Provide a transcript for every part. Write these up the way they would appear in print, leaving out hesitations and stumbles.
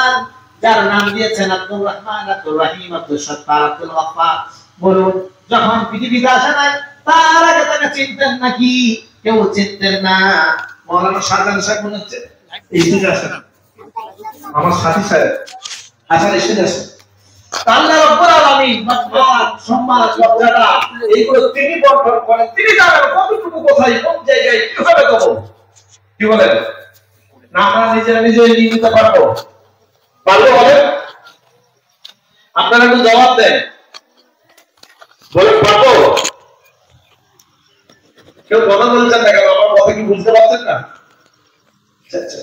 রহমান, যার নাম দিয়েছেন আব্দুর রহমান, আব্দুর রহিম, আব্দুল সত্তার, আব্দুল গফফার। বলুন, যখন পৃথিবীতে আসে নাই তার আগে তাকে চিনতেন নাকি? কেউ চিনতেন না। মৌলানা শাহজাহান সাহেব মনে হচ্ছে স্টেজে আছেন, আমার সাথী সাহেব আছেন, স্টেজে আছেন। আল্লাহ রাব্বুল আলামিন সম্মান, লজ্জাটা এইগুলো তিনি বর্ণনা করেন। তিনি জানেন কতটুকু কোথায় কোন জায়গায় কিভাবে দেবো। কি বলেন না? আমরা নিজেরা নিজে নিয়ে নিতে পারবো? পারবো বলেন? আপনারা একটু জবাব দেন, বলেন পারবো? কেউ কথা বলছেন না কেন? আমার কথা কি বুঝতে পারছেন না? আচ্ছা,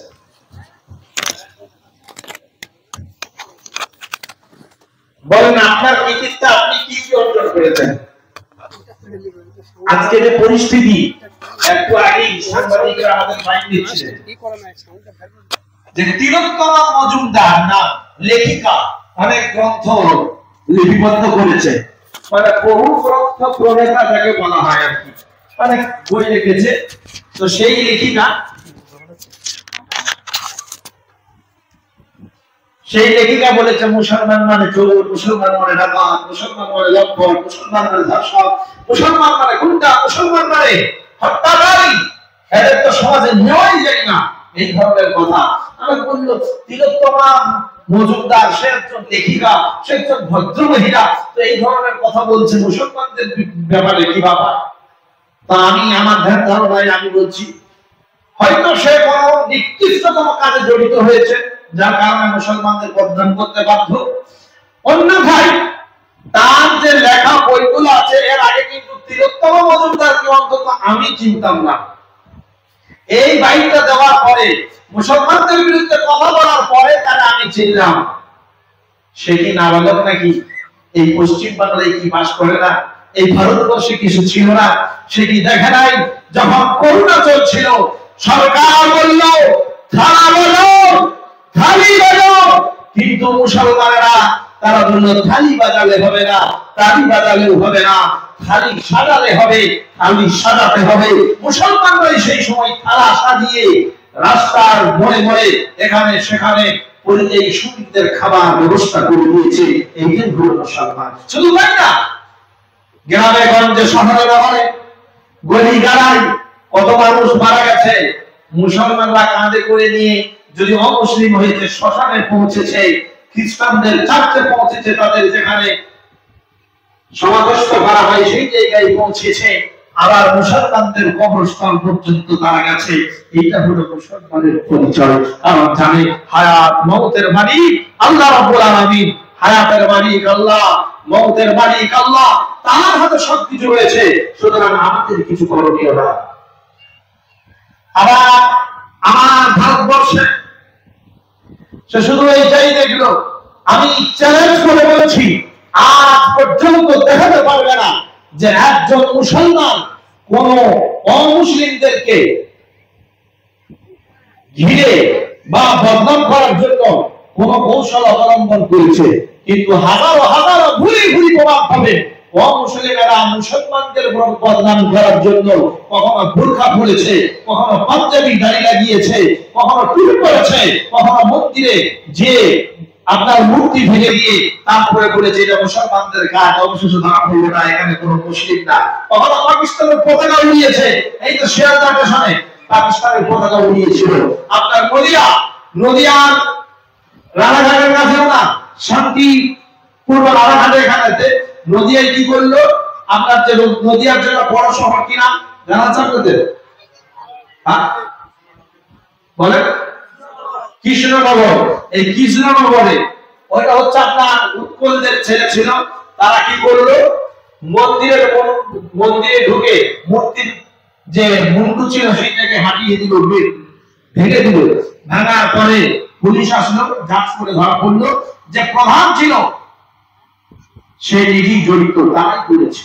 বলেন আপনার কৃতিত্ব, আপনি কি কি অর্জন করেছেন? আজকে যে পরিস্থিতি, একটু আগেই সাংবাদিকরা আমাদের মাইক দিচ্ছিলেন যে তিলোত্তমা মজুমদার নাম লেখিকা অনেক গ্রন্থ লিপিবদ্ধ করেছে, মানে বহু গ্রন্থ প্রণেতা যাকে বলা হয় আর কি, অনেক বই লিখেছে। তো সেই লেখিকা বলেছে মুসলমান মানে চোর, মুসলমান মানে ডাকাত, মুসলমান মানে লম্পট, মুসলমান মানে ধর্ষক, মুসলমান মানে গুন্ডা, মুসলমান মানে হত্যাকারী, এদের তো সমাজে নেওয়াই যায় না, এই ধরনের কথা। আমি বললো তিলোত্তমা মজুমদার সে একজন লেখিকা, সে একজন ভদ্র মহিলা, তো এই ধরনের কথা বলছে মুসলমানদের ব্যাপারে কি বাবা? তা আমি আমার ধারণায় আমি বলছি হয়তো সে কোনো নিকৃষ্টতম কাজে জড়িত হয়েছে, যার কারণে মুসলমানদের বদনাম করতে বাধ্য। অন্যথায় তার যে লেখা বইগুলো আছে, এর আগে কিন্তু তিলোত্তমা মজুমদারকে অন্তত আমি চিনতাম না। এই বাইকটা দেওয়ার পরে, মুসলমানদের বিরুদ্ধে কথা বলার পরে তারা আমি চিনলাম। সে কি নাবালক নাকি? এই পশ্চিম বাংলায় কি বাস করে না? এই ভারতবর্ষে কিছু ছিল না? সে কি দেখে নাই যখন করোনা চলছিল, সরকার বলল থানা বলো, থালি বাজো, কিন্তু মুসলমানেরা তারা বলল থালি বাজালে হবে না, তালি বাজালেও হবে না, থালি সাজালে হবে, থালি সাজাতে হবে। মুসলমানরাই সেই সময় থালা সাজিয়ে রাস্তার মোড়ে মোড়ে এখানে সেখানে এই শ্রমিকদের খাবার ব্যবস্থা করে দিয়েছে। এইটাই হলো মুসলমান। শুধু তাই না, গ্রামে গঞ্জে শহরে শহরে গলি গালায় কত মানুষ মারা গেছে, মুসলমানরা কাঁধে করে নিয়ে, যদি অমুসলিম হয়েছে শ্মশানে পৌঁছেছে, খ্রিস্টানদের চার্চে পৌঁছেছে, তাদের যেখানে সমাবেশ করা হয় সেই জায়গায় পৌঁছেছে, আবার মুসলমানদের কবরস্থান পর্যন্ত তারা গেছে। এটা হলো মুসলমানের পরিচয়। কারণ জানে হায়াত মওতের মালিক আল্লাহ রাব্বুল আলামিন, হায়াতের মালিক আল্লাহ, মওতের মালিক আল্লাহ, তার হাতে সবকিছু রয়েছে। সুতরাং আমাদের কিছু করণীয় না। আবার আমার ভারতবর্ষে সে শুধু এইটাই দেখলো, আমি চ্যালেঞ্জ করে বলছি, আজ পর্যন্ত দেখাতে পারবে না যে একজন মুসলমান কোন অমুসলিমদেরকে ঘিরে বা বদনাম করার জন্য কোন কৌশল অবলম্বন করেছে। কিন্তু হাজারো হাজারো ভুরি ভুরি প্রমাণ পাবে অমুসলিমেরা মুসলমানদের বদনাম করার জন্য কখনো বোরকা পরেছে, কখনো পাঞ্জাবি দাড়ি লাগিয়েছে, কখনো টুপি পরেছে, কখনো মন্দিরে যে আপনার মূর্তি ভেঙে দিয়ে তারপরে বলেছে এটা মুসলমানদের কাজ, অবশেষে ধরা পড়লো না এখানে কোনো মুসলিম না। কখনো পাকিস্তানের পতাকা উড়িয়েছে, এই তো শিয়ালদা স্টেশনে পাকিস্তানের পতাকা উড়িয়েছিল। আপনার নদিয়ার রানাঘাটের কাছেও না, শান্তি পূর্ব রানাঘাটের এখানে নদিয়ায় কি করলো, আপনার যে নদিয়ার জন্য বড় শহর কিনা জানা আছে আপনাদের? বলে কৃষ্ণনগর। এই কৃষ্ণনগরে ওইটা হচ্ছে আপনার উৎকলদের ছেলে ছিল, তারা কি করলো, মন্দিরে ঢুকে মূর্তির যে মুন্ডু ছিল সেইটাকে হাঁটিয়ে দিল, ভেঙে দিল। ভাঙার পরে পুলিশ আসলো, যাচ করে ধরা পড়লো যে প্রধান ছিল সে নিজেই জড়িত, তারাই করেছে।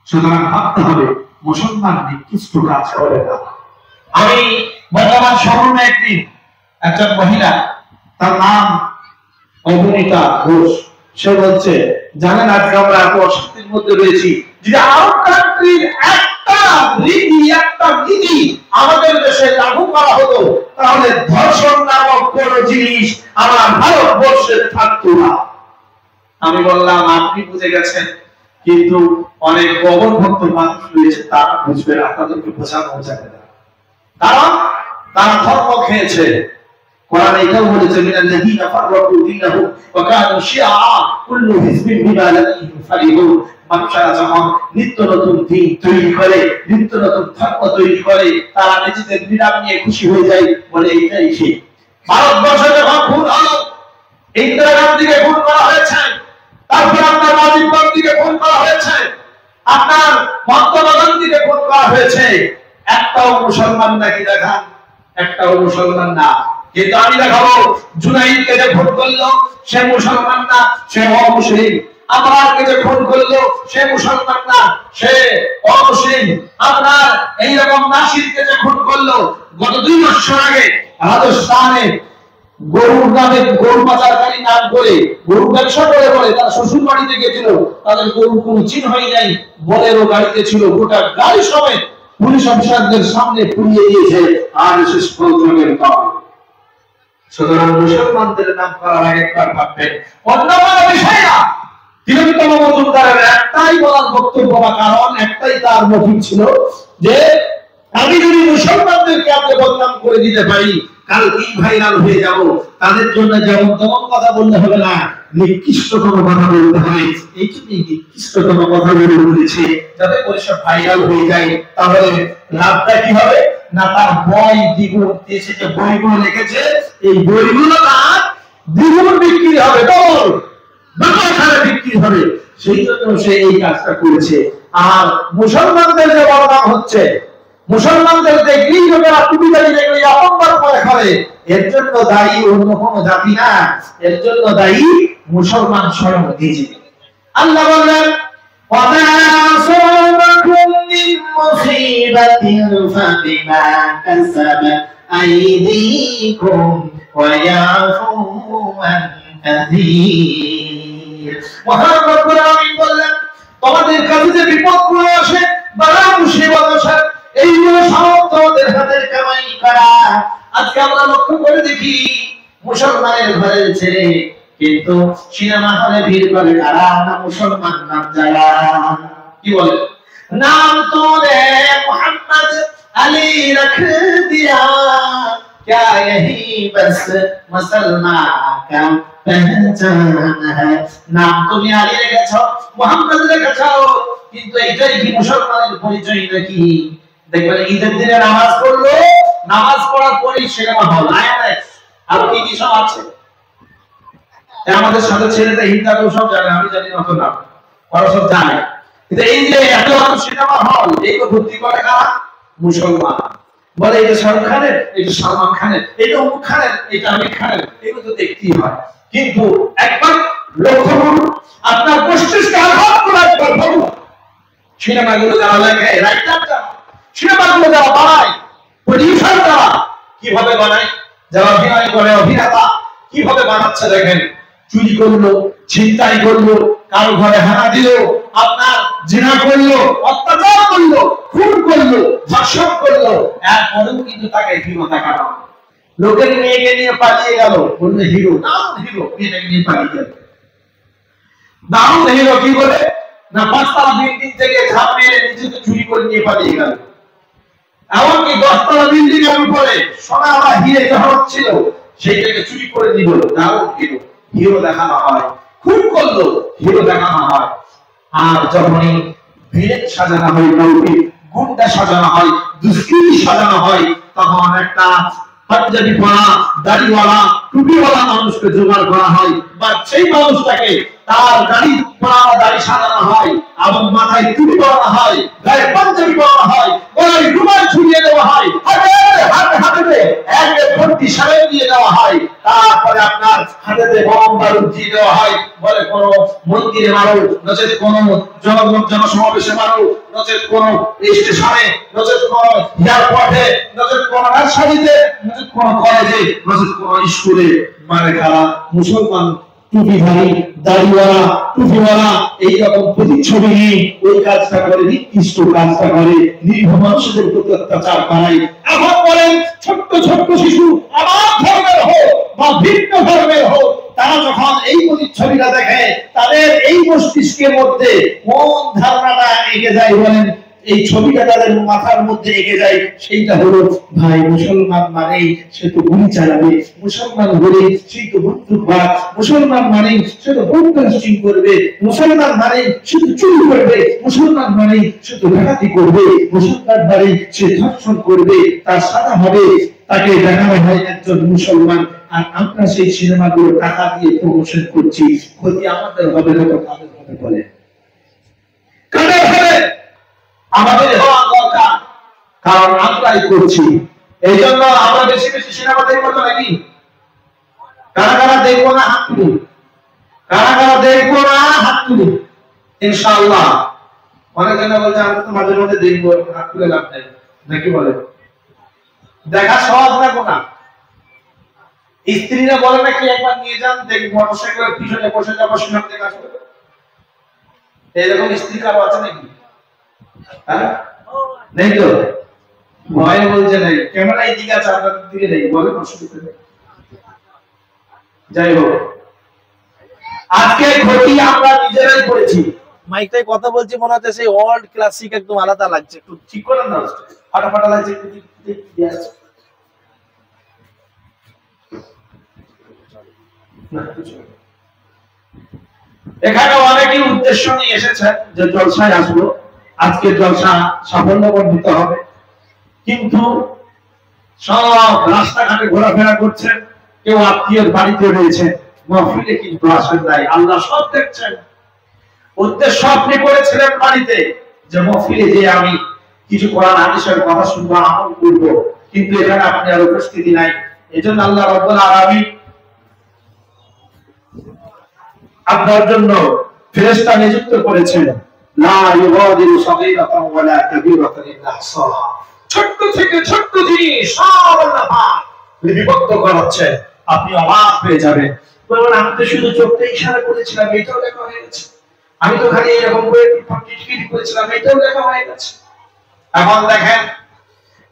সুতরাং ভাবতে হবে মুসলমান নিকৃষ্ট কাজ করে না। আমি বর্তমান সময়ে একজন মহিলা, তার নাম অবনীতা ঘোষ, সে বলছে জানেন আজকে আমরা এত অশান্তির মধ্যে রয়েছি, যদি আরব কান্ট্রির একটা রীতি একটা নীতি আমাদের দেশে লাগু করা হতো, তাহলে ধর্ষণ নামক কোন জিনিস আমার ভারতবর্ষে থাকতো না। আমি বললাম আপনি বুঝে গেছেন, কিন্তু অনেক কবর ভক্ত মানুষ রয়েছে তারা বুঝবে না, তাদেরকে বোঝানো যাবে না, কারণ তারা ধর্ম খেয়েছে। কোরআন এটাও বলেছে মিনাল্লাযীনা ফাররাকু দীনাহুম ওয়া কানু শিয়া কুল্লু হিজবিন বিমা লাদাইহিম ফারিহুন। মানুষরা যখন নিত্য নতুন দিন তৈরি করে, নিত্য নতুন ধর্ম তৈরি করে, তারা নিজেদের বিরাম নিয়ে খুশি হয়ে যায়, বলে এটাই ঠিক। ভারতবর্ষে যখন খুন হলো, ইন্দিরা গান্ধীকে খুন করা হয়েছে, তারপর আপনার রাজীব গান্ধীকে খুন করা হয়েছে, আপনার মহাত্মা গান্ধীকে খুন করা হয়েছে, একটাও মুসলমান নাকি দেখান? একটাও মুসলমান না। কিন্তু আমি দেখাবো জুনাইদকে যে খুন করলো সে মুসলমান না, সে অমুসলিম। আমারকে যে খুন করলো সে মুসলমান না, সে অমুসলিম। আপনার এইরকম নাসিরকে যে খুন করলো গত 2 বছর আগে রাজস্থানে গরুর নামে গরু পাচারকারী নাম করে গরু ব্যবসা করে বলে তার শ্বশুর বাড়িতে গেছিল, তাদের গরু কোনো চিহ্নই নাই, বলেরও গাড়িতে ছিল, গোটা গাড়ি সমেত পুলিশ অফিসারদের সামনে পুড়িয়ে দিয়েছে আরএসএস প্রধানের দল। সুতরাং মুসলমানদের নাম করার আগে একবার ভাববেন, অন্য কোনো বিষয় না। তিলোত্তম মজুমদারের একটাই বলার বক্তব্য বা কারণ, একটাই তার মোটিভ ছিল যে আমি যদি মুসলমানদেরকে আপনি বদনাম করে দিতে পারি, কালকেই ভাইরাল হয়ে যাব। তাদের জন্য যেমন তেমন কথা বলতে হবে না, নিকৃষ্টতম কথা বলতে হবে। এই জন্যই নিকৃষ্টতম কথা বলেছে, যাতে করে সব ভাইরাল হয়ে যায়। তাহলে লাভটা কি হবে না, তার বই দ্বিগুণ, দেশে যে বইগুলো লিখেছে এই বইগুলো তার দ্বিগুণ বিক্রি হবে, ডবল হারে বিক্রি হবে। সেই জন্য সে এই কাজটা করেছে। আর মুসলমানদের যে বদনাম হচ্ছে, মুসলমানদের দেখলেই লোকেরা টুপিদারি দেখলে অপমান করে খাবে, এর জন্য দায়ী অন্য কোনো জাতি না, এর জন্য দায়ী মুসলমান স্বয়ং নিজে। আল্লাহ বললেন وَمَا أَصَابَكُم مِّن مُّصِيبَةٍ فَبِمَا كَسَبَتْ أَيْدِيكُمْ وَيَعْفُو عَن كَثِيرٍ। মহান রব্বুল আলামিন বললেন তোমাদের কাছে যে বিপদগুলো আসে, বালা মুসিবত আসে, এইগুলো সব তোমাদের হাতের কামাই করা। আজকে আমরা লক্ষ্য করে দেখি মুসলমানের ঘরের ছেলে কিন্তু সিনেমা হলে ভিড় করে কারা? না মুসলমান নাম যারা। কি বলে? নাম তোরে মোহাম্মদ আলী রখ দিয়া, क्या यही बस मुसलमान का पहचान है। নাম তুমি আলী রেখেছো, মোহাম্মদ রেখেছো, কিন্তু এটাই কি মুসলমানের পরিচয় নাকি? দেখবেন ঈদের দিনে নামাজ পড়লো, নামাজ পড়ার পরেই সিনেমা হল, আইএনএক্স আর কি কি সব আছে। আমাদের সাথে ছেলেটা হিন্দাকেও সব জানে, আমি জানি না তো না, ওরা সব জানে। কিন্তু এই যে এত এত সিনেমা হল, এই তো ভর্তি করে কারা? মুসলমান। বলে এটা শাহরুখ খানের, এটা সালমান খানের, এটা অমুক খানের, এটা আমির খানের, এগুলো তো দেখতেই হয়। কিন্তু একবার লক্ষ্য করুন, আপনার মস্তিষ্কে আঘাত করে একবার ভাবুন, সিনেমাগুলো যারা লেখে, রাইটার যারা, সিনেমাগুলো যারা বানায়, প্রডিউসার যারা কিভাবে বানায়, যারা অভিনয় করে অভিনেতা কিভাবে বানাচ্ছে দেখেন। চুরি করলো, ছিনতাই করলো, কারো ঘরে হানা দিল, আপনার জিনা করলো, অত্যাচার করলো, খুন করলো, ধর্ষণ করলো, এরপরেও কিন্তু তাকে হিরো দেখানো। লোকের মেয়েকে নিয়ে পালিয়ে গেল, বললে হিরো, দারুণ হিরো, মেয়েটাকে নিয়ে পালিয়ে গেল। দারুণ হিরো কি বলে না, 5 তলা বিল্ডিং থেকে ঝাঁপ মেরে নিজেকে চুরি করে নিয়ে পালিয়ে গেল। এমনকি 10 তলা বিল্ডিং এর উপরে সোনা বা হিরে জহরত ছিল, সেইটাকে চুরি করে নিল, দারুণ হিরো। হিরো দেখানো হয়, খুন করলো, হিরো দেখানো হয়। আর যখনই ভিলেন সাজানো হয়, নৌকি গুন্ডা সাজানো হয়, দুষ্কৃতী সাজানো হয়, তখন একটা পাঞ্জাবি পরা, দাড়িওয়ালা, টুপিওয়ালা মানুষকে জোগাড় করা হয়, বা সেই মানুষটাকে তার দাড়ি পরা, দাড়ি সাজানো হয়, এবং মাথায় টুপি পরানো হয়, গায়ে পাঞ্জাবি পরানো হয়, গলায় রুমাল ঝুলিয়ে দেওয়া হয়, হাতে এক ভর্তি সারাই দিয়ে দেওয়া হয়। তারপরে আপনার হাতেতে বোম বারুদ দিয়ে দেওয়া হয়, বলে কোন মন্দিরে মারো, নচেত কোন জনসমাবেশে মারো, নচেত কোন স্টেশনে, নচেত কোন এয়ারপোর্টে, নচেত কোন রাজশাহীতে, নচেত কোন কলেজে, নচেত কোন স্কুলে মারে। খারাপ মুসলমান টুপিধারী, দাড়িওয়ালা, টুপিওয়ালা এইরকম প্রতিচ্ছবি নিয়ে ওই কাজটা করে, নিকৃষ্ট কাজটা করে, নিরীহ মানুষদের প্রতি অত্যাচার করায়। এখন বলেন ছোট্ট ছোট্ট শিশু আমার ধর্মের হোক বা ভিন্ন ধর্মের হোক, তারা যখন এই প্রতিচ্ছবিটা দেখে তাদের এই মস্তিষ্কের মধ্যে কোন ধারণাটা এগিয়ে যায় বলেন? এই ছবিটা তাদের মাথার মধ্যে এগিয়ে যায়, সেইটা হলো ভাই মুসলমান মানে সে তো গুলি চালাবে, মুসলমান বলে সেই তো বন্দুকবাজ, মুসলমান মানে সে তো বন্দুক করবে, মুসলমান মানে সে তো চুরি করবে, মুসলমান মানে সে তো ডাকাতি করবে, মুসলমান মানে সে ধর্ষণ করবে, তার সাজা হবে। তাকে দেখানো হয় একজন মুসলমান, আর আমরা সেই সিনেমাগুলো টাকা দিয়ে প্রমোশন করছি। ক্ষতি আমাদের হবে না তো কাদের হবে বলে? কাদের হবে? আমাদের হওয়া দরকার, কারণ আমরাই করছি। এই জন্য আমরা বেশি বেশি সিনেমা দেখবো তো নাকি? কারা কারা দেখবো না হাত তুলি? কারা কারা দেখবো না হাত তুলি? ইনশাআল্লাহ। অনেকজনে বলছে আমরা তো মাঝে মধ্যে দেখবো, হাত তুলে লাভ নেই নাকি বলে? দেখা সহজ না কোনা? স্ত্রীরা বলে নাকি একবার নিয়ে যান, দেখি মোটরসাইকেলের পিছনে বসে যাবো, সিনেমা দেখা শুরু। এরকম স্ত্রী কারো আছে নাকি? নেই তো? ভয় বলছে নেই, ক্যামেরা এইদিকে আছে, আপনার দিকে নেই, বলে অসুবিধা নেই। যাই হোক, আজকে ক্ষতি আমরা নিজেরাই করেছি। মাইকটাই কথা বলছি, মনে হচ্ছে সেই ওল্ড ক্লাসিক একদম আলাদা লাগছে। একটু ঠিক করেন না, ফাটাফাটা লাগছে, একটু এখানে অনেকেই উদ্দেশ্য নিয়ে এসেছেন যে জলসায় আসবো, আজকে জলসা সাফল্যমণ্ডিত হবে, কিন্তু সব রাস্তাঘাটে ঘোরাফেরা করছেন, কেউ আত্মীয়ের বাড়িতে রয়েছে, মাহফিলে কিন্তু আসেন নাই। আল্লাহ সব দেখছেন। উদ্দেশ্য আপনি করেছিলেন বাড়িতে যে মাহফিলে যে আমি কিছু কোরআন হাদিসের কথা শুনবো, আমল করবো, কিন্তু এখানে আপনি আর উপস্থিতি নাই। এজন্য আল্লাহ রাব্বুল আলামিন আপনার জন্য ফেরেশতা নিযুক্ত করেছেন। লা ইউগাদিরু সাগীরাতান ওয়ালা কাবীরাতান ইল্লা আহসাহা। ছোট থেকে ছোট জিনিস সব আল্লাহ পাক লিপিবদ্ধ করেছেন। আপনি অবাক হয়ে যাবেন, বলবেন আমি তো শুধু চোখে ইশারা করেছিলাম, এটাও লেখা হয়ে গেছে। আমি তো খালি এরকম করে টিটকিরি করেছিলাম, এটাও লেখা হয়ে গেছে। এখন দেখেন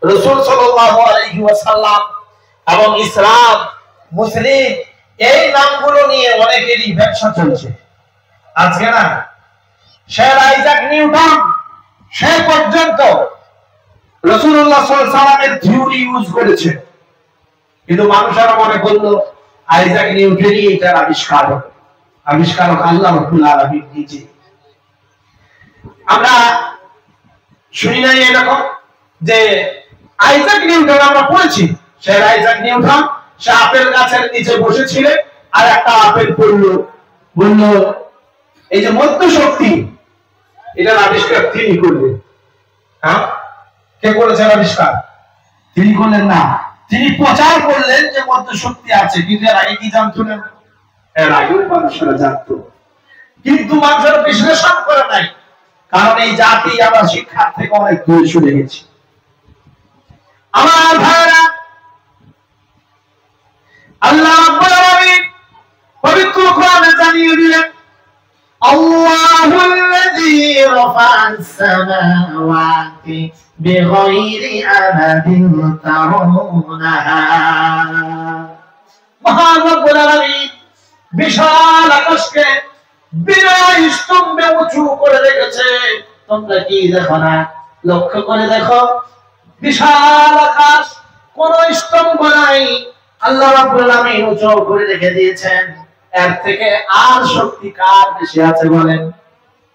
রাসূল সাল্লাল্লাহু আলাইহি ওয়াসাল্লাম এবং ইসলাম, মুসলিম, এই নামগুলো নিয়ে অনেকেরই ব্যবসা চলছে। আজকে না স্যার আইজাক নিউটন সে পর্যন্ত রাসূলুল্লাহ সাল্লাল্লাহু আলাইহি ওয়াসাল্লামের থিওরি ইউজ করেছে, কিন্তু মানুষেরা মনে করলো আইজাক নিউটনই এটার আবিষ্কারক। আবিষ্কারক আল্লাহ রাব্বুল আলামিন নিজে। আমরা শুনি নাই এরকম যে আইজাক নিউটন, আমরা পড়েছি স্যার আইজাক নিউটন সে আপেল গাছের নিচে বসেছিলেন, আর একটা আপেল পড়লো, বলল এই যে মধ্য শক্তি, এটার আবিষ্কার তিনি করলেন। হ্যাঁ, কে করেছেন আবিষ্কার? তিনি করলেন না, তিনি প্রচার করলেন যে মধ্য শক্তি আছে, কিন্তু এর আগে কি জানতো না? এর আগেও মানুষেরা জানতো, কিন্তু মানুষেরা বিশ্লেষণ করে নাই, কারণ এই জাতি আমরা শিক্ষার থেকে অনেক দূরে সরে গেছি। আমার ভাইরা, আল্লাহ রাব্বুল আলামিন পবিত্র কোরআনে জানিয়ে দিলেন আল্লাহুল্লাযী রাফা'আস সামাওয়াতি বিগাইরি আমাদিন তারাউনাহা। মহান রব্বুল আলামিন বিশাল আকাশকে বিনা স্তম্ভে উঁচু করে রেখেছে। তোমরা কি দেখো না? লক্ষ্য করে দেখো, বিশাল আকাশ, কোন স্তম্ভ নাই, আল্লাহ রাব্বুল আলামিন উঁচু করে রেখে দিয়েছেন। এর থেকে আর শক্তি কার বেশি আছে বলেন?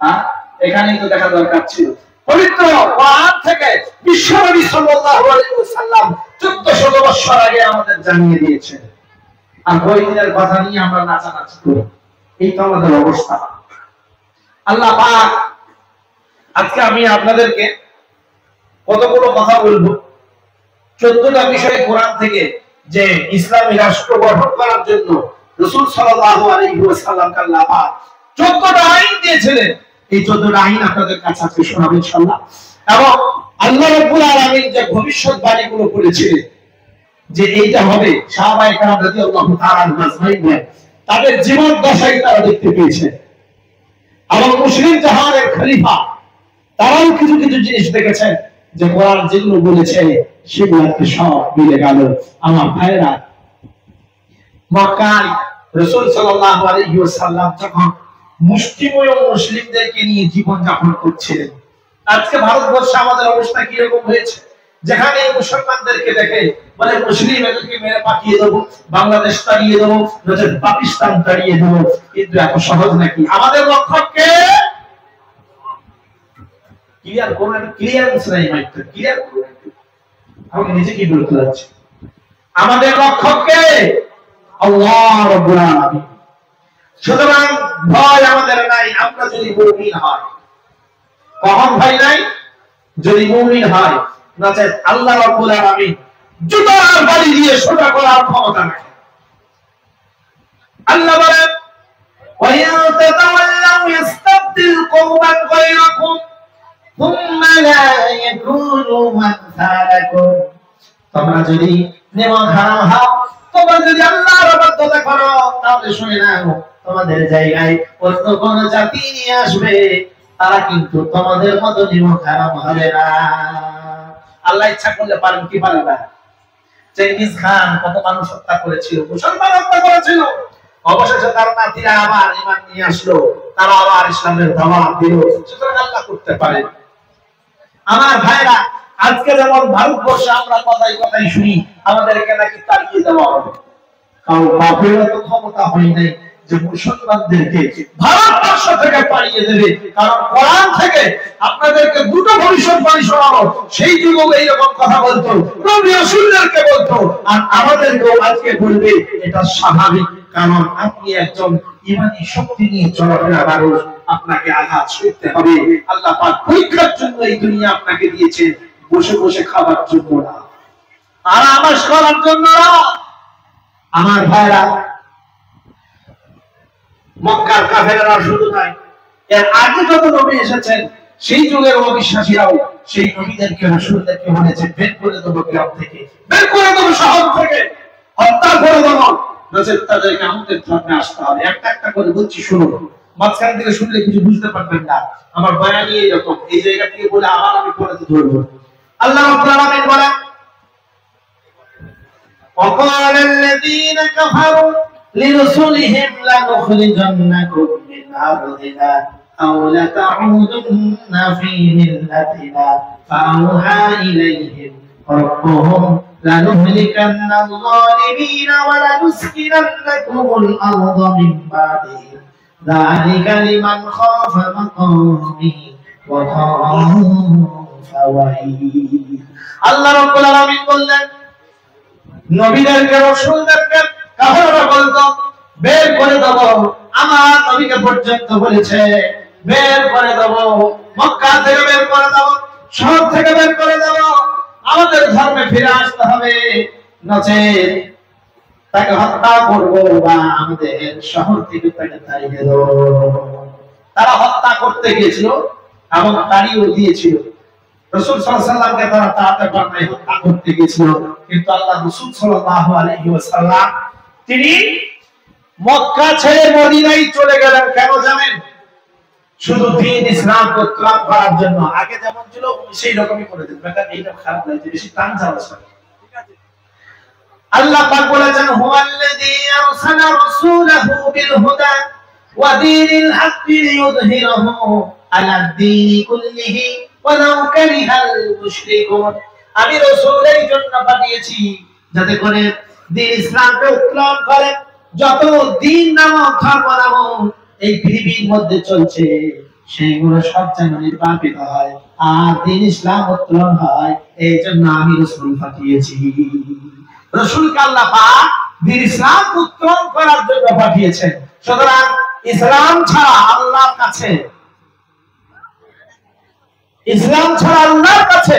হ্যাঁ, এখানেই তো দেখা দরকার ছিল। পবিত্র কোরআন থেকে বিশ্বনবী সাল্লাল্লাহু আলাইহি ওয়াসাল্লাম 1400 বছর আগে আমাদের জানিয়ে দিয়েছেন, আর ওই দিনের কথা নিয়ে আমরা নাচানাচি করি। এই তো আমাদের অবস্থা। আল্লাহ পাক, আজকে আমি আপনাদেরকে কতগুলো কথা বলবো, 14টা বিষয় কোরআন থেকে যে ইসলামী রাষ্ট্র গঠন করার জন্য রাসূল সাল্লাল্লাহু আলাইহি ওয়াসাল্লামকে আল্লাহ পাক 14টা আইন দিয়েছিলেন। এই 14টা আইন আপনাদের কাছে আজকে শোনাবো ইনশাআল্লাহ। এবং আল্লাহ রাব্বুল আলামিন যে ভবিষ্যৎবাণীগুলো করেছিলেন যে এইটা হবে, সাহাবায়ে কেরাম রাদিয়াল্লাহু তাআলা আনহুম তাদের জীবন দশাই তারা দেখতে পেয়েছে। এবং মুসলিম জাহানের খলিফা তারাও কিছু কিছু জিনিস দেখেছেন যে কোরআন যেগুলো বলেছে সেগুলোকে সব মিলে গেল। আমার ভাইরা, মক্কায় রাসূল সাল্লাল্লাহু আলাইহি ওয়াসাল্লাম যখন মুসলিময় মুসলিমদেরকে নিয়ে জীবন যাপন করছিলেন, আজকে ভারতবর্ষে আমাদের অবস্থা কি রকম হয়েছে, যেখানে মুসলমানদেরকে দেখে বলে মুসলিম এদেরকে মেরে পাঠিয়ে দেবো, বাংলাদেশ তাড়িয়ে দেবো, নচেত পাকিস্তান তাড়িয়ে দেবো। কিন্তু এত সহজ নাকি? আমাদের রক্ষককে ক্লিয়ার করুন, ক্লিয়ারেন্স নাই, মাইকটা ক্লিয়ার করুন। আমি নিজে কি বলতে যাচ্ছি, আমাদের রক্ষককে আল্লাহ রাব্বুল আলামিন। সুতরাং ভয় আমাদের নাই, আমরা যদি মুমিন হয়। কখন ভয় নাই? যদি মুমিন হয়, নচেত আল্লাহ রাব্বুল আলামিন জুতার বাড়ি দিয়ে সোজা করার ক্ষমতা রাখেন। আল্লাহ বলেন, ওয়া ইয়াতাওয়াল্লাউ ইস্তাবদিল কওমান গায়রাকুম সুম্মা লা ইয়াকুনু আমসালাকুম। তোমরা যদি নেমন হও, তোমরা যদি আল্লাহর ইবাদত করো, তাহলে শুনে নাও, তোমাদের জায়গায় অন্য কোন জাতি নিয়ে আসবে, তারা কিন্তু তোমাদের মতো নিমক হারাম হবে না। আল্লাহ ইচ্ছা করলে পারেন কি পারে না? চেঙ্গিজ খান কত মানুষ হত্যা করেছিল, মুসলমান হত্যা করেছিল, অবশেষে তার নাতিরা আবার ঈমান নিয়ে আসলো, তারা আবার ইসলামের দাওয়াত দিল। সুতরাং আল্লাহ করতে পারে। আমার ভাইরা, আজকে যেমন ভারতবর্ষে আমরা কথাই কথাই শুনি আমাদেরকে নাকি তাড়িয়ে দেওয়া হবে, কারণ বাপের তো ক্ষমতা হয় নাই যে মুসলমানদেরকে ভারতবর্ষ থেকে তাড়িয়ে দেবে। কারণ কোরআন থেকে আপনাদেরকে দুটো ভবিষ্যৎবাণী শোনাবো, সেই যুগেও এইরকম কথা বলতো, নবী রাসূলদেরকে বলতো, আর আমাদেরকেও আজকে বলবে। এটা স্বাভাবিক, কারণ আপনি একজন ঈমানী শক্তি নিয়ে চলাফেরা মানুষ, আপনাকে আঘাত সইতে হবে। আল্লাহ পাক পরীক্ষার জন্য এই দুনিয়া আপনাকে দিয়েছেন, বসে বসে খাবার জন্য না, আরামাস করার জন্য না। আমার ভাইরা, মক্কার কাফেররা শুধু নয়, এর আগে যত নবী এসেছেন সেই যুগের অবিশ্বাসীরাও সেই নবীদেরকে রাসূলদেরকে বলেছে, বের করে দেবো গ্রাম থেকে, বের করে দেবো শহর থেকে, হত্যা করে দেবো, নচেত তাদেরকে আমাদের ধর্মে আসতে হবে। একটা একটা করে বলছি, শুনুন, মাঝখান থেকে শুনলে কিছু বুঝতে পারবেন না। আমার বয়ানি এরকম, এই জায়গা থেকে বলে আবার আমি পরে ধরবো। আল্লাহ রাব্বুল আলামিন বলেন, وقال الذين كفروا لرسلهم لنخرجنكم من أرضنا أو لتعودن في ملتنا فأوحى إليهم ربهم لنهلكن الظالمين ولنسكننكم الأرض من بعدهم ذلك لمن خاف مقامي وخاف وعيد। الله رب العالمين বললেন, নবীদেরকে রাসূলদেরকে কাফেররা বলতো, বের করে দেব। আমার নবীকে পর্যন্ত বলেছে বের করে দেব, মক্কা থেকে বের করে দেব, শহর থেকে বের করে দেব, আমাদের ধর্মে ফিরে আসতে হবে, নচেত তাকে হত্যা করব বা আমাদের শহর থেকে তাকে তাড়িয়ে দেব। তারা হত্যা করতে গিয়েছিল এবং তাড়িয়েও দিয়েছিল। রাসূল সাল্লাল্লাহু আলাইহি ওয়াসাল্লামকে তারা তাড়াতে পারে নাই, হত্যা করতে গিয়েছিল। কিন্তু আল্লাহ রাসূল সাল্লাল্লাহু আলাইহি ওয়াসাল্লাম তিনি মক্কা ছেড়ে মদিনায় চলে গেলেন। কেন জানেন? শুধু দ্বীন ইসলাম প্রতিষ্ঠা করার জন্য। আগে যেমন ছিল সেই রকমই করে দিন, বেটা এইটা খারাপ লাগছে, বেশি টান চালাচ্ছে। ঠিক আছে, আল্লাহ পাক বলেছেন, হুয়াল্লাযী আরসালা রাসূলাহু বিল হুদা ওয়া দীনিল হাক্কি লিইয়ুযহিরাহু আলা দ্বীনি কুল্লিহি ওয়ালাউ কারিহাল মুশরিকুন। আমি রাসূল এই জন্য পাঠিয়েছি যাতে করে দ্বীন ইসলামকে উত্তোলন করে। যত দ্বীন নামক ধর্ম নামক এই পৃথিবীর মধ্যে চলছে সেইগুলো সব যেন নির্বাপিত হয় আর দ্বীন ইসলাম উত্তোলন হয়, এই জন্য আমি রাসূল পাঠিয়েছি। রাসূলকে আল্লাহ পাক দ্বীন ইসলাম উত্তোলন করার জন্য পাঠিয়েছেন। সুতরাং ইসলাম ছাড়া আল্লাহর কাছে, ইসলাম ছাড়া আল্লাহর কাছে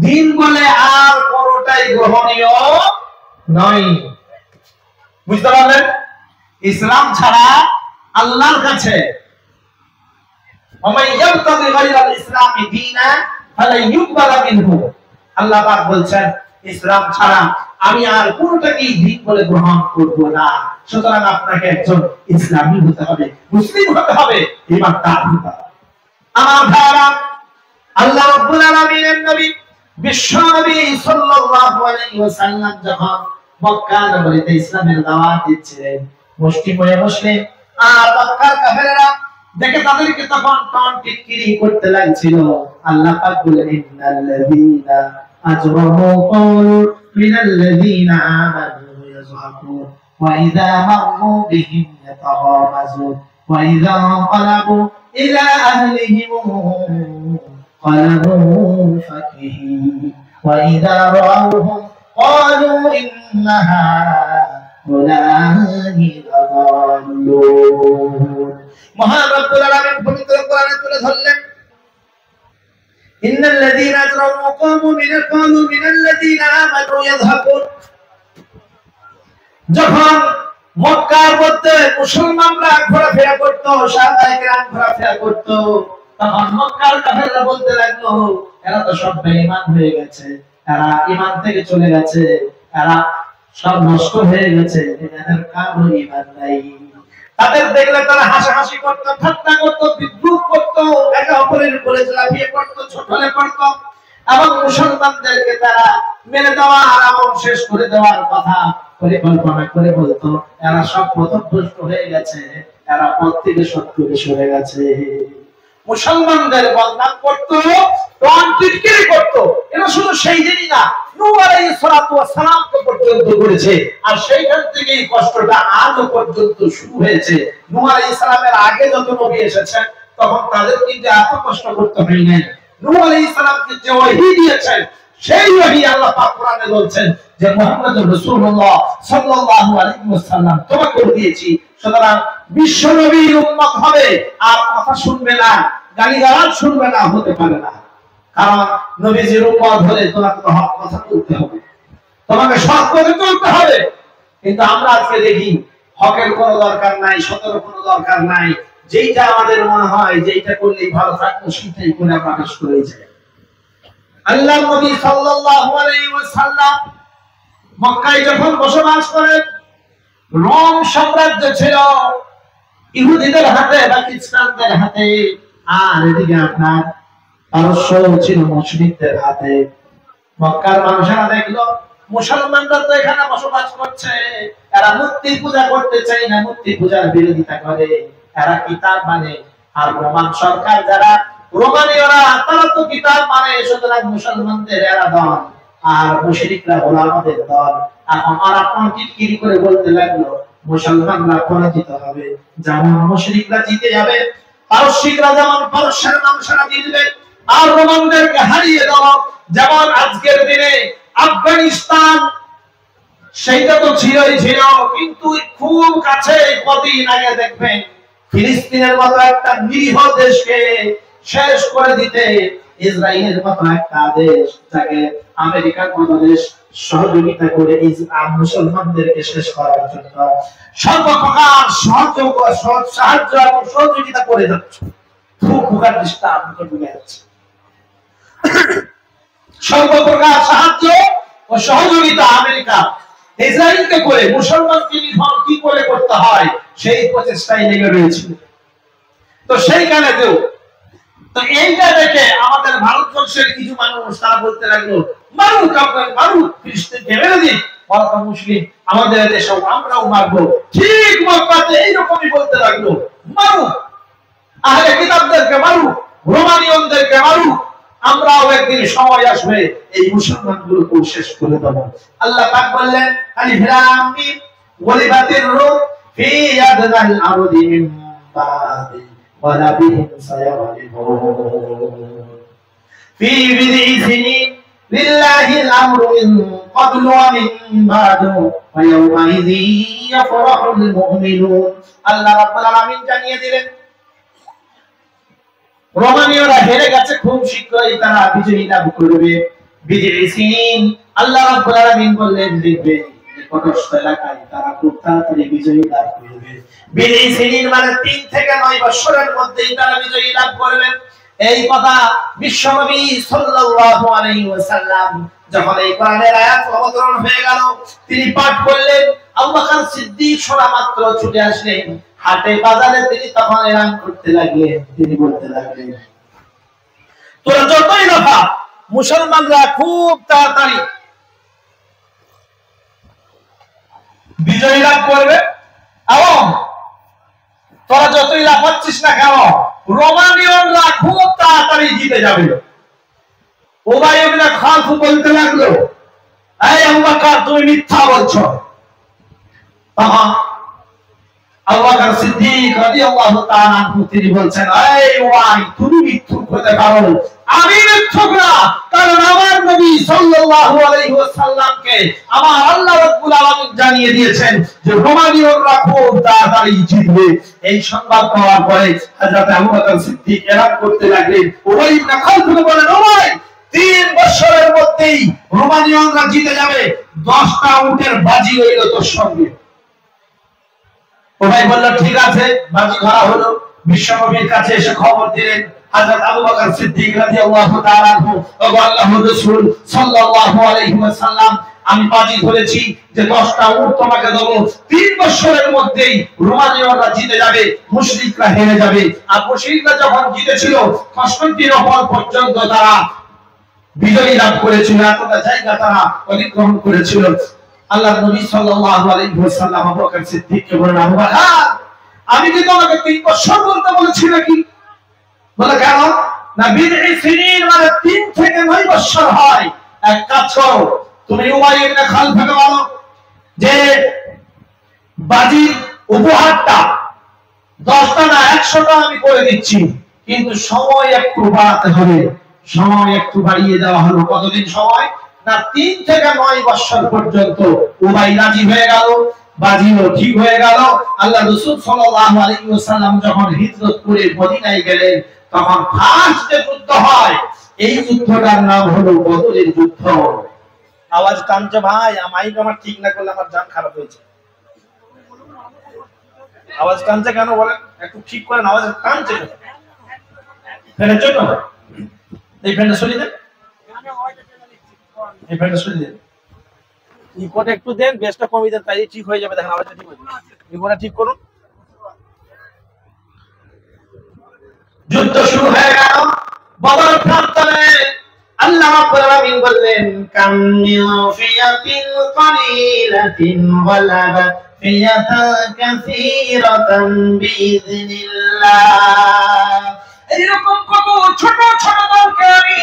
দ্বীন বলে আর কোনটাই গ্রহণীয় নয়। বুঝতে পারলেন? ইসলাম ছাড়া আল্লাহর কাছে আল্লাহ পাক বলছেন, ইসলাম ছাড়া আমি আর কোনটাকেই দিন বলে গ্রহণ করব না। সুতরাং আপনাকে একজন ইসলামী হতে হবে, মুসলিম হতে হবে, ঈমানদার হতে হবে। আমার ভাইরা, আল্লাহ রাব্বুল আলামিনের নবী বিশ্ব নবী সাল্লাল্লাহু আলাইহি ওয়াসাল্লাম যখন মক্কা নগরীতে ইসলামের দাওয়াত দিচ্ছিলেন, মুষ্টি করে বসলেন, আর মক্কার কাফেররা দেখে তাদেরকে তখন টন টিটকিরি করতে লাগছিল। আল্লাহ পাক বলেন, ইন্নাল্লাযীনা আজরামু ক্বালু মিনাল্লাযীনা আমানু ইয়াযহাকুন ওয়া ইযা মাররু বিহিম ইয়াতাগামাজুন ওয়া ইযা ক্বালাবু ইলা আহলিহিম قلبوا فكهين وإذا رأوهم قالوا إن هؤلاء لضالون। মহান রব্বুল আলামিন পবিত্র কোরআনে তুলে ধরলেন, ইন্নাল্লাযীনা আজরামু ক্বালু মিনাল্লাযীনা আমানু ইয়াযহাকুন। যখন মক্কার মধ্যে মুসলমানরা ঘোরাফেরা করত, সাহাবায়ে কেরাম ঘোরাফেরা করত, তখন মক্কার কাফেররা বলতে লাগলো, এরা তো সব বেঈমান হয়ে গেছে, এরা ঈমান থেকে চলে গেছে, এরা সব নষ্ট হয়ে গেছে, এদের কারো ঈমান নাই। তাদের দেখলে তারা হাসাহাসি করত, ঠাট্টা করত, বিদ্রুপ করত, একে অপরের উপরে ঝাঁপিয়ে পড়ত, ছোটলে পড়ত, এবং মুসলমানদেরকে তারা মেরে দেওয়া এবং শেষ করে দেওয়ার কথা পরিকল্পনা করে বলতো, এরা সব পথভ্রষ্ট হয়ে গেছে, এরা পথ থেকে সরে সরে গেছে। মুসলমানদের বদনাম করত, টন টিটকিরি করত। এটা শুধু সেই দিনই না, নূহ আলাইহিস সালাতু ওয়াস সালাম পর্যন্ত করেছে, আর সেইখান থেকেই কষ্টটা আজও পর্যন্ত শুরু হয়েছে। নূহ আলাইহিস সালামের আগে যত নবী এসেছেন তখন তাদের কিন্তু এত কষ্ট করতে হয় নাই। নূহ আলাইহিস সালামকে যে ওহী দিয়েছেন, সেই ওহী আল্লাহ পাক কোরআনে বলছেন যে মুহাম্মদুর রাসূলুল্লাহ সাল্লাল্লাহু আলাইহি ওয়াসাল্লাম তোমাকে দিয়েছি। সুতরাং বিশ্ব নবীর উম্মত হবে, আর কথা শুনবে না, গালিগালাজ শুনবে না, হতে পারে না। কারণ নবীজির উম্মত হলে তোমাকে তো হক কথা বলতে হবে, তোমাকে সৎ পথে চলতে হবে। কিন্তু আমরা আজকে দেখি হকের কোনো দরকার নাই, সতের কোনো দরকার নাই, যেইটা আমাদের মনে হয় যেইটা করলেই ভালো থাকবো সেটাই করে আমরা কাজ করে যাই। আল্লাহর নবী সাল্লাল্লাহু আলাইহি ওয়াসাল্লাম মক্কায় যখন বসবাস করেন, রোম সাম্রাজ্য ছিল ইহুদিদের হাতে বা খ্রিস্টানদের হাতে, আর এদিকে আপনার পারস্য ছিল মুশরিকদের হাতে। মক্কার মানুষেরা দেখলো মুসলমানরা তো এখানে বসবাস করছে, এরা মূর্তি পূজা করতে চায় না, মূর্তি পূজার বিরোধিতা করে, এরা কিতাব মানে, আর রোমান সরকার যারা রোমানীয়রা তারা তো কিতাব মানে, সুতরাং মুসলমানদের এরা দল আর মুশরিকরা হলো আমাদের দল। এখন ওরা টিটকিরি করে বলতে লাগলো মুসলমানরা পরাজিত হবে, যেমন মুশরিকরা জিতে যাবে, পারস্যিকরা যেমন পারস্যের মানুষেরা জিতবে, আর রোমানদেরকে হারিয়ে দেওয়া। যেমন আজকের দিনে আফগানিস্তান, সেইটা তো ছিলই ছিল, কিন্তু খুব কাছে কদিন আগে দেখবেন ফিলিস্তিনের মতো একটা নিরীহ দেশকে শেষ করে দিতে ইসরায়েলের মতো একটা দেশ, যাকে আমেরিকার মতো দেশ সহযোগিতা করে মুসলমানদেরকে শেষ করার জন্য সর্বপ্রকার সাহায্য এবং সহযোগিতা করে যাচ্ছে। খুব প্রকার দৃষ্টা আপনাকে বুঝে যাচ্ছে, সর্বপ্রকার সাহায্য ও সহযোগিতা আমেরিকা ইসরায়েলকে করে মুসলমানকে নিধন কি করে করতে হয় সেই প্রচেষ্টায় লেগে রয়েছিল। তো সেইখানে তো এইটা দেখে আমাদের ভারতবর্ষের কিছু মানুষ তারা বলতে লাগলো, মারুক আপনার মারুক, ফিলিস্তিনকে মেরে দিন, মুসলিম আমাদের দেশে আমরাও মারবো। ঠিক মক্কাতে এইরকমই বলতে লাগলো, মারুক, আহলে কিতাবদেরকে মারুক, রোমানিয়নদেরকে মারুক, আমরাও একদিন সময় আসবে এই মুসলমানগুলোকে শেষ করে দেব। আল্লাহ পাক বললেন, আলিফ লাম মিম ওয়ালিবাতির রূহ ফি আদনাল আরদি মিন বাদি ওয়ালা বিহিম সায়াগলিবুন ফি বিদ'i সিনিন লিল্লাহিল আমরু মিন ক্বাবলু ওয়া মিন বাদু ওয়া ইয়াওমা ইযি ইয়াফরাহুল মুমিনুন। আল্লাহ রাব্বুল আলামিন জানিয়ে দিলেন রোমানীয়রা হেরে গেছে, খুব শীঘ্রই তারা বিজয় লাভ করবে। বিজয় সিন আল্লাহ রাব্বুল আলামিন বললেন, দেখবে নিকটস্থ এলাকায় তারা খুব তাড়াতাড়ি বিজয় লাভ করবে। বিজয় সিন মানে 3 থেকে 9 বছরের মধ্যেই তারা বিজয় লাভ করবেন। এই কথা বিশ্বনবী সাল্লাল্লাহু আলাইহি ওয়াসাল্লাম যখন এই কোরআনের আয়াত অবতরণ হয়ে গেল, তিনি পাঠ করলেন। আবু বকর সিদ্দিক শোনা মাত্র ছুটে আসলেন। হাটে বাজারে তিনি তখন এলান করতে লাগলেন, তিনি বলতে লাগলেন, তোরা যতই লাফা, মুসলমানরা খুব তাড়াতাড়ি বিজয় লাভ করবে, এবং তোরা যতই লাফাচ্ছিস না কেন, রোমানীয়রা খুব তাড়াতাড়ি জিতে যাবে। উবাই ইবনে খালফ বলতে লাগলো, এই আবু বকর, তুমি মিথ্যা বলছো। তখন আবু বকর সিদ্দিক রাদিয়াল্লাহু তাআলা আনহু তিনি বলছেন, এই উবাই, তুমি মিথ্যুক হতে পারো, আমি মিথ্যুক না, কারণ আমার নবী সাল্লাল্লাহু আলাইহি ওয়াসাল্লামকে আমার আল্লাহ রাব্বুল আলামিন জানিয়ে দিয়েছেন যে রোমানীয়রা খুব তাড়াতাড়ি জিতবে। এই সংবাদ পাওয়ার পরে হযরত আবু বকর সিদ্দিক এলান করতে লাগলেন, উবাই ইবনে খালফকে বলেন, উবাই, 3 বছরের মধ্যেই রোমানীয়রা জিতে যাবে, 10টা উটের বাজি রইল তোর সঙ্গে। উবাই বলল, ঠিক আছে, বাজি ধরা হলো। বিশ্বনবীর কাছে এসে খবর দিলেন হযরত আবু বকর সিদ্দিক রাদিয়াল্লাহু তাআলা আনহু, ও আল্লাহর রাসূল সাল্লাল্লাহু আলাইহি ওয়াসাল্লাম, আমি বাজি ধরেছি যে 10টা উট তোমাকে দেব, 3 বছরের মধ্যেই রোমানীয়রা জিতে যাবে, মুশরিকরা হেরে যাবে। আর মুশরিকরা যখন জিতেছিল, কনস্টান্টিনোপল পর্যন্ত তারা বিজয় লাভ করেছিল, এতটা জায়গা তারা অধিগ্রহণ করেছিল। আল্লাহর নবী সাল্লাল্লাহু আলাইহি ওয়াসাল্লাম আবু বকর সিদ্দিককে বলেন, আবু বকর, আমি কি তোমাকে 3 বছর বলতে বলেছি নাকি? বলে, কেন? না, বিদঈ সিনিন মানে 3 থেকে 9 বছর হয়। এক কাজ করো, তুমি উবাই ইবনে খালফকে বলো যে বাজির উপহারটা 10টা না 100টা আমি করে দিচ্ছি, কিন্তু সময় একটু বাড়াতে হবে। সময় একটু বাড়িয়ে দেওয়া হলো। কতদিন সময়? না, 3 থেকে 9 বছর পর্যন্ত। উবাই রাজি হয়ে গেল, বাজিও ঠিক হয়ে গেল। আল্লাহ রাসূল সাল্লাল্লাহু আলাইহি ওয়াসাল্লাম যখন হিজরত করে মদিনায় গেলেন, তখন ফার্স্ট যে যুদ্ধ হয়, এই যুদ্ধটার নাম হলো বদরের যুদ্ধ। আওয়াজ টানছে ভাই, মাইক আমার ঠিক না করলে আমার জান খারাপ হয়েছে। আওয়াজ টানছে কেন বলেন, একটু ঠিক করেন, আওয়াজ টানছে কেন? ফ্যানের জন্য? এই ফ্যানটা সরিয়ে দেন, এই ফ্যানটা সরিয়ে দেন, ইকোটা একটু দেন, বেসটা কমিয়ে দেন, তাই ঠিক হয়ে যাবে। দেখেন আওয়াজটা ঠিক হয়ে যাবে, ইকোটা ঠিক করুন। যুদ্ধ শুরু হয়ে গেল বদর প্রান্তরে। আল্লাহ রাব্বুল আলামিন বললেন, কাম মিন ফিয়াতিন কালিলাতিন গালাবাত ফিয়াতান কাসীরাতান বিইযনিল্লাহ। এরকম কত ছোট ছোট দলকে আমি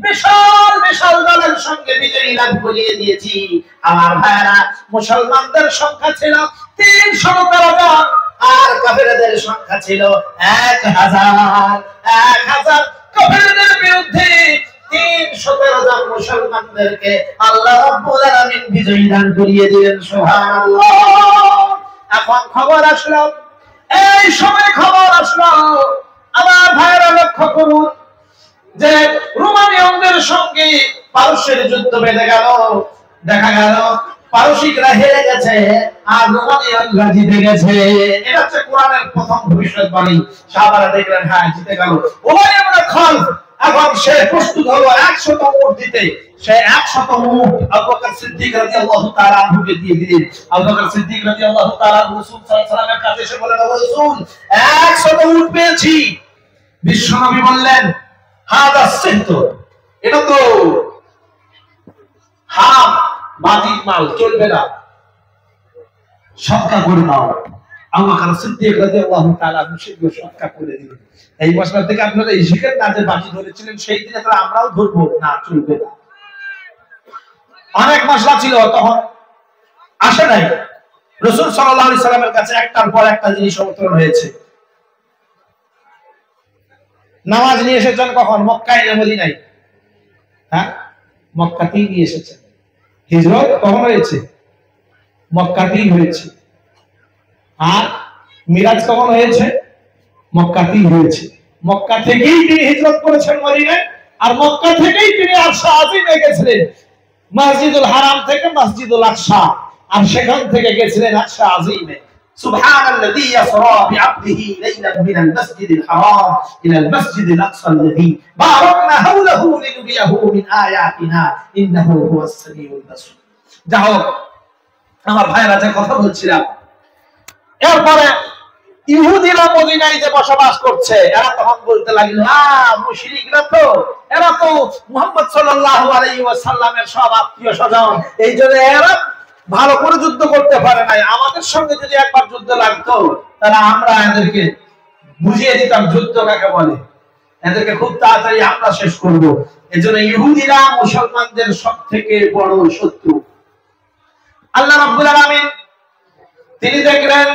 বিশাল বিশাল দলের সঙ্গে বিজয়ী লাভ করিয়ে দিয়েছি। আমার ভাইরা, মুসলমানদের সংখ্যা ছিল 313 জন, আর কাফেরদের সংখ্যা ছিল 1000। 1000 কাফেরদের বিরুদ্ধে 317 জন মুসলমানদেরকে আল্লাহ রাব্বুল আলামিন বিজয়ী দান করিয়ে দিলেন। সুবহানাল্লাহ। এখন খবর আসলো, এই সময় খবর আসলো, আমার ভাইরা লক্ষ্য করুন যে রোমানীয়দের সঙ্গে পারস্যের যুদ্ধ বেঁধে গেল। দেখা গেল পারসিকরা হেরে গেছে আর রোমানীয়রা জিতে গেছে। এটা হচ্ছে কোরআনের প্রথম ভবিষ্যৎবাণী। সাহাবারা দেখলেন, হ্যাঁ, জিতে গেল। উবাই ইবনে খালফ এখন সে প্রস্তুত হলো 100 উট দিতে। সে 100 উট আবু বকর সিদ্দিক রাদিয়াল্লাহু তাআলা আনহুকে দিয়ে দিলেন। আবু বকর সিদ্দিক রাদিয়াল্লাহু তাআলা রাসূল সাল্লাল্লাহু আলাইহি ওয়াসাল্লামের কাছে এসে বলেন, রাসূল, 100 উট পেয়েছি। বিশ্বনবী বললেন, হাদা সিহত, এটা তো হারাম, বাজিত মাল, চলবে না, সদকা করে নাও। আবু বকর সিদ্দিক রাদিয়াল্লাহু তাআলা আনহু সদকা করে দিলেন। এই মশলা থেকে আপনারা এই শিখেন না যে বাজি ধরেছিলেন সেই দিনে তো আমরাও ধরবো না, চলবে না। অনেক মশলা ছিল তখন আসে নাই। রাসূল সাল্লাল্লাহু আলাইহি সাল্লামের কাছে একটার পর একটা জিনিস অবতরণ হয়েছে। নামাজ নিয়ে এসেছেন কখন? মক্কায় না মদিনায়? হ্যাঁ, মক্কাতেই নিয়ে এসেছেন। হিজরত কখন হয়েছে? মক্কাতেই হয়েছে। আর মিরাজ কখন হয়েছে? মক্কাতেই হয়েছে। মক্কা থেকেই তিনি হিজরত করেছেন মদিনায়, আর মক্কা থেকেই তিনি আরশে আজিমে গেছিলেন। মসজিদুল হারাম থেকে মসজিদুল আকসা, আর সেখান থেকে গেছিলেন আরশে আজিমে। সুবহানাল্লাযী ইয়াসরা বিআবদিহি লাইলান মিনাল মাসজিদিল হারাম ইলাল মাসজিদিল আকসা আল্লাযী বারাকনা হাওলাহু লিনুরিয়াহু মিন আয়াতিনা ইন্নাহু হুয়াস সামিউল বাসীর। যাও আমার ভাইরা যে কথা বলছিলাম, এরপরে ইহুদিরা মদিনায় যে বসবাস করছে, এরা তখন বলতে লাগলো, মুশরিকরা তো, এরা তো মুহাম্মদ সাল্লাল্লাহু আলাইহি ওয়াসাল্লামের সব আত্মীয় স্বজন, এই জন্য এরা ভালো করে যুদ্ধ করতে পারে নাই। আমাদের সঙ্গে যদি একবার যুদ্ধ লাগতো, তাহলে আমরা এদেরকে বুঝিয়ে দিতাম যুদ্ধ কাকে বলে, এদেরকে খুব তাড়াতাড়ি আমরা শেষ করব। এজন্য ইহুদিরা মুসলমানদের সবথেকে বড় শত্রু। আল্লাহ রাব্বুল আলামিন তিনি দেখলেন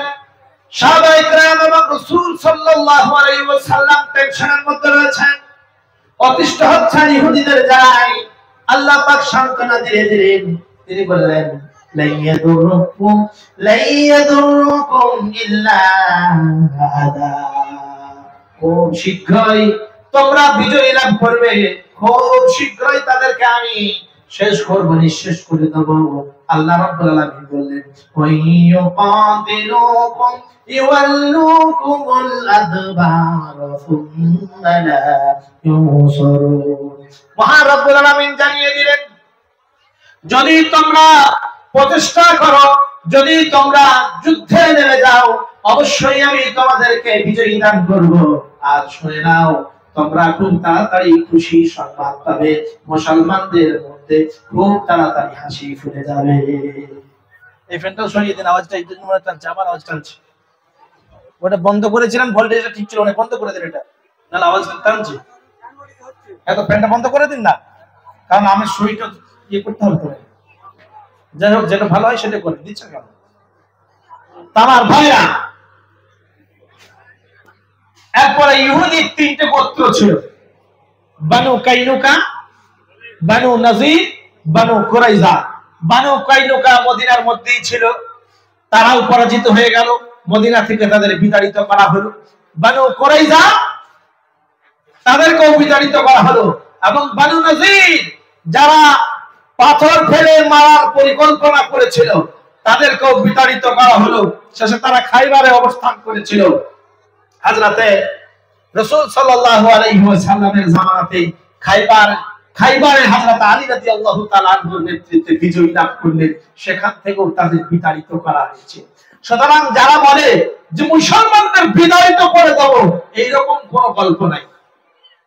সাহাবায়ে কেরাম এবং রাসূল সাল্লাল্লাহু আলাইহি ওয়াসাল্লাম টেনশনের মধ্যে রয়েছেন, অতিষ্ঠ হচ্ছেন ইহুদিদের যায়। আল্লাহ পাক সান্ত্বনা দিয়ে দিলেন, তিনি বললেন, লাইয়াদুরুকুম ইল্লা আদা, খুব শীঘ্রই তোমরা বিজয় লাভ করবে, খুব শীঘ্রই তাদেরকে আমি শেষ করব, নিঃশেষ করে দেব। আল্লাহ রাব্বুল আলামিন বললেন, ওয়াইয়ুকাতিলুকুম ইওয়াল্লুকুমুল আদবার সুম্মা লা ইউনসারুন। মহান রাব্বুল আলামিন জানিয়ে দিলেন, যদি তোমরা প্রচেষ্টা করো, যদি তোমরা যুদ্ধে নেমে যাও, অবশ্যই আমি তোমাদেরকে বিজয়ী দান করব। আর শুনে নাও, তোমরা খুব তাড়াতাড়ি খুশি সংবাদ পাবে, মুসলমানদের মধ্যে খুব তাড়াতাড়ি হাসি ফুটে যাবে। এই ফ্যানটা সরিয়ে দিন, আওয়াজটা এই জন্য মনে টানছে, আমার আওয়াজ টানছে। ওটা বন্ধ করেছিলাম, ভোল্টেজটা ঠিক ছিল, বন্ধ করে দিন এটা, নাহলে আওয়াজটা টানছে। এত ফ্যানটা বন্ধ করে দিন না, কারণ আমি সুইটা ইয়ে করতে হবে তো। যাই হোক, যেটা ভালো হয় সেটা করে দিচ্ছে কেন। আমার ভাইরা, এরপরে ইহুদির তিনটে গোত্র ছিল, বানু কাইনুকা, বানু নাজির, বানু কুরাইজা। বানু কাইনুকা মদিনার মধ্যেই ছিল, তারাও পরাজিত হয়ে গেল, মদিনা থেকে তাদের বিতাড়িত করা হলো। বানু কুরাইজা, তাদেরকেও বিতাড়িত করা হলো। এবং বানু নাজির, যারা পাথর ফেলে মারার পরিকল্পনা করেছিল, তাদেরকেও বিতাড়িত করা হলো। শেষে তারা খাইবারে অবস্থান করেছিল। হযরতে রাসূল সাল্লাল্লাহু আলাইহি ওয়াসাল্লামের জামানাতে খাইবারে হযরত আলী রাদিয়াল্লাহু তাআলা আনহুর নেতৃত্বে বিজয় লাভ করলেন। সেখান থেকেও তাদের বিতাড়িত করা হয়েছে। সুতরাং যারা বলে যে মুসলমানদের বিতাড়িত করে দেব, এইরকম কোন গল্প নাই,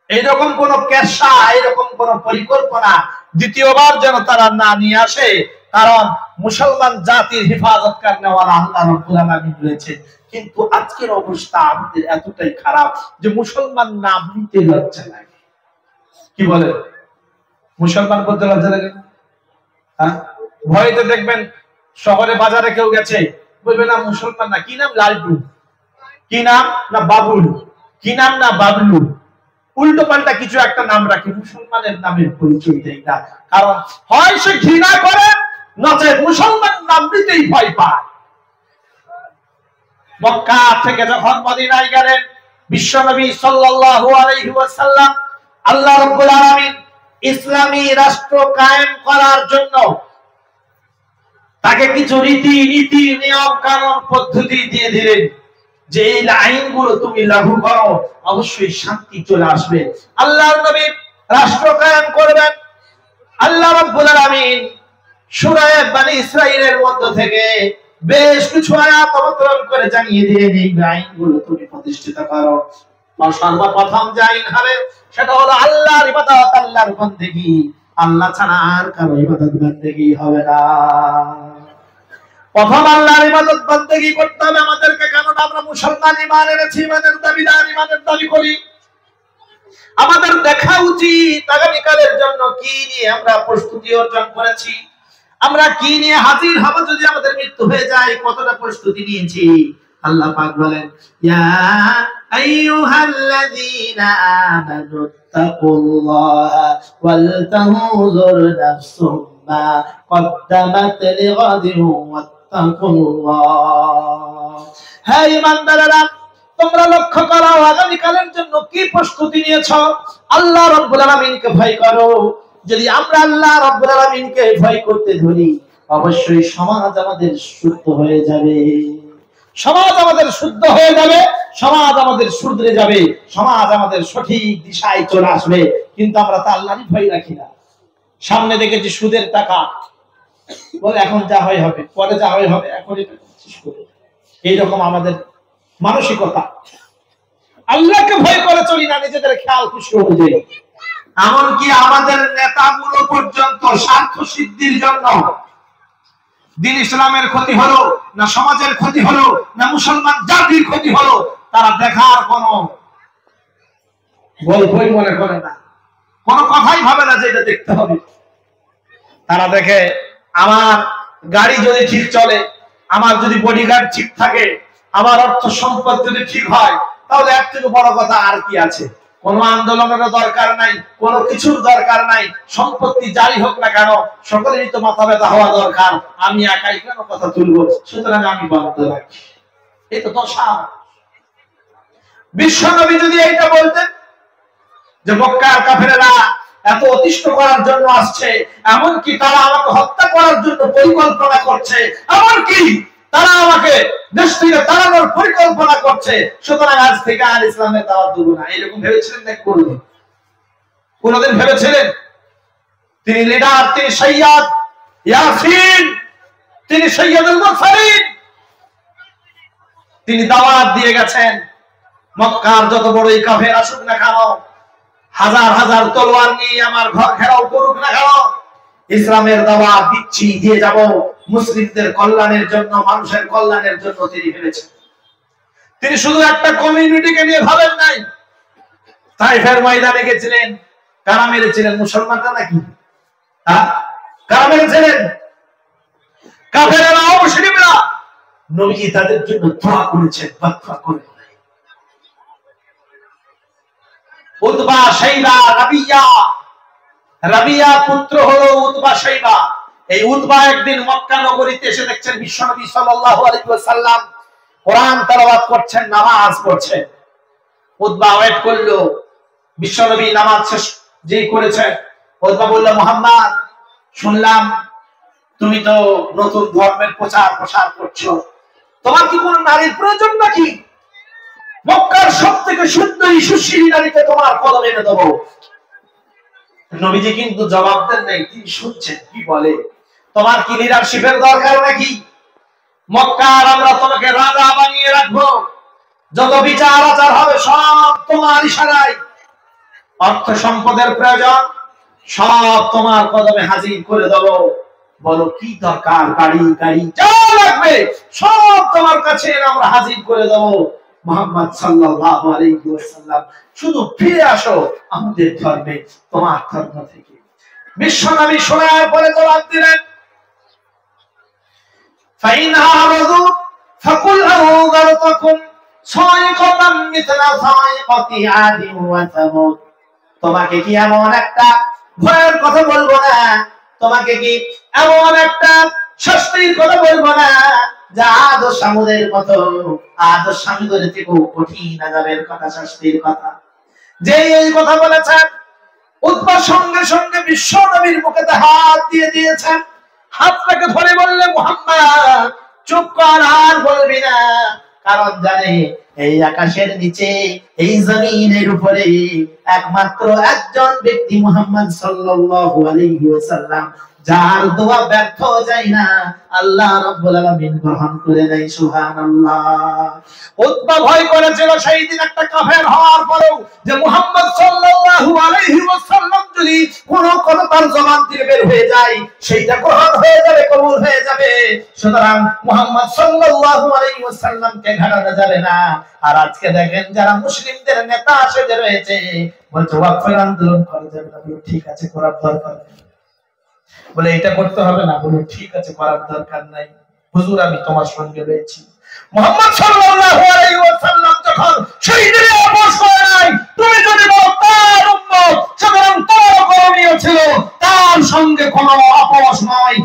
এইরকম কোন কেশা, এইরকম কোন পরিকল্পনা দ্বিতীয়বার যেন তারা না নিয়ে আসে। কারণ মুসলমান জাতির হেফাজত করনেওয়ালা আল্লাহ রাব্বুল আলামিন রয়েছে। কিন্তু আজকের অবস্থা আমাদের এতটাই খারাপ যে মুসলমান নাম নিতে লজ্জা লাগে। কি বলে, মুসলমান বলতে লজ্জা লাগে? ভয়তে দেখবেন শহরে বাজারে কেউ গেছে, বলবে না মুসলমান না, কি নাম, লালটু, কি নাম না বাবুল, কি নাম না বাবলু, উল্টো পাল্টা কিছু একটা নাম রাখে, মুসলমানের নামের পরিচয় দেয় না। কারণ হয় সে ঘৃণা করে, নচেত মুসলমান নাম দিতেই ভয় পায়। মক্কা থেকে যখন মদিনায় গেলেন বিশ্বনবী সাল্লাল্লাহু আলাইহি ওয়াসাল্লাম, আল্লাহ রাব্বুল আলামিন ইসলামী রাষ্ট্র কায়েম করার জন্য তাকে কিছু রীতি নীতি নিয়ম কানুন পদ্ধতি দিয়ে দিলেন, যে এই আইনগুলো তুমি লাগু করো, অবশ্যই শান্তি চলে আসবে। আল্লাহর নবী রাষ্ট্র কায়েম করবেন। আল্লাহ রাব্বুল আলামিন সূরা বনী ইসরাঈলের মধ্য থেকে বেশ কিছু আয়াত অবতরণ করে জানিয়ে দিলেন, এই আইনগুলো তুমি প্রতিষ্ঠিত করো। সর্বপ্রথম যে আইন হবে সেটা হলো আল্লাহর ইবাদত, আল্লাহর বন্দেগী। আল্লাহ ছাড়া আর কারো ইবাদত বন্দেগী হবে না। প্রথম আল্লাহর ইবাদত বন্দেগী করতে হবে আমাদেরকে, কারণ আমরা মুসলমান, ঈমান এনেছি, ঈমানের দাবিদার, ঈমানের দাবি করি। আমাদের দেখা উচিত আগামীকালের জন্য কি নিয়ে আমরা প্রস্তুতি অর্জন করেছি, আমরা কি নিয়ে হাজির হব যদি আমাদের মৃত্যু হয়ে যায়, কতটা প্রস্তুতি নিয়েছি। আল্লাহ পাক বলেন, ইয়া আইয়ুহাল্লাযীনা আমানু তাকুল্লাহা ওয়াল তানজুর নাফসুম মা কদ্দামাত লিগাদিন ওয়াত্তাকুল্লাহ। হে ঈমানদারেরা, তোমরা লক্ষ্য করো আগামীকালের জন্য কি প্রস্তুতি নিয়েছো। আল্লাহ রাব্বুল আলামিনকে ভয় করো। যদি আমরা আল্লাহ রাব্বুল আলামিনকে ভয় করতে ধরি, অবশ্যই সমাজ আমাদের সুস্থ হয়ে যাবে। সমাজ আমাদের শুদ্ধ হয়ে যাবে, সমাজ আমাদের শুধরে যাবে, সমাজ আমাদের সঠিক দিশায় চলে আসবে। কিন্তু আমরা তা আল্লাহরই ভয় রাখি না। সামনে দেখেছি সুদের টাকা, বলে এখন যা হয় হবে, পরে যা হয় হবে, এখন এটা শেষ করব। এইরকম আমাদের মানসিকতা। আল্লাহকে ভয় করে চলি না, নিজেদের খেয়াল খুশি অনুযায়ী। এমনকি আমাদের নেতাগুলো পর্যন্ত স্বার্থ সিদ্ধির জন্য দিন ইসলামের ক্ষতি হলো না, সমাজের ক্ষতি হলো না, মুসলমান জাতির ক্ষতি হলো, তারা দেখার কোন গল্পই মনে করে না, কোন কথাই ভাবে না যে এটা দেখতে হবে। তারা দেখে আমার গাড়ি যদি ঠিক চলে, আমার যদি বডিগার্ড ঠিক থাকে, আমার অর্থ সম্পদ যদি ঠিক হয়, তাহলে এর থেকে বড় কথা আর কি আছে? কোন আন্দোলনেরও দরকার নাই, কোন কিছুর দরকার নাই। সম্পত্তি যাই হোক না কেন, সকলেরই তো মাথা ব্যথা হওয়া দরকার। আমি একাই কেন কথা তুলবো? সুতরাং আমি বন্ধ রাখি। এই তো দশা। বিশ্বনবী যদি এইটা বলতেন যে মক্কার কাফেরেরা এত অতিষ্ঠ করার জন্য আসছে, এমনকি তারা আমাকে হত্যা করার জন্য পরিকল্পনা করছে, এমনকি তারা আমাকে দেশ থেকে তাড়ানোর পরিকল্পনা করছে, সুতরাং আজ থেকে আর ইসলামের দাওয়াত দেব না, এরকম ভেবেছিলেন না? কোনদিন ভেবেছিলেন? তিনি লিডার, তিনি সৈয়দ ইয়াসিন, তিনি সৈয়দুল মুরসালিন, তিনি দাওয়াত দিয়ে গেছেন। মক্কার যত বড়ই কাফের আসুক না কেন, হাজার হাজার তলোয়ার নিয়ে আমার ঘর ঘেরাও করুক না কেন, ইসলামের দাওয়াত দিচ্ছি, দিয়ে যাব। মুসলিমদের কল্যাণের জন্য, মানুষের কল্যাণের জন্য তিনি ভেবেছেন। তিনি শুধু একটা কমিউনিটিকে নিয়ে ভাবেন নাই। তাইফের ময়দানে গেছিলেন, কারা মেরেছিলেন? মুসলমানরা নাকি? কারা মেরেছিলেন? কাফেররা, মুশরিকরা। নবী তাদের জন্য দোয়া করেছেন, বাদদুয়া করেন। উতবা, শাইবা, রাবিয়া, রাবিয়া পুত্র হলো উতবা, শাইবা। এই উতবা একদিন মক্কা নগরীতে এসে দেখছেন বিশ্বনবী সাল্লাল্লাহু আলাইহি ওয়াসাল্লাম কোরআন তেলাওয়াত করছেন, নামাজ পড়ছেন। উতবা ওয়েট করলো, বিশ্বনবী নামাজ শেষ যেই করেছেন, উতবা বলল, মুহাম্মদ, শুনলাম তুমি তো নতুন ধর্মের প্রচার করছো, তোমার কি কোনো নারীর প্রয়োজন নাকি? মক্কার সবথেকে সুন্দরী সুশীল নারীকে তোমার কদমে এনে দেবো। নবীজি কিন্তু জবাব দেন নাই, তিনি শুনছেন কি বলে। তোমার কি লিডারশিপের দরকার নাকি? মক্কার আমরা তোমাকে রাজা বানিয়ে রাখবো, যত বিচার আচার হবে সব তোমার ইশারায়। অর্থ সম্পদের প্রয়োজন, সব তোমার কদমে হাজির করে দেবো। বলো কি দরকার? গাড়ি যা লাগবে সব তোমার কাছে আমরা হাজির করে দেবো। মুহাম্মদ সাল্লাল্লাহু আলাইহি ওয়াসাল্লাম, শুধু ফিরে আসো আমাদের ধর্মে, তোমার ধর্ম থেকে। বিশ্বনবী শোনার পরে জবাব দিলেন, ফাইন আরাদু ফাকুল আউযারতুকুম সাইকাতাম মিথলা সাইকাতি আদি ওয়া সামুদ। তোমাকে কি এমন একটা ভয়ের কথা বলবো না? তোমাকে কি এমন একটা শাস্তির কথা বলবো না যা আদ ও সামুদের মতো? আদ ও সামুদের থেকেও কঠিন আযাবের কথা, শাস্তির কথা। যে এই কথা বলেছেন, উতবা সঙ্গে সঙ্গে বিশ্বনবীর মুখে হাত দিয়ে দিয়েছেন। হাতটাকে ধরে বললেন, মুহাম্মদ চুপ কর, আর বলবি না। কারণ জানে এই আকাশের নিচে, এই জমিনের উপরে একমাত্র একজন ব্যক্তি মুহাম্মদ সাল্লাল্লাহু আলাইহি ওয়াসাল্লাম, যার দোয়া ব্যর্থ যায় না, আল্লাহ রাব্বুল আলামিন গ্রহণ করে নেয়। সুবহানাল্লাহ। উতবা ভয় করেছিল সেই দিন একটা কাফের হওয়ার পরেও যে মুহাম্মদ সাল্লাল্লাহু আলাইহি ওয়াসাল্লাম যদি কোন তার জবান থেকে বের হয়ে যায়, সেইটা গ্রহণ হয়ে যাবে, কবুল হয়ে যাবে। সুতরাং মুহাম্মদ সাল্লাল্লাহু আলাইহি ওয়াসাল্লামকে ঘাড়ানো যাবে না। আর আজকে দেখেন যারা মুসলিমদের নেতা সেজে রয়েছে, বলছে ওয়াকফের আন্দোলন করা যাবে না। ঠিক আছে, করার দরকার নেই। বলে এটা করতে হবে না, বলে ঠিক আছে, করার দরকার নাই। হুজুর আমি তোমার সঙ্গে রয়েছি। মুহাম্মদ সাল্লাল্লাহু আলাইহি ওয়াসাল্লাম যখন শহীদের আপোষ করে নাই, তুমি যদি বলো তার উম্মত, সুতরাং তোমার করণীয় ছিল তার সঙ্গে কোনো আপোষ নয়।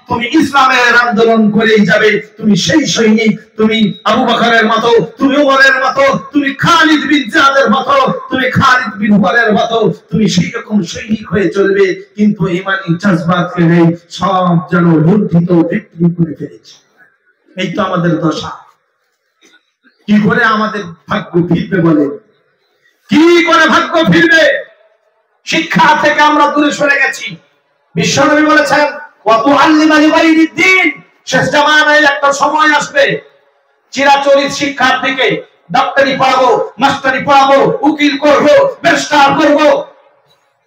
তুমি ইসলামের আন্দোলন করেই যাবে। তুমি সেই সৈনিক, তুমি আবু বকরের মতো, তুমি উমরের মতো, তুমি খালিদ বিন জাদের মতো, তুমি খালিদ বিন ওয়ালিদের মতো, তুমি সেই রকম সৈনিক হয়ে চলবে। কিন্তু ঈমানি জজবাতকে নেই, সব যেন লুণ্ঠিত, বিক্রি করে ফেলেছে। এই তো আমাদের দশা। কি করে আমাদের ভাগ্য ফিরবে বলে? কি করে ভাগ্য ফিরবে? শিক্ষা থেকে আমরা দূরে সরে গেছি। বিশ্বনবী বলেছেন, কত আল্লিমালি ওয়ালিদিন, শেষ জামানায় একটা সময় আসবে চিরাচরিত শিক্ষার দিকে, ডাক্তারি পড়াবো, মাস্টারি পড়াবো, উকিল করবো, ব্যারিস্টার করবো,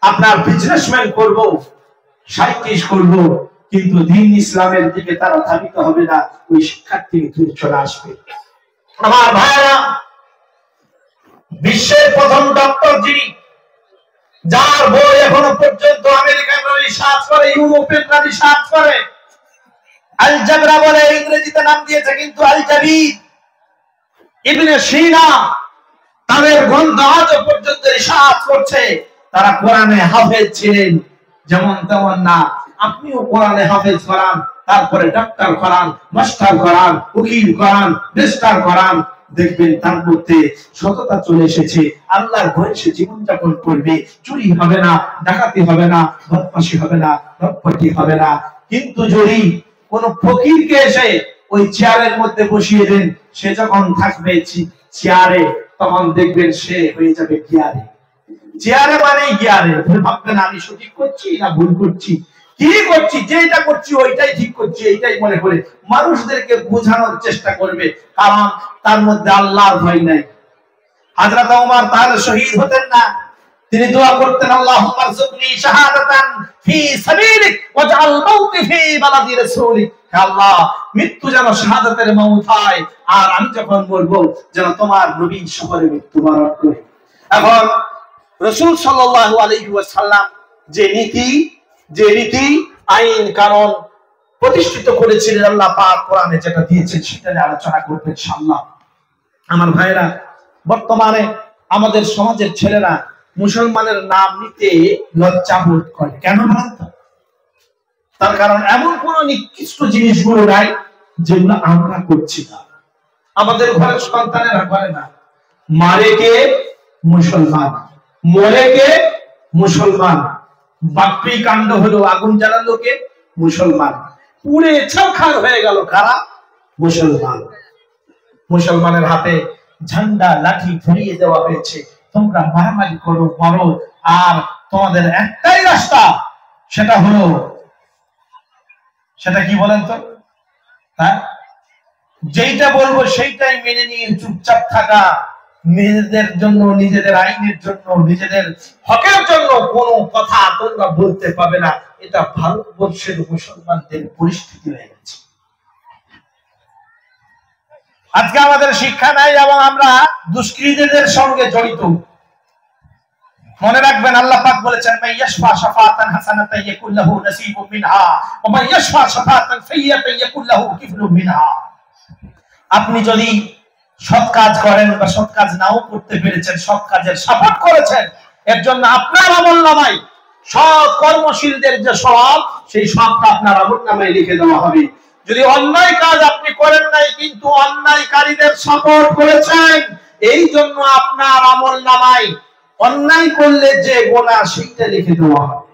আপনার বিজনেসম্যান করবো, সাইন্টিস্ট করবো, কিন্তু দ্বীন ইসলামের দিকে তারা ধাবিত হবে না। ওই শিক্ষার থেকে দূরে চলে আসবে। আমার ভাইরা, বিশ্বের প্রথম ডক্টর যিনি, যার বই এখনো পর্যন্ত আমেরিকানরা রিসার্চ করে, ইউরোপিয়ানরা রিসার্চ করে, আল-জাবরা বলে ইংরেজিতে নাম দিয়েছে, কিন্তু আল-জাবির ইবনে সিনা তাদের গ্রন্থ আজ পর্যন্ত রিসার্চ করছে। তারা কোরআনে হাফেজ ছিলেন, যেমন তেমন না। আপনিও কোরআনে হাফেজ করান, তারপরে ডাক্তার করান, মাস্টার করান, উকিল করান, ব্যারিস্টার করান, দেখবেন তার মধ্যে সততা চলে এসেছে। আল্লাহর ভয়ে সে জীবনযাপন করবে, চুরি হবে না, ডাকাতি হবে না, বদমাশি হবে না, লটপটি হবে না। কিন্তু যদি কোন ফকিরকে এসে ওই চেয়ারের মধ্যে বসিয়ে দেন, সে যখন থাকবে চেয়ারে, তখন দেখবেন সে হয়ে যাবে গিয়ারে। চেয়ারে মানে গিয়ারে। ভাববেন আমি সঠিক করছি না ভুল করছি, কি করছি, যেটা করছি ওইটাই ঠিক করছি, এইটাই মনে করে মানুষদেরকে বোঝানোর চেষ্টা করবে, কারণ তার মধ্যে আল্লাহর ভয় নাই। হযরত ওমর তাহলে শহীদ হতেন না? তিনি দোয়া করতেন, আল্লাহুম্মা রযুকনি শাহাদাতান ফি সাবিলিক ওয়াজআল মাউতি ফি বালাদি রাসূলিক। হে আল্লাহ, মৃত্যু যেন শাহাদাতের মওত হয়, আর আমি যখন মরবো যেন তোমার নবীর শহরে মৃত্যুবরণ করি। এখন রাসূল সাল্লাল্লাহু আলাইহি ওয়াসাল্লাম যে রীতি আইন কানুন প্রতিষ্ঠিত করেছিলেন, আল্লাহ পাক কোরআনে যেটা দিয়েছেন সেটা নিয়ে আলোচনা করবেন ইনশাআল্লাহ। আমার ভাইরা, বর্তমানে আমাদের সমাজের ছেলেরা মুসলমানের নাম নিতে লজ্জা বোধ করে। কেন বলেন তো? তার কারণ এমন কোন নিকৃষ্ট জিনিসগুলো নাই যেগুলো আমরা করছি না, আমাদের ঘরের সন্তানেরা করে না। মারে কে? মুসলমান। মরে কে? মুসলমান। বাপ্পি কাণ্ড হলো, আগুন জ্বালালো কে? মুসলমান। পুড়ে ছারখার হয়ে গেল কারা? মুসলমান। মুসলমানের হাতে ঝান্ডা লাঠি ধরিয়ে দেওয়া হয়েছে, তোমরা মারামারি করো, মরো, আর তোমাদের একটাই রাস্তা, সেটা হলো, সেটা কি বলেন তো? হ্যাঁ, যেইটা বলবো সেইটাই মেনে নিয়ে চুপচাপ থাকা, নিজেদের জন্য, নিজেদের আইনের জন্য, নিজেদের হকের জন্য কোনো কথা তোমরা বলতে পাবে না। এটা ভারতবর্ষের মুসলমানদের পরিস্থিতি হয়ে গেছে। আজকে আমাদের শিক্ষা নাই এবং আমরা দুষ্কৃতীদের সঙ্গে জড়িত। মনে রাখবেন, আল্লাহ পাক বলেছেন, মাইয়াশফা শাফাআতান হাসানাতান ইয়াকুল লাহু নাসীবুম মিনহা ওয়া মাইয়াশফা শাফাআতান সাইয়্যাতান ইয়াকুল লাহু কিফলুম মিনহা। আপনি যদি সৎ কাজ করেন বা সৎ কাজ নাও করতে পেরেছেন, সৎ কাজের সাপোর্ট করেছেন, এর জন্য আপনার আমলনামায় সৎ কর্মশীলদের যে সওয়াব, সেই সবটা আপনার আমলনামায় লিখে দেওয়া হবে। যদি অন্যায় কাজ আপনি করেন নাই কিন্তু অন্যায়কারীদের সাপোর্ট করেছেন, এই জন্য আপনার আমলনামায় অন্যায় করলে যে গোনা সেইটা লিখে দেওয়া হবে।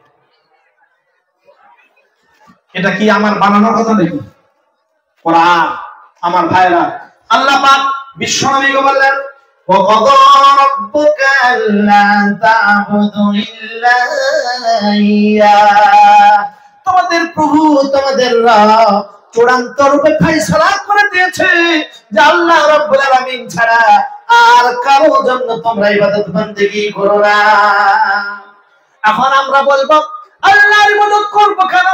এটা কি আমার বানানো কথা নাকি? কোরআন। আমার ভাইরা, আল্লাহ পাক বিশ্বনবীকে বললেন, ওয়াকাদা রাব্বুকা আল্লা তা'বুদু ইল্লা ইয়্যা। তোমাদের প্রভু, তোমাদের রব চূড়ান্ত রূপে ফয়সালা করে দিয়েছে যে আল্লাহ রাব্বুল আলামিন ছাড়া আর কারো জন্য তোমরা ইবাদত বন্দেগী করো না। এখন আমরা বলবো, আল্লাহর ইবাদত করব কেন,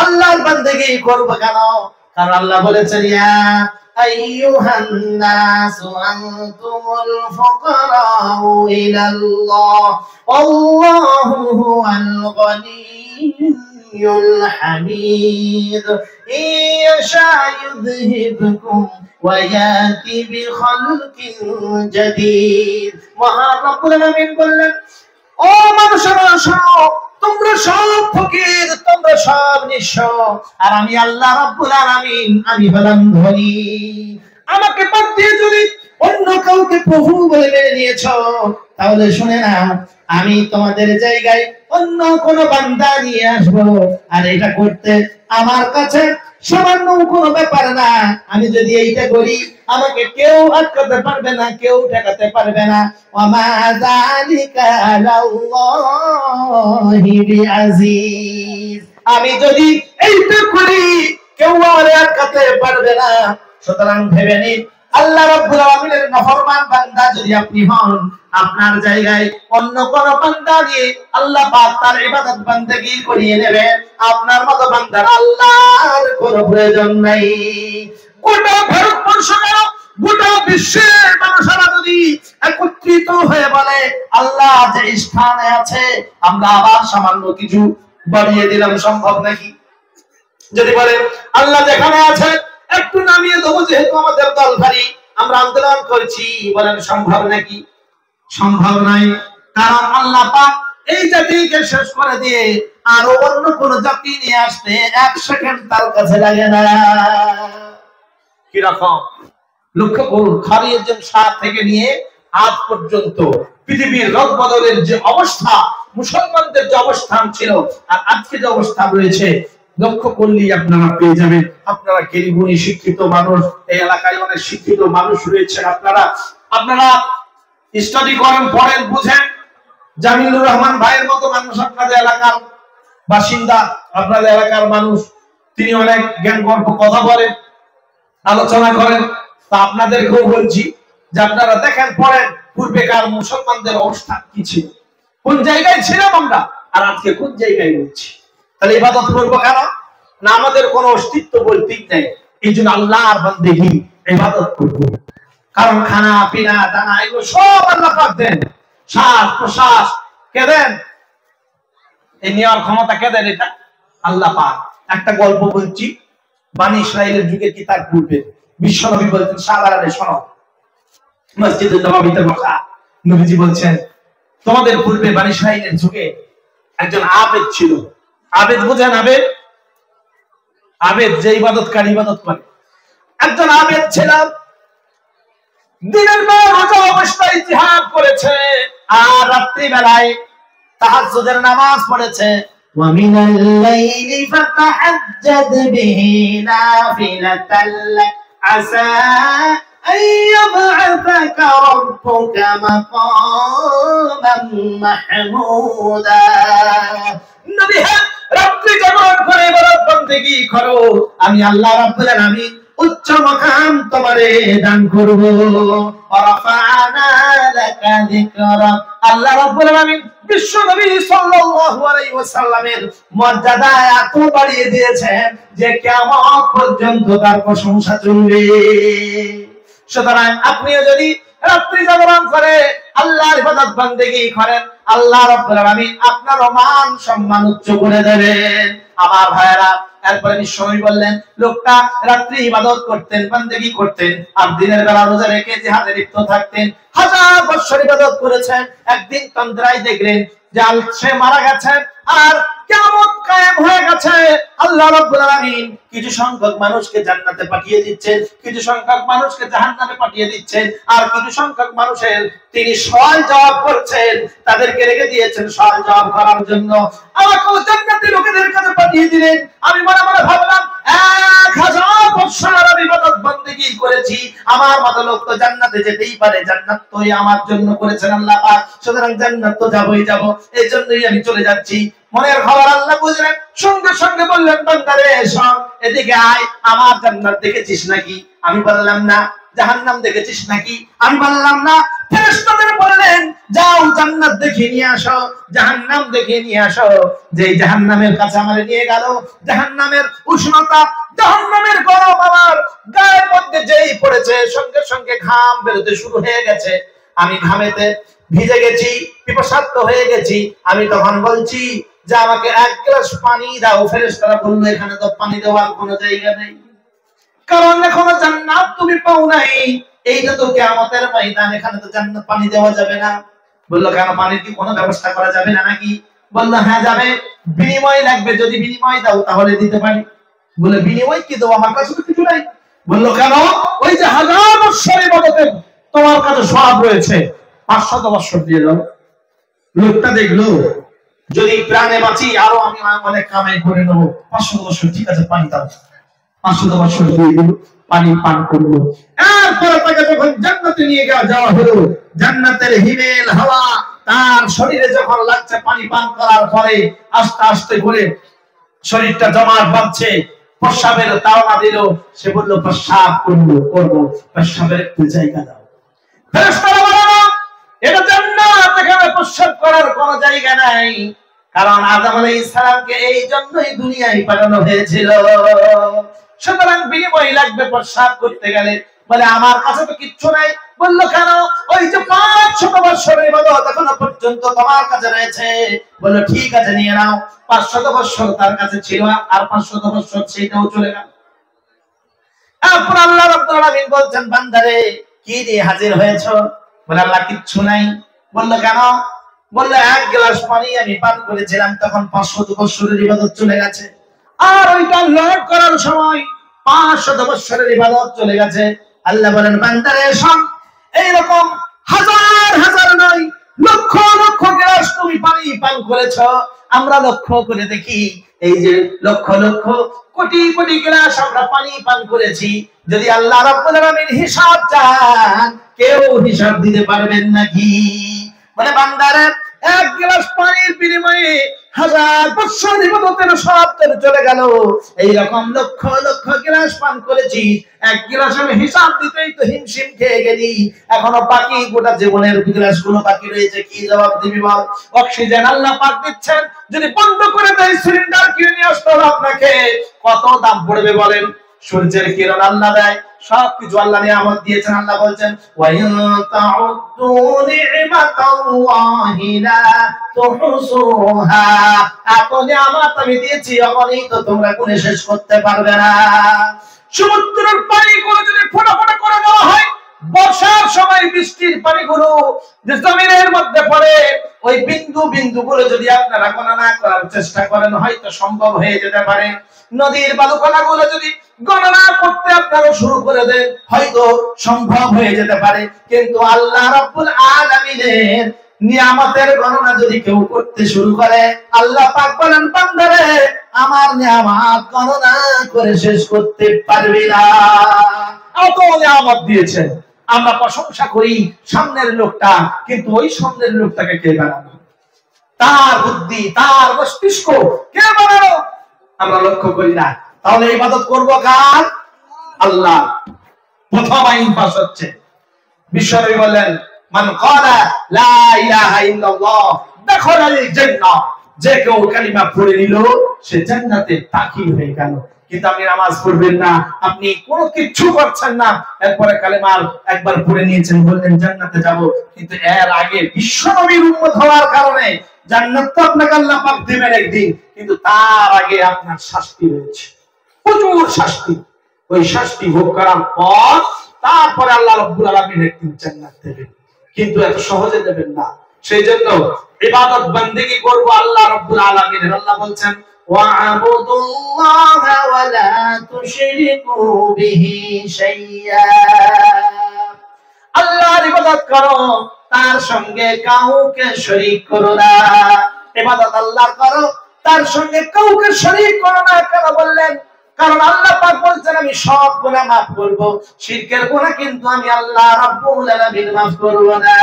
আল্লাহর বন্দেগী করব কেন? কারণ আল্লাহ বলেছেন, ইয়া আইয়ুহান নাসু আনতুমুল ফুকারাউ ইলাল্লাহ আল্লাহু হুয়াল গনিয়্যুল হামিদ ইয়াশা ইযহিবকুম ওয়া ইয়াতি বিখালকিন জাদীদ। মহান রব্বুল আলামিন বললেন, ও মানুষেরা শোনো, তোমরা সব ফকির, তোমরা সব নিঃস্ব, আর আমি আল্লাহ রাব্বুল আলামিন, আমি হলাম ধনী। আমাকে বাদ দিয়ে যদি অন্য কাউকে প্রভু বলে মেনে নিয়েছো, তাহলে শুনে না, আমি তোমাদের জায়গায় অন্য কোন বান্দা নিয়ে আসবো, আর এটা করতে আমার কাছে সামান্য কোনো ব্যাপার না। আমি যদি এইটা করি আমাকে কেউ আটকাতে পারবে না, কেউ ঠেকাতে পারবে না। ওয়ামা যালিকা আলাল্লাহি বিআজিজ। আমি যদি এইটা করি কেউ আমারে আটকাতে পারবে না। সুতরাং ভেবে নিন, আল্লাহ রাব্বুল আলামিনের নাফরমান বান্দা যদি আপনি হন, আপনার জায়গায় অন্য কোন বান্দা দিয়ে আল্লাহ পাক তার ইবাদত বান্দেগি করিয়ে নেবেন। আপনার মতো বান্দার আল্লাহর কোনো প্রয়োজন নাই। গোটা ভারতবর্ষ কেন, গোটা বিশ্বের মানুষেরা যদি একত্রিত হয়ে বলে আল্লাহ যে স্থানে আছে, আমরা আবার সামান্য কিছু বাড়িয়ে দিলাম, সম্ভব নাকি? যদি বলে আল্লাহ যেখানে আছে একটু নামিয়ে দেবো, যেহেতু আমাদের দল ভারী, আমরা আন্দোলন করছি, বলেন সম্ভব নাকি? সম্ভব নাই। কারণ আল্লাহ পাক এই জাতিকে শেষ করে দিয়ে আরো অন্য কোন জাতি নিয়ে আসতে 1 সেকেন্ড তার কাছে লাগে না। কিরকম লক্ষ্য করুন, খালিদ শাহ থেকে নিয়ে আজ পর্যন্ত পৃথিবীর রদ বদলের যে অবস্থা, মুসলমানদের যে অবস্থান ছিল আর আজকে যে অবস্থা রয়েছে, লক্ষ্য করলেই আপনারা পেয়ে যাবেন। আপনারা জ্ঞানী শিক্ষিত মানুষ, এই এলাকায় অনেক শিক্ষিত মানুষ রয়েছে, আপনারা স্টাডি করেন, পড়েন, বুঝেন। জামিলুর রহমান ভাইয়ের মতো মানুষ আপনাদের এলাকার বাসিন্দা, আপনাদের এলাকার মানুষ, তিনি অনেক জ্ঞান গর্ব কথা বলেন, আলোচনা করেন। তা আপনাদেরকেও বলছি যে আপনারা দেখেন, পড়েন, পূর্বেকার মুসলমানদের অবস্থা কি ছিল, কোন জায়গায় ছিলাম আমরা, আর আজকে কোন জায়গায় রয়েছি। তাহলে ইবাদত করবো কেন? না আমাদের কোনো অস্তিত্ব বলতেই নেই, এই জন্য আল্লাহর বান্দেগি ইবাদত করবো। কারণ খানা পিনা দানা এগুলো সব আল্লাহ পাক দেন, শ্বাস প্রশ্বাস কে দেন? এই নেওয়ার ক্ষমতা কে দেন? এটা আল্লাহ পাক। একটা গল্প বলছি, বানী ইসরাইলের যুগে কি তার পূর্বে বিশ্বনবী বলতেন, সাধারণে শোনো, মসজিদে নববীতে বসা নবীজি বলছেন, তোমাদের পূর্বে বানী ইসরাইলের যুগে একজন আবেদ ছিল। আবেদ বুঝেন? আবেদ, আবেদ যে ইবাদতকারী, ইবাদত করে। একজন আবেদ ছিল, দিনের পর রোজা অবস্থায় জিহাদ করেছে, আর রাত্রি বেলায় তাহাজ্জুদের নামাজ পড়েছে। ওয়া মিনাল লাইলি ফাতাহাজ্জাদ বিহি নাফিলাতাল লাক আসা আন ইয়াবআসাকা রাব্বুকা মাকামান মাহমুদা। নবী হে, রাত্রি জাগরণ করে ইবাদত বন্দেগী করো, আমি আল্লাহ রাব্বুল আলামিন উচ্চ মাকাম তোমারে দান করব। ওয়ারাফা'না লাকা যিকরা। আল্লাহ রাব্বুল আলামিন বিশ্ব নবী সাল্লাল্লাহু আলাইহি ওয়াসাল্লামের মর্যাদা এত বাড়িয়ে দিয়েছেন যে কিয়ামত পর্যন্ত তার প্রশংসা চলবে। সুতরাং আপনিও যদি রাত্রি জাগরণ করে আল্লাহর ইবাদত বন্দেগী করেন, আল্লাহ রাব্বুল আলামিন আপনার মান সম্মান উচ্চ করে দেবেন। আমার ভাইয়েরা, এরপরে বিশ্বনবী বললেন, লোকটা রাত্রি ইবাদত করতেন, বন্দেগী করতেন, আর দিনের বেলা রোজা রেখে জিহাদে লিপ্ত থাকতেন। 1000 বছর ইবাদত করেছেন। একদিন তন্দ্রায় দেখলেন যে সে মারা গেছে আর কিয়ামত কায়েম হয়ে গেছে। আল্লাহ রাব্বুল আলামিন কিছু সংখ্যক মানুষকে জান্নাতে পাঠিয়ে দিচ্ছেন, কিছু সংখ্যক মানুষকে জাহান্নামে পাঠিয়ে দিচ্ছেন, আর কিছু সংখ্যক মানুষের তিনি সওয়াল জবাব করছেন, তাদেরকে রেখে দিয়েছেন সওয়াল জবাব করার জন্য। আমাকেও জান্নাতের লোকেদের কাছে পাঠিয়ে দিলেন। আমি মনে মনে ভাবলাম, 1000 বছর আমি ইবাদত বন্দেগী করেছি, আমার মতো লোক তো জান্নাতে যেতেই পারে, জান্নাত তো আমার জন্য করেছেন আল্লাহ পাক, সুতরাং জান্নাত তো যাবই যাব, এই জন্যই আমি চলে যাচ্ছি। মনের খবর আল্লাহ বুঝলেন, সঙ্গে সঙ্গে বললেন, বান্দারে শোন, এদিকে আয়, আমার জান্নাত দেখেছিস নাকি? আমি বললাম না। জাহান্নাম দেখেছিস নাকি? আমি বললাম না। ফেরেশতাদের বললেন, যাও জান্নাত দেখে নিয়ে আসো, জাহান্নাম দেখে নিয়ে আসো। যে জাহান্নামের কাছে আমারে নিয়ে গেল, জাহান্নামের উষ্ণতা, জাহান্নামের গরম আমার গায়ের মধ্যে যেই পড়েছে, সঙ্গে সঙ্গে ঘাম বেরোতে শুরু হয়ে গেছে। আমি ঘামেতে ভিজে গেছি, পিপাসার্ত হয়ে গেছি। আমি তখন বলছি যে আমাকে 1 গ্লাস পানি দাও। ফেরেশতারা বলল, এখানে তো পানি দেওয়ার কোনো জায়গা নেই, কারণ এখনো জান্নাত তুমি পাও নাই, এইটা তো কিয়ামতের ময়দান, এখানে তো জান্নাত পানি দেওয়া যাবে না। বলল, কেন, পানির কি কোনো ব্যবস্থা করা যাবে না নাকি? বলল, হ্যাঁ যাবে, বিনিময় লাগবে, যদি বিনিময় দাও তাহলে দিতে পারি। বলে, বিনিময় কি দেবো, আমার কাছে তো কিছু নাই। বলল, কেন? ওই যে 1000 বছর ইবাদতের তোমার কাছে সব রয়েছে, 500 বছর দিয়ে দাও। লোকটা দেখলো, যদি প্রাণে বাঁচি আরো আমি অনেক কামাই করে নেবো, 500 বছর, ঠিক আছে পানি দাও। 500 বছর দিয়ে দিল, পানি পান করলো। এরপরে তাকে যখন জান্নাতে নিয়ে যাওয়া হলো, জান্নাতের হিমেল হাওয়া তার শরীরে যখন লাগছে, পানি পান করার পরে আস্তে আস্তে করে শরীরটা জমাট বাঁধছে, প্রস্রাবের তাড়না দিল। সে বলল প্রস্রাব করবো, প্রস্রাবের একটু জায়গা দাও। ফেরেশতারা বলল এটা জান্নাত, এখানে প্রস্রাব করার কোনো জায়গা নাই, কারণ আদম আলাইহিস সালামকে এই জন্যই দুনিয়ায় পাঠানো হয়েছিল। সুতরাং বিনিময় লাগবে প্রস্রাব করতে গেলে। বলে আমার কাছে তো কিচ্ছু নাই। বলল কেন? ওই যে 500 বছরের ইবাদত এখনো পর্যন্ত তোমার কাছে রয়েছে। বলল ঠিক আছে নিয়ে নাও। 500 বছর তার কাছে ছিল, আর 500 বছর সেটাও চলে গেল। তারপর আল্লাহ রাব্বুল আলামিন বলছেন বান্দারে কি দিয়ে হাজির হয়েছো? বলে আল্লাহ কিচ্ছু নাই। বলল কেন? বলল 1 গ্লাস পানি আমি পান করেছিলাম, তখন 500 বছরের ইবাদত চলে গেছে। আর ওইটা লোড করার সময় 500 বছরের ইবাদত চলে গেছে। আল্লাহ বলেন বান্দারে শোন, এইরকম হাজার হাজার নয়, লক্ষ লক্ষ গ্লাস তুমি পানি পান করেছো। আমরা লক্ষ্য করে দেখি, এই যে লক্ষ লক্ষ কোটি কোটি গ্লাস আমরা পানি পান করেছি, যদি আল্লাহ রাব্বুল আলামিন হিসাব চান, কেউ হিসাব দিতে পারবেন নাকি? মানে বান্দারে 1 গ্লাস পানির বিনিময়ে হাজার বছর ইবাদতের সব চলে গেল। এইরকম লক্ষ লক্ষ গ্লাস পান করেছি, 1 গ্লাসের হিসাব দিতেই তো হিমশিম খেয়ে গেলি। এখনো বাকি গোটা জীবনের গ্লাস গুলো বাকি রয়েছে, কি জবাব দিবি বল? অক্সিজেন আল্লাহ পাক দিচ্ছেন, যদি বন্ধ করে দেয় সিলিন্ডার কিনে নিয়ে আসতে হবে আপনাকে, কত দাম পড়বে বলেন? সূর্যের কিরণ আল্লাহ দেয়, সবকিছু আল্লাহ নিয়ামত দিয়েছেন। আল্লাহ বলছেন ওয়া ইন তাউদ্দু নি'মাতাল্লাহি লা তুহসুহা, এত নিয়ামত আমি দিয়েছি, অগণিত তো তোমরা গুণে শেষ করতে পারবে না। সমুদ্রের পানিগুলো যদি ফোঁটা ফোঁটা করে দেওয়া হয়, বর্ষার সময় বৃষ্টির পানিগুলো যে জমিনের মধ্যে পড়ে, ওই বিন্দু বিন্দু গুলো যদি আপনারা গণনা করার চেষ্টা করেন, হয়তো সম্ভব হয়ে যেতে পারে। নদীর বালুকণাগুলো যদি গণনা করতে আপনারা শুরু করে দেন, হয়তো সম্ভব হয়ে যেতে পারে। কিন্তু আল্লাহ রাব্বুল আলামিনের নিয়ামতের গণনা যদি কেউ করতে শুরু করে, আল্লাহ পাক বলেন বান্দারে আমার নিয়ামত গণনা করে শেষ করতে পারবি না। এত নিয়ামত দিয়েছেন, আমরা প্রশংসা করি সামনের লোকটা, কিন্তু ওই সামনের লোকটাকে কে বানালো? তার বুদ্ধি, তার মস্তিষ্ক কে বানালো? আমরা লক্ষ্য করি না। তাহলে ইবাদত করব কার? আল্লাহ। প্রথম আইন পাস হচ্ছে, বিশ্বনবী বললেন মান ক্বালা লা ইলাহা ইল্লাল্লাহ দাখালাল জান্নাহ, যে কেউ কালিমা পড়ে নিল সে জান্নাতে দাখিল হয়ে গেল। কিন্তু আপনি নামাজ পড়বেন না, আপনি কোনো কিছু করছেন না, এরপরে কালেমার একবার পড়ে নিয়েছেন, বললেন জান্নাতে যাব, কিন্তু এর আগে বিশ্বনবীর উম্মত হওয়ার কারণে জান্নাত তো আপনাকে আল্লাহ পাক দিবেন একদিন, কিন্তু তার আগে আপনার শাস্তি রয়েছে, প্রচুর শাস্তি। ওই শাস্তি ভোগ করার পর তারপরে আল্লাহ রাব্বুল আলামিন একদিন জান্নাত দেবেন, কিন্তু এত সহজে দেবেন না। সেই জন্য ইবাদত বন্দেগী করব আল্লাহ রাব্বুল আলামিনের। আল্লাহ বলছেন ওয়া'বুদুল্লাহা ওয়া লা তুশরিকু বিহি শাইয়্যা, আল্লাহর ইবাদত করো, তার সঙ্গে কাউকে শরীক করো না। ইবাদত আল্লাহর করো, তার সঙ্গে কাউকে শরীক করো না। কেন বললেন? কারণ আল্লাহ পাক বলছেন আমি সব গুনাহ maaf করব, শিরকের গুনাহ কিন্তু আমি আল্লাহ রাব্বুল আলামিন maaf করব না।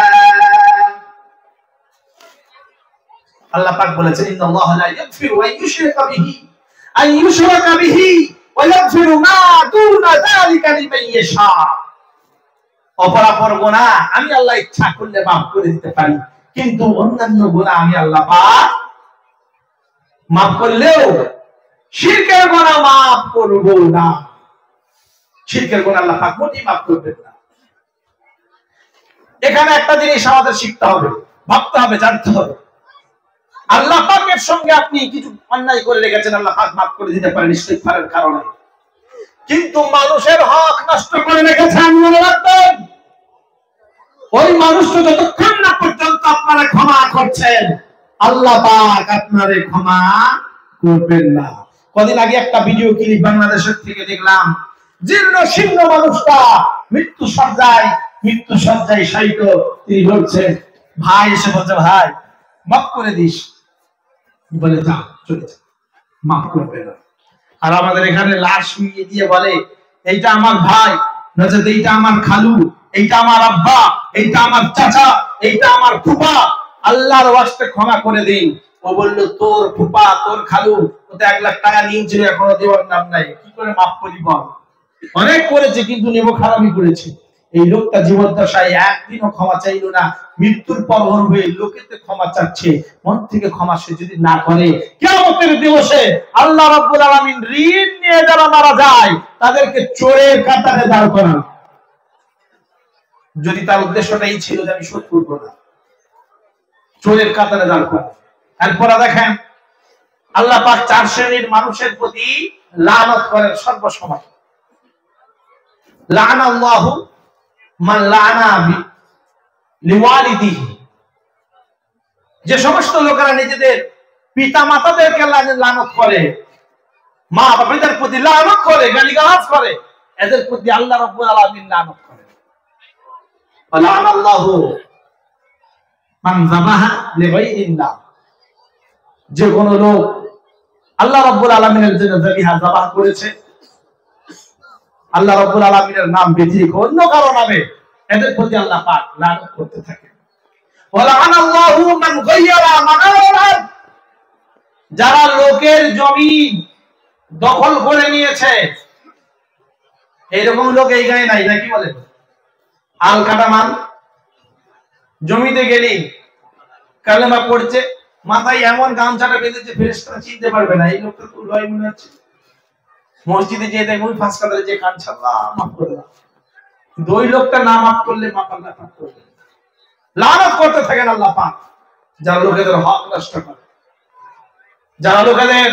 আল্লাহ পাক বলেছেন ইন্নাল্লাহা লা ইয়াগফিরু আন ইউশরাকা বিহি ওয়া ইয়াগফিরু মা দুনা যালিকা লিমান ইয়াশা। অপরাপর গুনাহ আমি আল্লাহ ইচ্ছা করলে maaf করে দিতে পারি, কিন্তু অন্যান্য গুনাহ আমি আল্লাহ পাক maaf করলেও শিরকের গুনাহ maaf করব না। শিরকের গুনাহ আল্লাহ পাক মোটেই maaf করবেন না। এখানে একটা জিনিস আমাদের শিখতে হবে, ভাবতে হবে, জানতে হবে। আল্লাহ পাকের সঙ্গে আপনি কিছু অন্যায় করে রেখেছেন, আল্লাহ পাক maaf করে দিতে পারেন ইস্তিগফারের কারণে, কিন্তু মানুষের হক নষ্ট করে রেখেছেন, মনে রাখবেন। ওই মানুষটা যতক্ষণ না পর্যন্ত আপনারা ক্ষমা করছেন, আল্লাহ পাক আপনারে ক্ষমা করবেন না। কদিন আগে একটা ভিডিও ক্লিপ বাংলাদেশের থেকে দেখলাম, জীর্ণ শীর্ণ মানুষটা মৃত্যু সজ্জায় শায়িত, তিনি বলছেন, ভাই এসে বলছে ভাই মাফ করে দিস, বলে যা চলে যা, মাফ করবে না। আর আমাদের এখানে লাশ শুইয়ে দিয়ে বলে এইটা আমার ভাই, নচেত এইটা আমার খালু, এইটা আমার আব্বা, এইটা আমার চাচা, এইটা আমার ফুফা, আল্লাহর ওয়াস্তে ক্ষমা করে দিন। ও বলল তোর ফুফা তোর খালু ও তো 1 লাখ টাকা নিয়েছিল, এখনো দেওয়ার নাম নাই, কি করে মাফ করি বল? অনেক করেছে কিন্তু নেব খারাপই করেছে। এই লোকটা জীবদ্দশায় একদিনও ক্ষমা চাইলো না, মৃত্যুর পর হয়ে লোকেতে ক্ষমা চাচ্ছে, মন থেকে ক্ষমা সে যদি না করে, কিয়ামতের দিবসে আল্লাহ রাব্বুল আলামিন ঋণ নিয়ে যারা মারা যায় তাদেরকে চোরের কাতারে দাঁড় করান, যদি তার উদ্দেশ্যটাই ছিল যে আমি শোধ করব না, চোরের কাতারে দাঁড় করান। এরপরে দেখেন আল্লাহ পাক 4 শ্রেণীর মানুষের প্রতি লানত করেন সর্বসময়। লানাল্লাহু মান লানা লিওয়ালিদিহি, যে সমস্ত লোকেরা নিজেদের পিতা মাতাদেরকে লানত করে, মা বাবাদের প্রতি লানত করে, গালিগালাজ করে, এদের প্রতি আল্লাহ রাব্বুল আলামিন লানত করেন। লানাল্লাহু মান যাবাহা লিগাইরিল্লাহ, যে কোন লোক আল্লাহ রাব্বুল আলামিনের জন্য যাবিহা যাবাহ করেছে, আল্লাহ রাব্বুল আলামিনের নাম ব্যতিরেক অন্য কারো নামে, এদের প্রতি আল্লাহ পাক লানত করতে থাকে। ওয়ালানাল্লাহু মান গায়্যারা মানারাত, যারা লোকের জমি দখল করে নিয়েছে, এইরকম লোক এই গায়ে নাই নাকি বলেন? আল কাটামান, জমিতে গেলি কালেমা পড়ছে, মাথায় এমন গামছাটা বেঁধেছে ফেরেশতারা চিনতে পারবে না এই লোকটা তো লয় মনে হচ্ছে। মসজিদে যেয়ে দেখো ওই ফাঁস কাটারে যে কাঁদছে, আল্লাহ মাফ করে দাও, কিন্তু ওই লোকটা না মাফ করলে মাফ আল্লাহ মাফ করবে। লানত করতে থাকেন আল্লাহ পাক যারা লোকেদের হক নষ্ট করে, যারা লোকেদের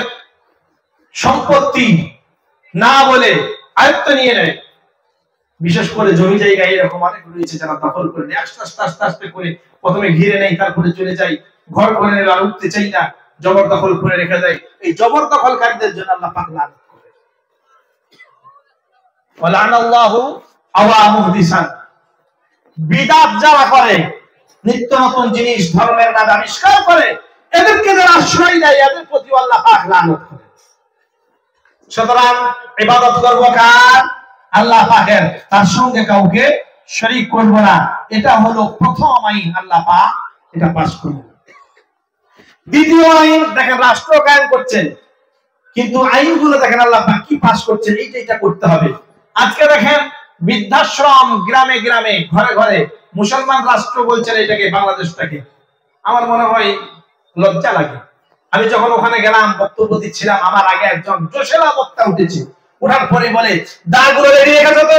সম্পত্তি না বলে আয়ত্ত নিয়ে নেয়। বিশেষ করে জমি জায়গা এরকম অনেক রয়েছে যারা দখল করে নেয়, আস্তে আস্তে আস্তে করে প্রথমে ঘিরে নেয়, তারপরে চলে যায়, ঘর করে নেয়, আর উঠতে চাই না, জবরদখল করে রেখে দেয়। এই জবরদখলকারীদের জন্য আল্লাহ পাক লানত করে। ওয়ালানাল্লাহু আওয়ামুহদিসান, বিদআত যারা করে, নিত্য নতুন জিনিস ধর্মের নামে আবিষ্কার করে, এদেরকে যারা আশ্রয় দেয়, এদের প্রতি আল্লাহ পাক লানত করে। সুতরাং ইবাদত করব কার? আল্লাহ পাকের, তার সঙ্গে কাউকে শরীক করব না। এটা হলো প্রথম আইন, আল্লাহ পাক এটা পাস করলেন। দ্বিতীয় আইন দেখেন, রাষ্ট্র কায়েম করছেন, কিন্তু আইনগুলো দেখেন আল্লাহ পাক কি পাস করছেন, এইটা করতে হবে। আজকে দেখেন বৃদ্ধাশ্রম গ্রামে গ্রামে ঘরে ঘরে, মুসলমান রাষ্ট্র বলছেন এটাকে, বাংলাদেশটাকে। আমার মনে হয় লজ্জা লাগে। আমি যখন ওখানে গেলাম বক্তব্য দিচ্ছিলাম, আমার আগে একজন জোশেলা বক্তা উঠেছে, ওঠার পরে বলে দাগুলো রেডি রেখে যেত,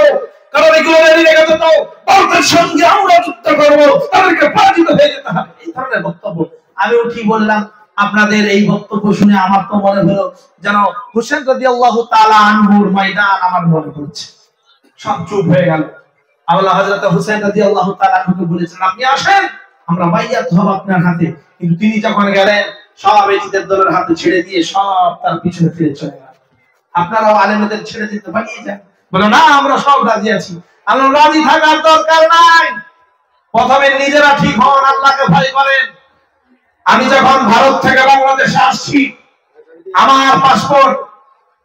কারণ এগুলো রেডি রেখে যেত, ভারতের সঙ্গে আমরা যুদ্ধ করবো, তাদেরকে পরাজিত হয়ে যেতে হবে, এই ধরনের বক্তব্য। আমি উঠি বললাম, আপনাদের এই বক্তব্য শুনে আমার তো মনে হলো যেন হুসেন রাদিয়াল্লাহু তাআলা আনহুর ময়দান আমার মনে পড়ছে। সব চুপ হয়ে গেল। আল্লাহ হযরত হুসেন রাদিয়াল্লাহু তাআলা আনহুকে বলেছেন, আপনি আসেন, আমরা বাইয়াত হব আপনার হাতে। কিন্তু তিনি যখন গেলেন, সব এজিদের দলের হাতে ছেড়ে দিয়ে সব তার পিছনে ফিরে চলে গেল। আপনারাও আলেমদের ছেড়ে দিতে পারিয়ে যান। বলো না, আমরা সব রাজি আছি। আমরা রাজি থাকার দরকার নাই, প্রথমে নিজেরা ঠিক হন, আল্লাহকে ভয় করেন। আমি যখন ভারত থেকে বাংলাদেশে আসছি, আমার পাসপোর্ট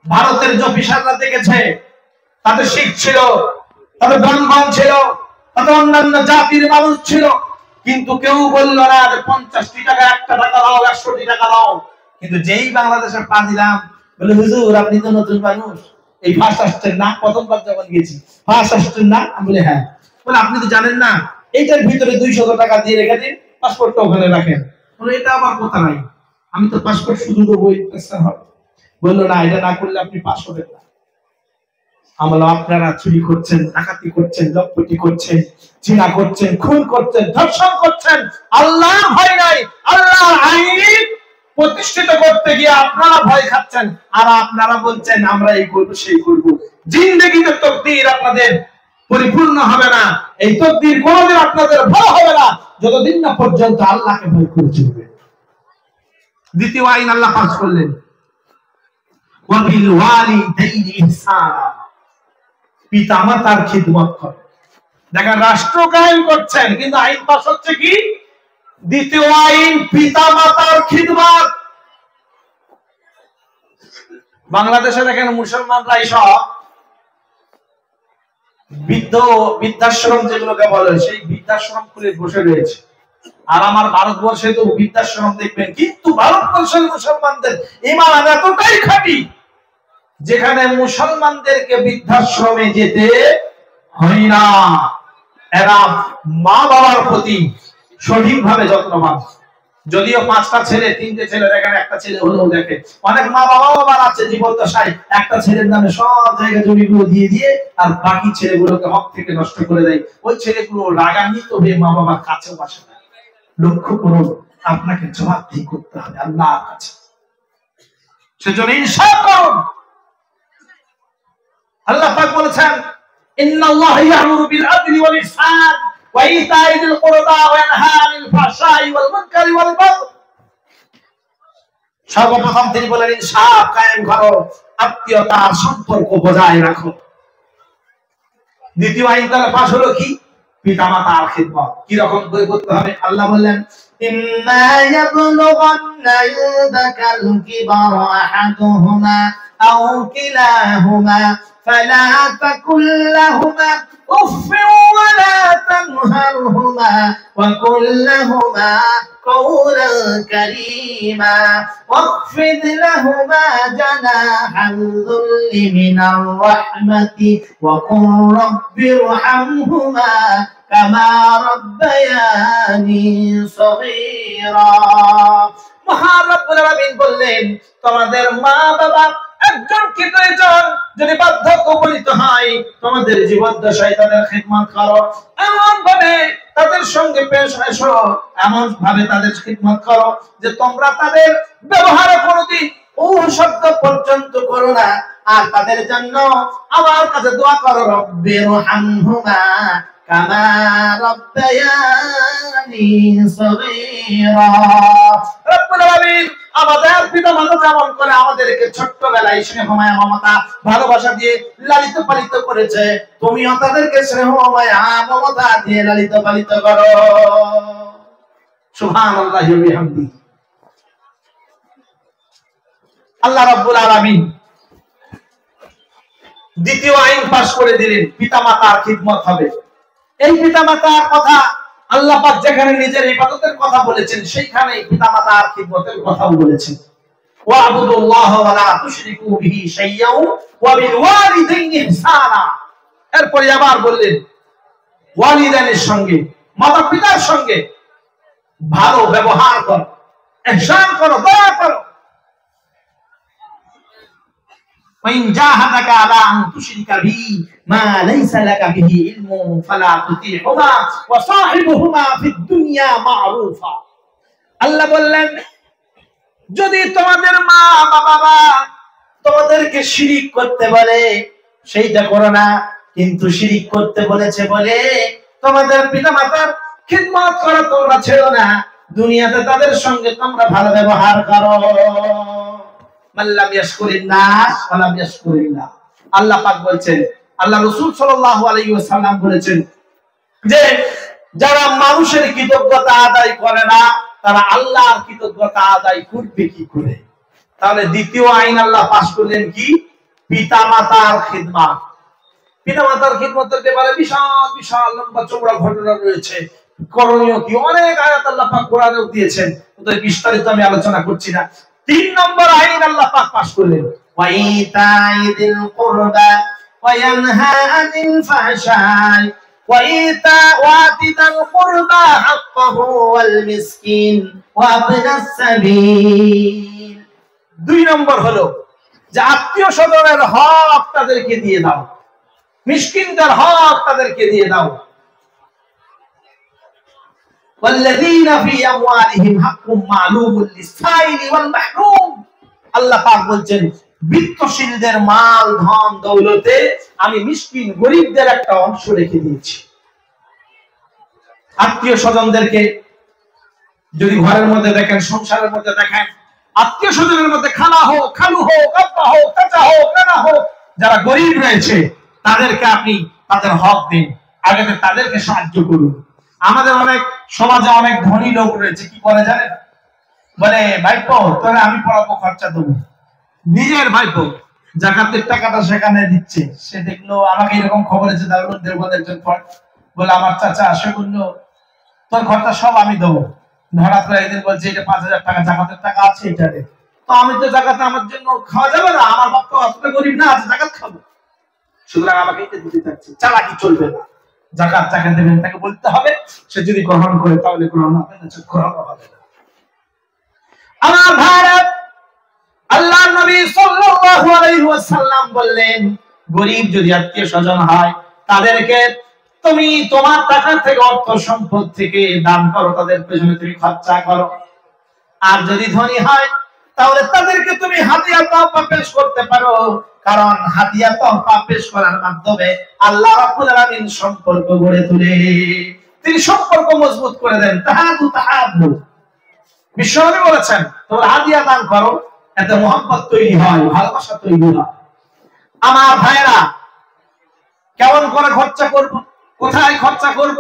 ভারতের যে অফিসাররা দেখেছে, তাতে শিখ ছিল, তাতে ব্রাহ্মণ ছিল, তাতে অন্যান্য জাতির মানুষ ছিল, কিন্তু কেউ বলল না যে 50টি টাকা, 1 টাকা দাও, 100টি টাকা দাও। কিন্তু যেই বাংলাদেশে পা দিলাম, বলে হুজুর আপনি তো নতুন মানুষ, এই ফার্স্ট আসছেন না? প্রথমবার যখন গেছি, ফার্স্ট আসছেন না? আমি বলি হ্যাঁ। বলে আপনি তো জানেন না, এইটার ভিতরে 200 টাকা দিয়ে রেখে দিন, পাসপোর্টটা ওখানে রাখেন। বলে এটা আমার কথা নাই, আমি তো পাসপোর্ট শুধু দেবো, হবে। বললো না, এটা না করলে আপনি পাস হবেন না। আমরা আপনারা চুরি করছেন, ডাকাতি করছেন, লুটপাটি করছেন, জিনা করছেন, খুন করছেন, ধর্ষণ করছেন, আল্লাহর ভয় নাই। আল্লাহর আইন প্রতিষ্ঠিত করতে গিয়ে আপনারা ভয় খাচ্ছেন, আর আপনারা বলছেন আমরা এই করব সেই করব। জিন্দেগিতে তাকদীর আপনাদের পরিপূর্ণ হবে না, এই তাকদীর কোনদিন আপনাদের ভালো হবে না যতদিন না পর্যন্ত আল্লাহকে ভয় করে চলবে। দ্বিতীয় আইন আল্লাহ পাস করলেন, ওয়া বিল ওয়ালিদাইনি ইহসানা, পিতামাতার খিদমত করে। দেখেন রাষ্ট্র কায়েম করছেন, কিন্তু আইন পাস হচ্ছে কি? দ্বিতীয় আইন, পিতামাতার খিদমত। বাংলাদেশে দেখেন মুসলমানরাই সব বৃদ্ধাশ্রম যেগুলোকে বলে সেই বৃদ্ধাশ্রম খুলে বসে রয়েছে। আর আমার ভারতবর্ষে তো বৃদ্ধাশ্রম দেখবেন, কিন্তু ভারতবর্ষের মুসলমানদের ঈমান এতটাই খাঁটি যেখানে মুসলমানদেরকে বৃদ্ধাশ্রমে যেতে হয় না। এরা মা বাবার প্রতি সঠিকভাবে যত্নবান। যদিও 5টা ছেলে 3টে ছেলে দেখেন, একটা ছেলে হলেও দেখে অনেক মা বাবাও আবার আছে জীবদ্দশায় একটা ছেলের নামে সব জায়গা জমিগুলো দিয়ে দিয়ে আর বাকি ছেলেগুলোকে হক থেকে নষ্ট করে দেয়। ওই ছেলেগুলো রাগান্বিত হয়ে মা বাবার কাছেও আসে না। লক্ষ্য করুন, আপনাকে জবাবদিহি করতে হবে আল্লাহর কাছে। সেজন্য ইনসাফ করুন। আল্লাহ পাক বলেছেন, ইন্নাল্লাহা ইয়া'মুরু বিল আদলি ওয়াল ইহসান ওয়া ইতা'i যিল কুরবা ওয়া ইয়ানহা আনিল ফাহশাই ওয়াল মুনকারি ওয়াল বাগয়। সর্বপ্রথম তিনি বলেন ইনসাফ কায়েম করো, আত্মীয়তার সম্পর্ক বজায় রাখো। দ্বিতীয় আইন তাহলে পাশ হলো কি? পিতামাতার খিদমত। কি রকম করে করতে হবে? আল্লাহ বললেন, ইম্মা ইয়াবলুগান্না ইনদাকাল কিবারা আহাদুহুমা আও কিলাহুমা ফালা তাকুল লাহুমা উফফিন ওয়া লা তানহারহুমা ওয়া কুল লাহুমা কওলান কারীমা ওয়াখফিদ লাহুমা জানাহাল যুল্লি মিনার রাহমাতি ওয়া কুর রাব্বিরহামহুমা কামা রাব্বায়ানি সগীরা। মহান রব্বুল আলামিন বললেন, তোমাদের মা বাবা একজনকে দুইজন যদি বার্ধক্য উপনীত হয়, তোমাদের জীবদ্দশায় তাদের খিদমত করো, এমন ভাবে তাদের সঙ্গে পেশ এসো, এমন ভাবে তাদের খিদমত করো যে তোমরা তাদের ব্যবহারে কোনোদিন ও শব্দ পর্যন্ত করো না। আর তাদের জন্য আমার কাছে দোয়া করো, রব্বিরহামহুমা কামা রাব্বায়ানি সগীরা। রব্বুল আলামিন আমাদের পিতামাতা যেমন করে আমাদেরকে ছোট্টবেলায় স্নেহ মায়া মমতা ভালোবাসা দিয়ে লালিত পালিত করেছে, তুমিও তাদেরকে স্নেহ মায়া মমতা দিয়ে লালিত পালিত করো। সুবহানাল্লাহি ওয়া বিহামদিহি। আল্লাহ রাব্বুল আলামিন দ্বিতীয় আইন পাশ করে দিলেন, পিতামাতার খিদমত হবে। এই পিতামাতার কথা আল্লাহ পাক যেখানে নিজের ইবাদতের কথা বলেছেন, সেইখানে পিতামাতার খিদমতের কথাও বলেছেন। ওয়া'বুদুল্লাহ ওয়া লা তুশরিকু বিহি শাইয়্যান ওয়া বিল ওয়ালিদাইনি ইহসানা। এরপরে আবার বললেন, ওয়ালিদাইনের সঙ্গে, মাতা পিতার সঙ্গে ভালো ব্যবহার করো, ইহসান করো, দয়া করো। وإن جاهدك على أن تشرك بي ما ليس لك به علم فلا تطيعهما وصاحبهما في الدنيا معروفا। আল্লাহ বললেন, যদি তোমাদের মা বাবা তোমাদেরকে শিরিক করতে বলে সেইটা করো না, কিন্তু শিরিক করতে বলেছে বলে তোমাদের পিতামাতার খিদমত করো, তোমরা ছেড়ো না। দুনিয়াতে তাদের সঙ্গে তোমরা ভালো ব্যবহার করো। মাল্লাম ইয়াশকুরিন নাস ওয়ালাম ইয়াশকুরিল্লাহ। আল্লাহ পাক বলছেন, আল্লাহ রাসূল সাল্লাল্লাহু আলাইহি ওয়াসাল্লাম বলেছেন যে যারা মানুষের কৃতজ্ঞতা আদায় করে না, তারা আল্লাহর কৃতজ্ঞতা আদায় করবে কি করে? তাহলে দ্বিতীয় আইন আল্লাহ পাশ করলেন কি? পিতামাতার খিদমত। পিতামাতার খিদমতের ব্যাপারে বিশাল বিশাল লম্বা চওড়া ঘটনা রয়েছে, করণীয় কি অনেক আয়াত আল্লাহ পাক কোরআনেও দিয়েছেন, তো বিস্তারিত আমি আলোচনা করছি না। 3 নম্বর আইন আল্লাহ পাক পাশ করলেন, ওয়া ইতাইদিল কুরবা ওয়া ইয়ানহা আনিল ফাহশাই ওয়া ওয়াতিদাল কুরবা হাক্কাহু ওয়াল মিসকিন ওয়া ইবনাস সাবিল। 2 নম্বর হলো যে আত্মীয় স্বজনের হক তাদেরকে দিয়ে দাও, মিসকিনদের হক তাদেরকে দিয়ে দাও। والذين في اموالهم حق معلوم للسائل والمحروم। আল্লাহ পাক বলছেন, বিত্তশীলদের মাল ধন দৌলতে আমি মিসকিন গরীবদের একটা অংশ রেখে দিয়েছি। আত্মীয় স্বজনদেরকে যদি ঘরের মধ্যে দেখেন, সংসারের মধ্যে দেখেন, আত্মীয় স্বজনের মধ্যে খালা হোক, খালু হোক, আব্বা হোক, চাচা হোক, নানা হোক, যারা গরীব রয়েছে তাদেরকে আপনি তাদের হক দিন, আগে তাদেরকে সাহায্য করুন। আমাদের অনেক সমাজে অনেক ধনী লোক রয়েছে, কি করে জানেন? বলে ভাইপো তোরে আমি পড়াবো, খরচা দেবো। নিজের ভাইপো জাকাতের টাকাটা সেখানে দিচ্ছে, সে দেখলো আমাকে এরকম খবর এসে দাঁড়ালো দেওবন্দের একজন বলে আমার চাচা আসে বললো তোর ঘরটা সব আমি দেবো। হঠাৎ করে একদিন বলছে এটা 5,000 টাকা জাকাতের টাকা আছে, এটা দে। তো আমি তো জাকাতে আমার জন্য খাওয়া যাবে না, আমার বাপ তো অতটা গরিব না আছে জাকাত খাবো, সুতরাং আমাকে এটা দিতে চাচ্ছি। চালাকি চলবে না, জাকাত যাকে দেবেন তাকে বলতে হবে, সে যদি গ্রহণ করে তাহলে গ্রহণ হবে, না গ্রহণ হবে না। আমার ভারত আল্লাহর নবী সাল্লাল্লাহু আলাইহি ওয়াসাল্লাম বললেন গরীব যদি আত্মীয়-স্বজন হয় তাদেরকে তুমি তোমার টাকা থেকে অর্থ সম্পদ থেকে দান করো, তাদের পেছনে তুমি খরচা করো। আর যদি ধনী হয় তাহলে তাদেরকে তুমি হাদিয়া তোহফা পেশ করতে পারো, কারণ হাদিয়া তোহফা পেশ করার মাধ্যমে আল্লাহ রাব্বুল আলামিন সম্পর্ক গড়ে তোলে, তিনি সম্পর্ক মজবুত করে দেন। তাহাদু বিশ্বনবী বলেছেন তোমরা হাদিয়া দান করো, এতে মহব্বত তৈরি হয়, ভালোবাসা তৈরি হয়। আমার ভাইরা কেমন করে খরচা করব, কোথায় খরচা করব?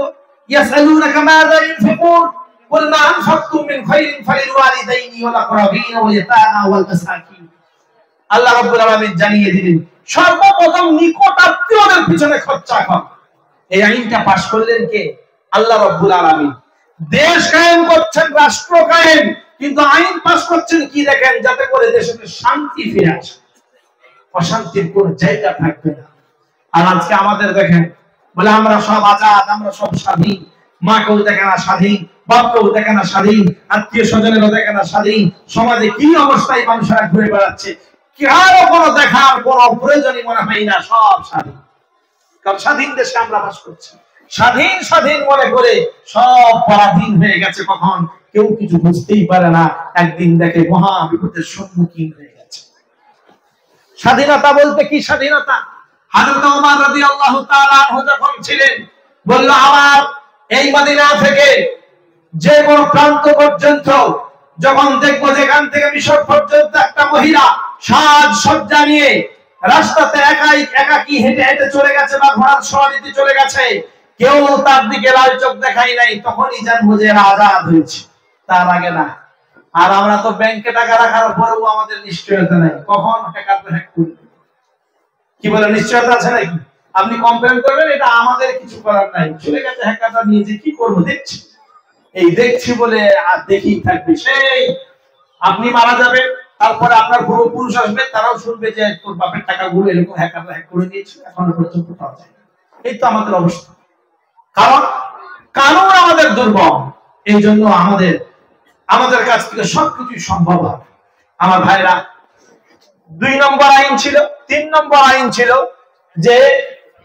ইয়াসালুনাকা মাযা ইনফিকুন কুল মা আনফাকতুম মিন খায়রিন ফালিল ওয়ালিদাইনি ওয়াল আকরাবিন ওয়াল ইয়াতামা ওয়াল মাসাকিন। আল্লাহ রাব্বুল আলামিন জানিয়ে দিলেন সর্বপ্রথম নিকট আত্মীয়দের পিছনে খরচা কর। এই আইনটা পাশ করলেন কে? আল্লাহ রাব্বুল আলামিন। দেশ কায়েম করছেন, রাষ্ট্র কায়েম, কিন্তু আইন পাশ করছেন কি দেখেন, যাতে করে দেশে শান্তি ফিরে আসে, অশান্তির কোন জায়গা থাকবে না। আর আজকে আমাদের দেখেন বলে আমরা সব আজাদ, আমরা সব স্বাধীন, মাকেও দেখে না স্বাধীন, বাপকেও দেখে না স্বাধীন, আত্মীয় স্বজনেরও দেখে না স্বাধীন। সমাজে কি অবস্থায় মানুষেরা ঘুরে বেড়াচ্ছে, কারো কোনো দেখার কোনো প্রয়োজনই মনে হয় না, সব স্বাধীন। কারণ স্বাধীন দেশে আমরা বাস করছি, স্বাধীন স্বাধীন মনে করে সব পরাধীন হয়ে গেছে। কখন কেউ কিছু বুঝতেই পারে না, একদিন দেখে মহা বিপদের সম্মুখীন হয়ে গেছে। স্বাধীনতা বলতে কি স্বাধীনতা? হযরত ওমর রাদিয়াল্লাহু তাআলা আনহু যখন ছিলেন বলল আমার এই মদিনা থেকে যে কোন প্রান্ত পর্যন্ত যখন দেখবো যেখান থেকে মিশর পর্যন্ত একটা মহিলা সাজসজ্জা নিয়ে রাস্তাতে একাকী হেঁটে হেঁটে চলে গেছে বা ঘোড়ার সওয়ারিতে চলে গেছে, কেউ তার দিকে লাল চোখ দেখাই নাই, তখনই জানবো যে এরা আজাদ হয়েছে, তার আগে না। আর আমরা তো ব্যাংকে টাকা রাখার পরেও আমাদের নিশ্চয়তা নাই, কখন হ্যাকাররা হ্যাক করবে। কি বলে নিশ্চয়তা আছে নাকি? আপনি কমপ্লেন করবেন, এটা আমাদের কিছু করার নাই, চলে গেছে হ্যাকাররা নিয়ে, যে কি করবো দেখছি, এই দেখছি বলে আর দেখেই থাকবে। সেই আপনি মারা যাবেন, তারপরে আপনার পূর্বপুরুষ আসবে, তারাও শুনবে যে তোর বাপের টাকাগুলো এরকম হ্যাকাররা হ্যাক করে নিয়েছে, এখনো পর্যন্ত পাওয়া যায়। এই তো আমাদের অবস্থা, কারণ কানুন আমাদের দুর্বল। এই জন্য আমাদের কাছ থেকে সবকিছু সম্ভব হয়। আমার ভাইরা 2 নম্বর আইন ছিল, 3 নম্বর আইন ছিল যে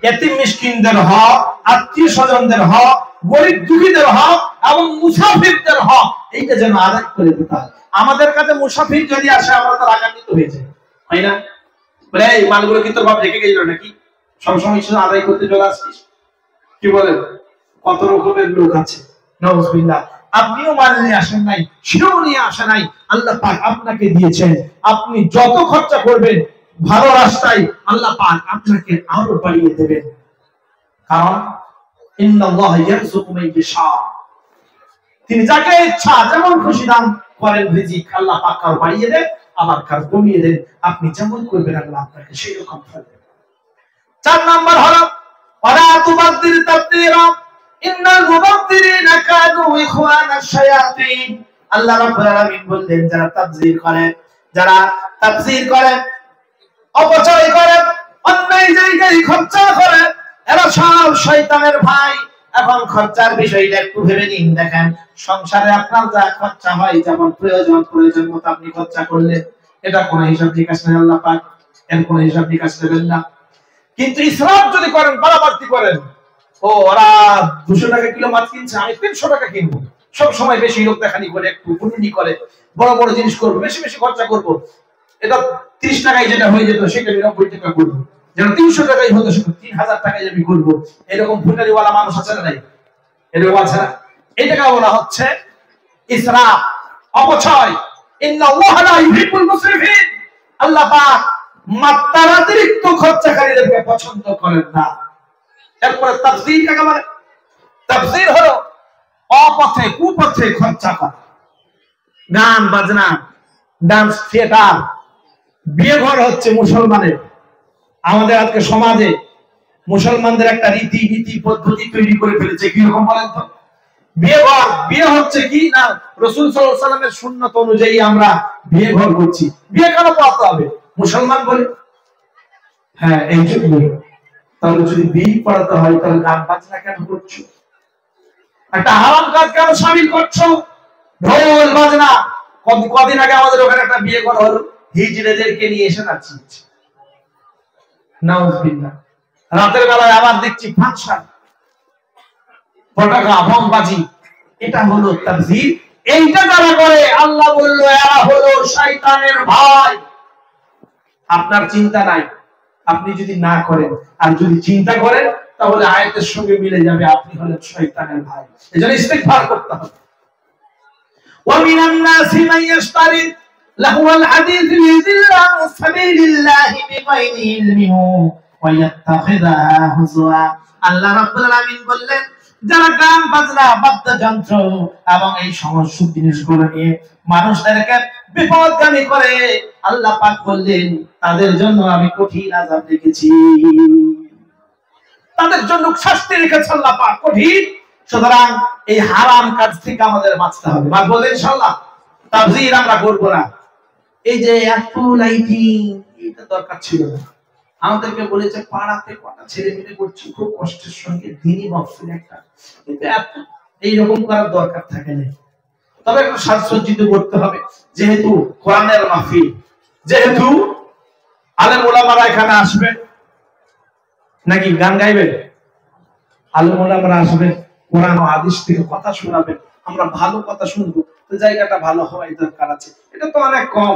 এতিম মিসকিনদের হক, আত্মীয় স্বজনদের হক, গরিব দুঃখীদের হক এবং মুসাফিরদের হক, এইটা যেন আদায় করে দিতে হয়। আমাদের কাছে মুসাফির যদি আসে আমরা তো রাগান্বিত হয়ে যাই, হয় না? বলে এই মালগুলো কি তোর বাপ রেখে গেল নাকি, সবসময় শুধু আদায় করতে চলে আসছিস? কি বলেন? কত রকমের লোক আছে, নাউজুবিল্লাহ। আপনিও মাল নিয়ে আসেন নাই, সেও নিয়ে আসে নাই, আল্লাহ পাক আপনাকে দিয়েছেন। আপনি যত খরচা করবেন ভালো রাস্তায়, আল্লাহ পাক আপনাকে আরো বাড়িয়ে দেবেন। কারণ ইন্নাল্লাহ ইয়ারযুকু মান ইয়াশা, তিনি যাকে ইচ্ছা যেমন খুশি দান করেন রিজিক, আল্লাহ পাক আর বাড়িয়ে দেন, আবার কার কমিয়ে দেন। আপনি যেমন করবেন আল্লাহ আপনাকে সেই রকম ফল দেবেন। 4 নম্বর হলো ওয়ালা তুবাদদির তাবদীরা ইন্নাল মুবাদদিরিনা কানু ইখওয়ানাশ শায়াতিন। আল্লাহ রাব্বুল আলামিন বললেন যারা তাবযীর করে, যারা তাবযীর করে, অপচয় করে, অন্যায় জায়গায় খরচা করে, এরা সব শয়তানের ভাই। এখন খরচার বিষয়টা একটু ভেবে নিন। দেখেন সংসারে আপনার যা খরচা হয়, যেমন প্রয়োজন মতো আপনি খরচা করলেন, এটা কোনো হিসাব নিকাশ নেই, আল্লাহ পাক এর কোনো হিসাব নিকাশ দেবেন না। কিন্তু ইসরাফ যদি করেন, বাড়াবাড়তি করেন, ওরা 200 টাকা কিলো মাছ কিনছে, আমি 300 টাকা কিনবো, সব সময় বেশি লোক দেখানি করে, একটু কুটুনি করে, বড় বড় জিনিস করবো, বেশি বেশি খরচা করবো। এটা 30 টাকায় যেটা হয়ে যেত সেটা 90 টাকা করবো, যেন 300 টাকাই হতো সেটা 3000 টাকায় আমি করবো। এরকম ফুটারিওয়ালা মানুষ আছে না নাই? এরকম আছে না? এই টাকা বলা হচ্ছে ইসরাফ, অপচয়। ইন্নাল্লাহা লা ইউহিব্বুল মুসরিফিন, আল্লাহ পাক মাত্রাতিরিক্ত খরচাকারীদেরকে পছন্দ করেন না। এরপরে তাবযীর কাকে বলে? তাবযীর হলো অপথে কুপথে খরচা করা। গান বাজনা, ডান্স থিয়েটার, বিয়ে ঘর হচ্ছে মুসলমানের, আমাদের আজকে সমাজে মুসলমানদের একটা রীতি নীতি পদ্ধতি তৈরি করে ফেলেছে। কিরকম বলেন তো? বিয়ে ঘর, বিয়ে হচ্ছে কি না রাসূল সাল্লাল্লাহু আলাইহি সাল্লামের সুন্নাত অনুযায়ী আমরা বিয়ে ঘর করছি। বিয়ে কেন পড়াতে হবে মুসলমান বলে? হ্যাঁ, এই জন্য। তাহলে যদি বিয়ে পড়াতে হয় তাহলে গান বাজনা কেন করছো? একটা হারাম কাজ কেন শামিল করছো? ঢোল বাজনা। কদিন আগে আমাদের ওখানে একটা বিয়ে ঘর হলো, হিজড়েদেরকে নিয়ে এসে নাচিয়েছে। নাউজুবিল্লাহ। রাতের বেলায় আবার দেখছি ফাংশন, পটাকা বোমবাজি। এটা হলো তাকবীর। এইটা যারা করে আল্লাহ বলল এরা হলো শয়তানের ভাই। আপনার চিন্তা নাই, আপনি যদি না করেন, আর যদি চিন্তা করেন তাহলে আয়াতের সঙ্গে মিলে যাবে আপনি হলেন শয়তানের ভাই। এজন্য ইস্তিগফার করতে হবে। ওয়া মিনান নাসি মান ইশতারি লাহুল হাদিস লিযিল্লা সাবিলিল্লাহি বিগাইরি ইলমিহি ওয়া ইয়াত্তাখিযা হুজুয়া। আল্লাহ রাব্বুল আলামিন বললেন, যারা গান বাজনা বাদ্যযন্ত্র এবং এই সমস্ত জিনিসগুলো নিয়ে মানুষদেরকে বিপদগামী করে, আল্লাহ পাক বললেন তাদের জন্য আমি কঠিন আযাব রেখেছি, তাদের জন্য শাস্তি রেখেছি আল্লাহ পাক কঠিন। সুতরাং এই হারাম কাজ থেকে আমাদের বাঁচতে হবে। মা বলেন ইনশাআল্লাহ তাবযীর আমরা করব না। এই যে এত লাইটিং, এটা দরকার ছিল না। আমাদেরকে বলেছে পাড়াতে কটা ছেলে মেয়ে করছি খুব কষ্টের সঙ্গে দিনই মাহফিল একটা, কিন্তু এত এইরকম করার দরকার থাকে না। তবে একটু সাজসজ্জিত করতে হবে, যেহেতু কোরআনের মাহফিল, যেহেতু আলেম ওলামারা এখানে আসবে। নাকি গান গাইবেন? আলেম ওলামারা আসবেন, কোরআন ও হাদিস থেকে কথা শোনাবেন, আমরা ভালো কথা শুনবো। তো জায়গাটা ভালো হওয়াই দরকার আছে। এটা তো অনেক কম।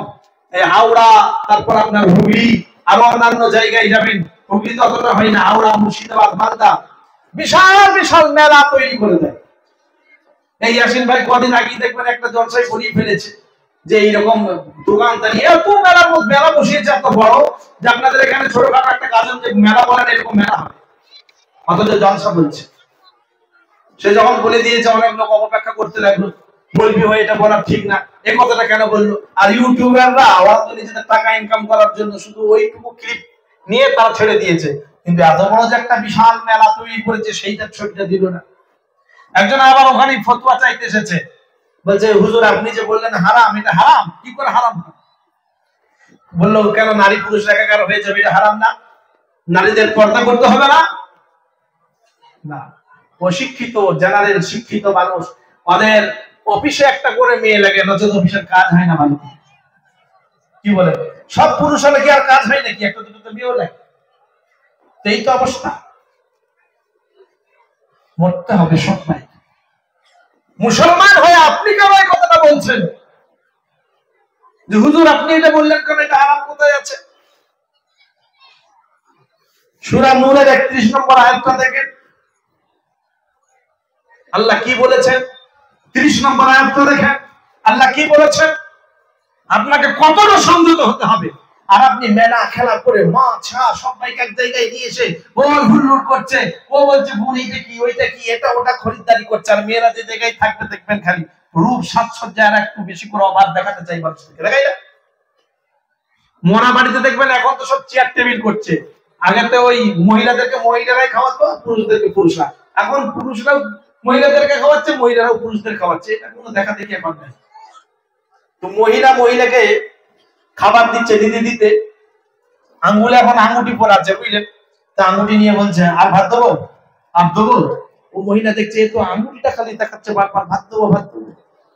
এই হাওড়া, তারপর আপনার হুগলি, আরো অন্যান্য জায়গায় যাবেন, হুগলি তো অতটা হয় না, হাওড়া, মুর্শিদাবাদ, মালদা বিশাল বিশাল মেলা তৈরি করে দেয়। এই ইয়াসিন ভাই কদিন আগে দেখবেন একটা জলসায় করিয়ে ফেলেছে, যে এইরকম দোকানদারি এত মেলা বসিয়েছে এত বড়, যে আপনাদের এখানে ছোটখাটো একটা কাজের যে মেলা বলেন এরকম মেলা হবে, অথচ জলসা বলছে। সে যখন বলে দিয়েছে অনেক লোক অপেক্ষা করতে লাগলো, বলবি হয়ে এটা বলা ঠিক না, এই কথাটা কেন বললো? আর ইউটিউবাররা হয়তো নিজেদের টাকা ইনকাম করার জন্য শুধু ওইটুকু ক্লিপ নিয়ে তারা ছেড়ে দিয়েছে, কিন্তু এত বড় যে একটা বিশাল মেলা তৈরি করেছে সেইটার ছবিটা দিল না। একজন আবার ওখানে ফতোয়া চাইতে এসেছে, বলছে হুজুর আপনি যে বললেন হারাম, এটা হারাম কি করে হারাম? বললো কেন নারী পুরুষ একাকার হয়ে যাবে, এটা হারাম না? নারীদের পর্দা করতে হবে না? না। অশিক্ষিত জেনারেল শিক্ষিত মানুষ, ওদের অফিসে একটা করে মেয়ে লাগে, নচেত অফিসের কাজ হয় না বাড়িতে। কি বলে? সব পুরুষ হলে কি আর কাজ হয় নাকি? একটা দুটো তো মেয়েও লাগে। এই তো অবস্থা। মরতে হবে সব ভাই। মুসলমান হয়ে আপনি কেন এই কথাটা বলছেন যে হুজুর আপনি এটা বললেন কেন, এটা হারাম কোথায় আছে? সূরা নূরের 31 নম্বর আয়াতটা দেখেন, আল্লাহ কি বলেছেন? 30 নম্বর আয়াতটা দেখেন, আল্লাহ কি বলেছেন? আপনাকে কতটা সংযত হতে হবে। আর আপনি মেলা খেলা করে মাছ সবাইকে এক জায়গায় নিয়ে এসে ওই হুল্লোড় করছে, ও বলছে বোন এইটা কি ওইটা কি, এটা ওটা খরিদ্দারি করছে। আর মেয়েরা যে জায়গায় থাকবে দেখবেন খালি রূপ সাজসজ্জা আর একটু বেশি করে অভাব দেখাতে চাই মানুষকে, দেখাই না? মরা বাড়িতে দেখবেন এখন তো সব চেয়ার টেবিল করছে। আগে তো ওই মহিলাদেরকে মহিলারাই খাওয়াতো, পুরুষদেরকে পুরুষরা। এখন পুরুষরাও মহিলাদেরকে খাওয়াচ্ছে, মহিলারাও পুরুষদের খাওয়াচ্ছে। এটা কোনো দেখা দেখি এখন নাই। তো মহিলাকে খাবার দিচ্ছে, দিতে দিতে আঙ্গুলে এখন আঙ্গুটি পরাচ্ছে, বুঝলেন? তা আঙ্গুটি নিয়ে বলছে আর ভাত দেবো, আর দেবো। ও মহিলা দেখছে তো আঙ্গুটিটা খালি দেখাচ্ছে বারবার, ভাত দেবো ভাত দেবো।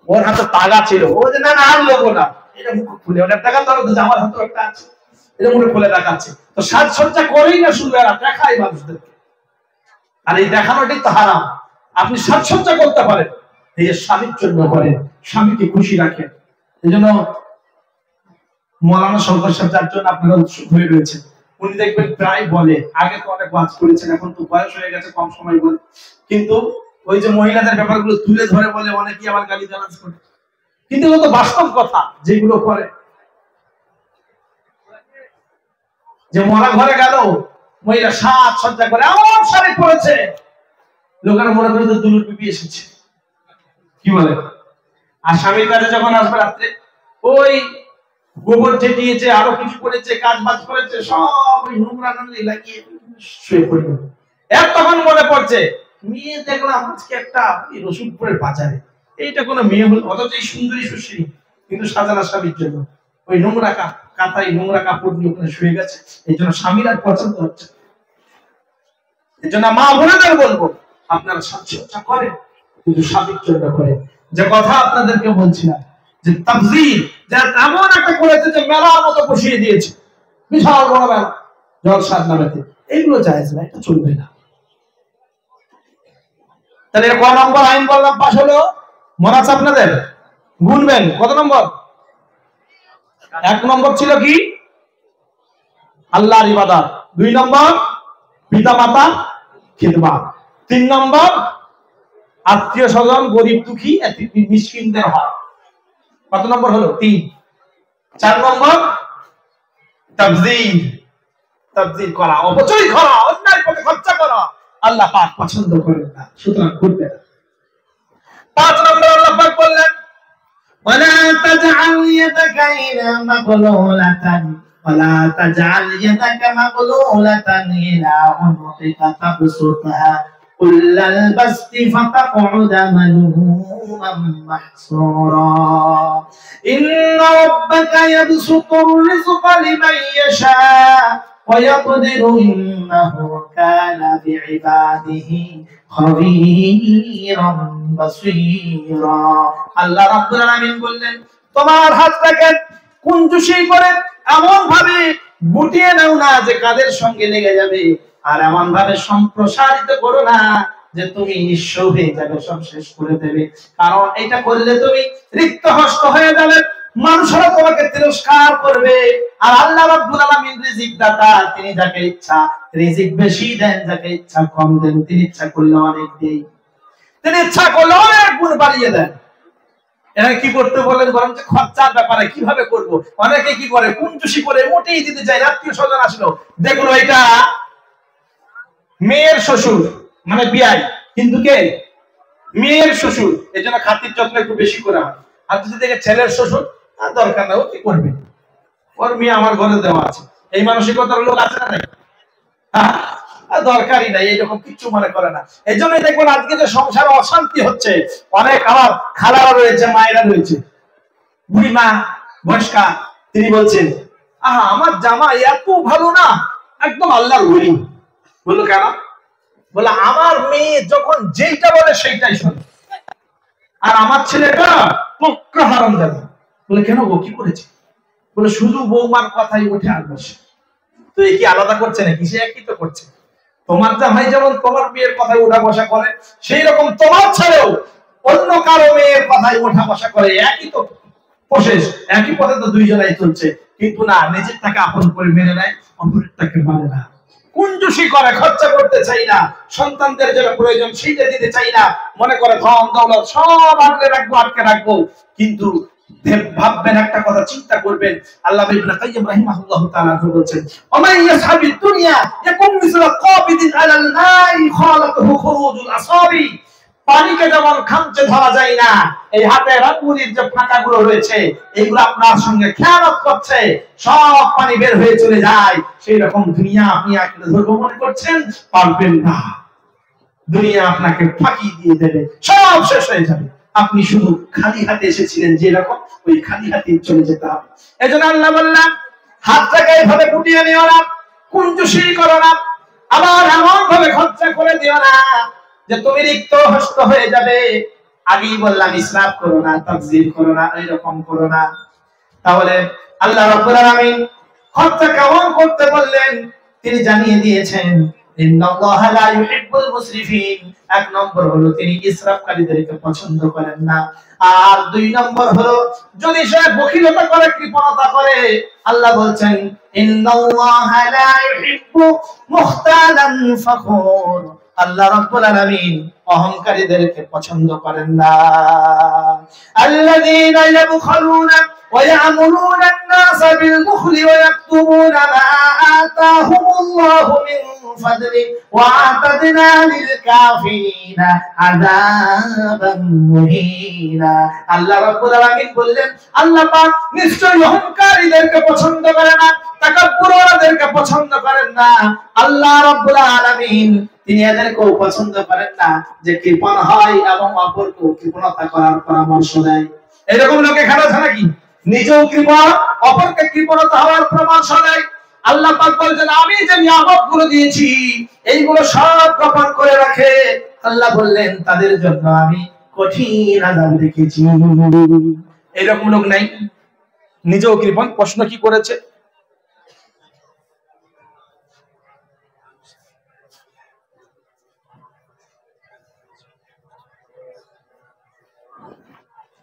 ওর হাতে তাগা ছিল, ও যে না আর লোবো না, এটা মুখ খুলে ওটা টাকা ধরো, আমার হাতে একটা আছে, এটা মুখে খুলে দেখাচ্ছে। তো সাজসজ্জা করেই না শুধু এরা দেখায় মানুষদেরকে। আর এই দেখানোটাই তো হারাম। আপনি সাজসজ্জা করতে পারেন, এই যে স্বামীর জন্য করেন, স্বামীকে খুশি রাখেন। এই জন্য মৌলানা শওকত সাহেব যার জন্য আপনারা উৎসুক হয়ে রয়েছেন, উনি দেখবেন প্রায় বলে, আগে তো অনেক ওয়াজ করেছেন, এখন তো বয়স হয়ে গেছে, কম সময় বলে, কিন্তু ওই যে মহিলাদের ব্যাপারগুলো তুলে ধরে বলে অনেকেই আবার গালি গালাজ করে, কিন্তু এগুলো তো বাস্তব কথা যেগুলো করে। যে মরা ঘরে গেল, মহিলা সাজসজ্জা করে এমন শাড়ি পরেছে, লোকেরা মনে করে দুলুর বিবি এসেছে, কি বলে? আর স্বামীর কাছে যখন আসবে রাত্রে, ওই গোবর ছেটিয়েছে, আরো কিছু করেছে, কাজ বাজ করেছে, সব ওই নোংরা নালি লাগিয়ে শুয়ে পড়লো। এর তখন মনে পড়ছে মেয়ে দেখলাম আজকে একটা রসুলপুরের বাজারে, এইটা কোনো মেয়ে হল, অথচ এই সুন্দরী সুশ্রী, কিন্তু সাজানা স্বামীর জন্য ওই নোংরা কাঁথায় নোংরা কাপড় দিয়ে ওখানে শুয়ে গেছে। এই জন্য স্বামীর আর পছন্দ হচ্ছে। এই জন্য মা বোনেদের বলবো, আপনারা সাজসজ্জা করেন কিন্তু স্বামীর জন্য করেন। যে কথা আপনাদেরকে বলছিলাম যে তাবযীর, যা এমন একটা করেছে যে মেলার মতো বসিয়ে দিয়েছে, বিশাল বড় মেলা জলসার নামেতে, এগুলো জায়েজ না, এটা চলবে না। তাহলে ক নম্বর আইন বললাম পাশ হলো? মনে আছে আপনাদের? গুনবেন কত নম্বর? 1 নম্বর ছিল কি? আল্লাহর ইবাদত। 2 নম্বর পিতামাতা খিদমত। 3 নম্বর আত্মীয় স্বজন, গরিব দুঃখী মিসকিনদের হক। কত নম্বর হলো? 3। 4 নম্বর তাবযীর করা, অপচয় করা, অন্যায় পথে খরচা করা আল্লাহ পাক পছন্দ করেন না, সুতরাং করবে না। 5 নম্বর আল্লাহ পাক বললেন ولا تجعل يدك إلى مغلولة ولا تجعل يدك مغلولة إلى عنقك تبسطها كل البسط فتقعد ملوما محسورا إن ربك يبسط الرزق لمن يشاء ويقدر إنه كان بعباده خبيرا بصيرا আল্লাহ রাব্বুল আলামিন বললেন, তোমার হাতটাকে কুঞ্জুসি করে এমন ভাবে গুটিয়ে নাও না যে কাদের সঙ্গে লেগে যাবে, আর এমন ভাবে সম্প্রসারিত করো না যে তুমি নিঃস্ব হয়ে যাবে, সব শেষ করে দেবে। কারণ এটা করলে তুমি রিক্ত হস্ত হয়ে যাবে, মানুষরা তোমাকে তিরস্কার করবে। আর আল্লাহ রাব্বুল আলামিন রিজিক দাতা, তিনি যাকে ইচ্ছা রিজিক বেশি দেন, যাকে ইচ্ছা কম দেন। তিনি ইচ্ছা করলে অনেক দেন, তিনি ইচ্ছা করলে অনেক গুণ বাড়িয়ে দেন। এরা কি করতে বলেন বরং যে খরচার ব্যাপারে কিভাবে করব। অনেকে কি করে কুঞ্জুসি করে মোটেই দিতে চায়। আত্মীয় স্বজন আসলো, দেখলো এটা মেয়ের শ্বশুর মানে বিয়াই, কিন্তু কে? মেয়ের শ্বশুর, এই জন্য খাতির যত্ন একটু বেশি করা হয়। আর যদি দেখে ছেলের শ্বশুর, আর দরকার না, ও কি করবে, ওর মেয়ে আমার ঘরে দেওয়া আছে, এই মানসিকতার লোক আছে না নাই? দরকারই নাই, এরকম কিচ্ছু মনে করে না। এই জন্যই দেখবেন আজকে যে সংসারে অশান্তি হচ্ছে, অনেক আমার খালারা রয়েছে, মায়েরা রয়েছে, বুড়ি মা বয়স্কা, তিনি বলছেন আহা আমার জামাই এত ভালো না, একদম আল্লাহর ওলি। বললো কেন? বলে আমার মেয়ে যখন যেইটা বলে সেইটাই শোনে, আর আমার ছেলেটা পক্কা হারামজাদা। বলে কেন, ও কি করেছে? বলে শুধু বৌমার কথাই উঠে আর বসে। তো এই কি আলাদা করছে নাকি? সে একই তো করছে। তোমার জামাই যেমন তোমার মেয়ের কথায় উঠা বসা করে, সেই রকম তোমার ছেলেও অন্য কারো মেয়ের কথায় উঠা বসা করে। একই তো প্রসেস, একই পথে তো দুইজনাই চলছে, কিন্তু না, নিজের টাকা আপন করে মেনে নেয়, অপরের টাকা মানে না। কুঞ্জুসি করে, খরচা করতে চাই না, সন্তানদের যেটা প্রয়োজন সেইটা দিতে চাই না, মনে করে ধন দৌলত সব আটকে রাখবো। কিন্তু ভাববেন একটা কথা, চিন্তা করবেন, আল্লাহ ইবনে কাইয়্যিম রাহিমাহুল্লাহ তাআলা বলেছেন, ওমাই ইয়াসহাবিদ দুনিয়া ইয়াকুম মিসলা কাবিদিন আলাল মাই খালাতুহু খুরুজুল আসাবি। পানিকে যেমন খামচে ধরা যায় না, এই হাতের আঙ্গুলের যে ফাঁকাগুলো রয়েছে, এগুলো আপনার সঙ্গে খেয়ানত করছে, সব পানি বের হয়ে চলে যায়। সেই রকম দুনিয়া আপনি আঁকড়ে ধরবো মনে করছেন, পারবেন না। দুনিয়া আপনাকে ফাঁকি দিয়ে দেবে, সব শেষ হয়ে যাবে। আপনি শুধু খালি হাতে এসেছিলেন, যেরকম ওই খালি হাতে চলে যেতে হবে। এই জন্য আল্লাহ বললেন, হাতটাকে এইভাবে গুটিয়ে নিও না, কুঞ্জুসি করো না, আবার এমন ভাবে খরচা করে দিও না যে তুমি রিক্ত হস্ত হয়ে যাবে। আগেই বললাম ইসরাফ করো না, তাবযীর করো না, এরকম করো না। তাহলে আল্লাহ রাব্বুল আলামিন খরচা কেমন করতে বললেন তিনি জানিয়ে দিয়েছেন। ইন্নাল্লাহা লা ইউহিব্বুল মুসরিফিন। 1 নম্বর হলো তিনি ইসরাফকারীদেরকে পছন্দ করেন না। আর 2 নম্বর হলো যদি সে বখিলতা করে, কৃপণতা করে, আল্লাহ বলছেন ইন্নাল্লাহা লা ইউহিব্বু মুখতালান ফাখুর। আল্লাহ রাব্বুল আলামিন অহংকারীদেরকে পছন্দ করেন না। আল্লাযীনা ইয়াবখালুনা ويأمرون الناس بالبخل ويكتمون ما آتاهم الله من فضله وأعتدنا للكافرين عذابا مهينا আল্লাহ রাব্বুল আলামিন বললেন আল্লাহ পাক নিশ্চয়ই অহংকারীদেরকে পছন্দ করে না, তাকাব্বুরদেরকে পছন্দ করেন না। আল্লাহ রাব্বুল আলামিন তিনি এদেরকেও পছন্দ করেন না যে কৃপণ হয় এবং অপরকে কৃপণতা করার পরামর্শ দেয়। এরকম লোক এখানে আছে নাকি? নিজেও কৃপণ, অপরকে কৃপণতা হওয়ার পরামর্শ দেয়। আল্লাহ পাক বলেন আমি যে নিয়ামতগুলো দিয়েছি এইগুলো সব গোপন করে রাখে। আল্লাহ বললেন তাদের জন্য আমি কঠিন আযাব রেখেছি। এরকম লোক নাই? নিজেও কৃপণ। প্রশ্ন কি করেছে?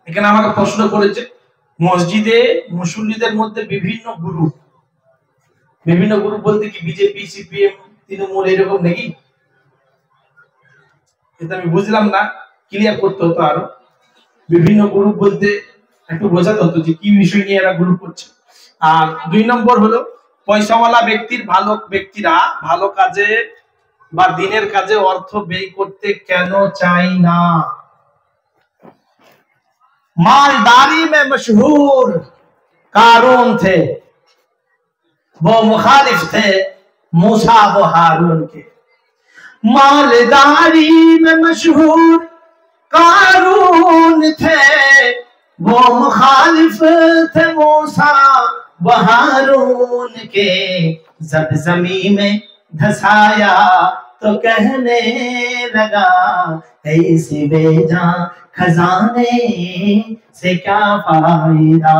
এখানে আমাকে প্রশ্ন করেছে মসজিদে মুসল্লিদের মধ্যে বিভিন্ন গ্রুপ বলতে কি বিজেপি, সিপিএম, তৃণমূল এরকম নাকি? এটা আমি বুঝলাম না, ক্লিয়ার করতে হতো আরো। বিভিন্ন গ্রুপ বলতে একটু বোঝাতে হতো যে কি বিষয় নিয়ে এরা গ্রুপ করছে। আর 2 নম্বর হলো পয়সাওয়ালা ব্যক্তিরা ভালো কাজে বা দিনের কাজে অর্থ ব্যয় করতে কেন চায় না? मालदारी में मशहूर कारून थे, वो मुखालिफ थे मूसा व हारून के। मालदारी में मशहूर कारून थे, वो मुखालिफ थे मूसा व हारून के। जब ज़मीन में धसाया तो कहने लगा ऐसे बेजान खजाने से क्या फायदा।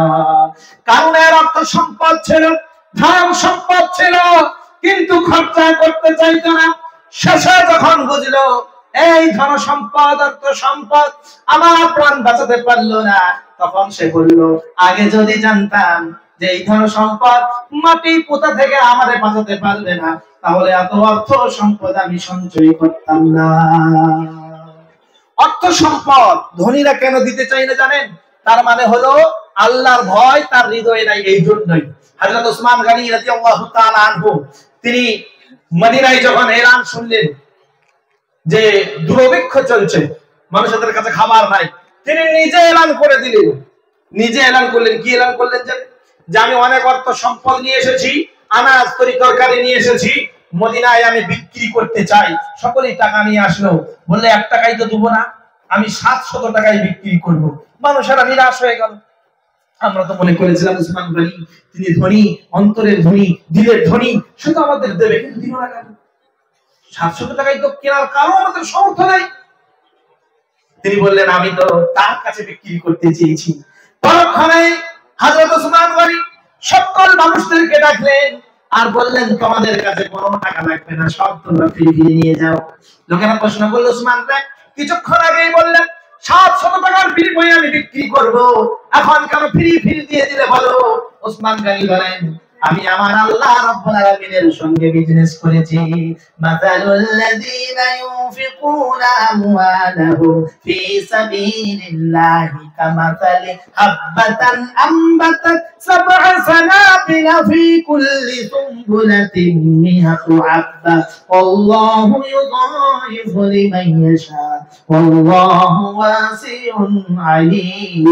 কারণের অর্থ সম্পদ ছিল, ধন সম্পদ ছিল, কিন্তু খরচা করতে চাইতো না। শেষে যখন বুঝলো এই ধন সম্পদ, অর্থ সম্পদ আমার প্রাণ বাঁচাতে পারলো না, তখন সে বলল আগে যদি জানতাম যে এই ধন সম্পদ মাটি পোতা থেকে আমাদের বাঁচাতে পারবে না, তাহলে এত অর্থ সম্পদ আমি সঞ্চয় করতাম না। অর্থ সম্পদ ধনীরা কেন দিতে চাই না জানেন? তার মানে হলো আল্লাহর ভয় তার হৃদয়ে নাই। এই জন্যই হযরত ওসমান গনি রাদিয়াল্লাহু তাআলা আনহু তিনি মদিনায় যখন এলান শুনলেন যে দুর্ভিক্ষ চলছে, মানুষদের কাছে খাবার নাই, তিনি নিজে এলান করে দিলেন। নিজে এলান করলেন। কি এলান করলেন? যে আমি অনেক অর্থ সম্পদ নিয়ে এসেছি, আনাজ তরকারি নিয়ে এসেছি, মদিনায় আমি বিক্রি করতে চাই। সকলেই টাকা নিয়ে আসলো, বললে 1 টাকাই তো দেবো না, আমি 700 টাকায় বিক্রি করব। মানুষেরা নিরাশ হয়ে গেল। আমরা তো মনে করেছিলাম ওসমান গনি তিনি ধনী, অন্তরের ধনী, দিলের ধনী, সে তো আমাদের দেবে, কিন্তু দিল না কেন? 700 টাকায় তো কেনার কারো আমাদের সামর্থ্য নাই। তিনি বললেন আমি তো তার কাছে বিক্রি করতে চেয়েছি। পরক্ষণে হযরত ওসমান গনি সকল মানুষদেরকে ডাকলেন আর বললেন তোমাদের কাছে কোনো টাকা লাগবে না, সব তোমরা ফিরে নিয়ে যাও। লোকেরা প্রশ্ন করলো ওসমান ভাই কিছুক্ষণ আগেই বললেন 700 টাকার বিনিময়ে আমি বিক্রি করব, এখন কেন ফ্রি দিয়ে দিলে বলো? ওসমান গনি বলেন আমি আমার আল্লাহ রাব্বুল আলামিনের সঙ্গে বিজনেস করেছি। মাসালুল লাযীনা ইউনফিকুনা আমওয়ালাহুম ফি সাবিলিল্লাহি কামাসালি হাববাতান আমবাতাত সাবআ সানাবিলা ফি কুল্লি সুমবুলাতিন মিআতু হাব্বা ওয়াল্লাহু ইউযায়িফু লিমান ইয়াশা ওয়াল্লাহু ওয়াসিউন আলীম।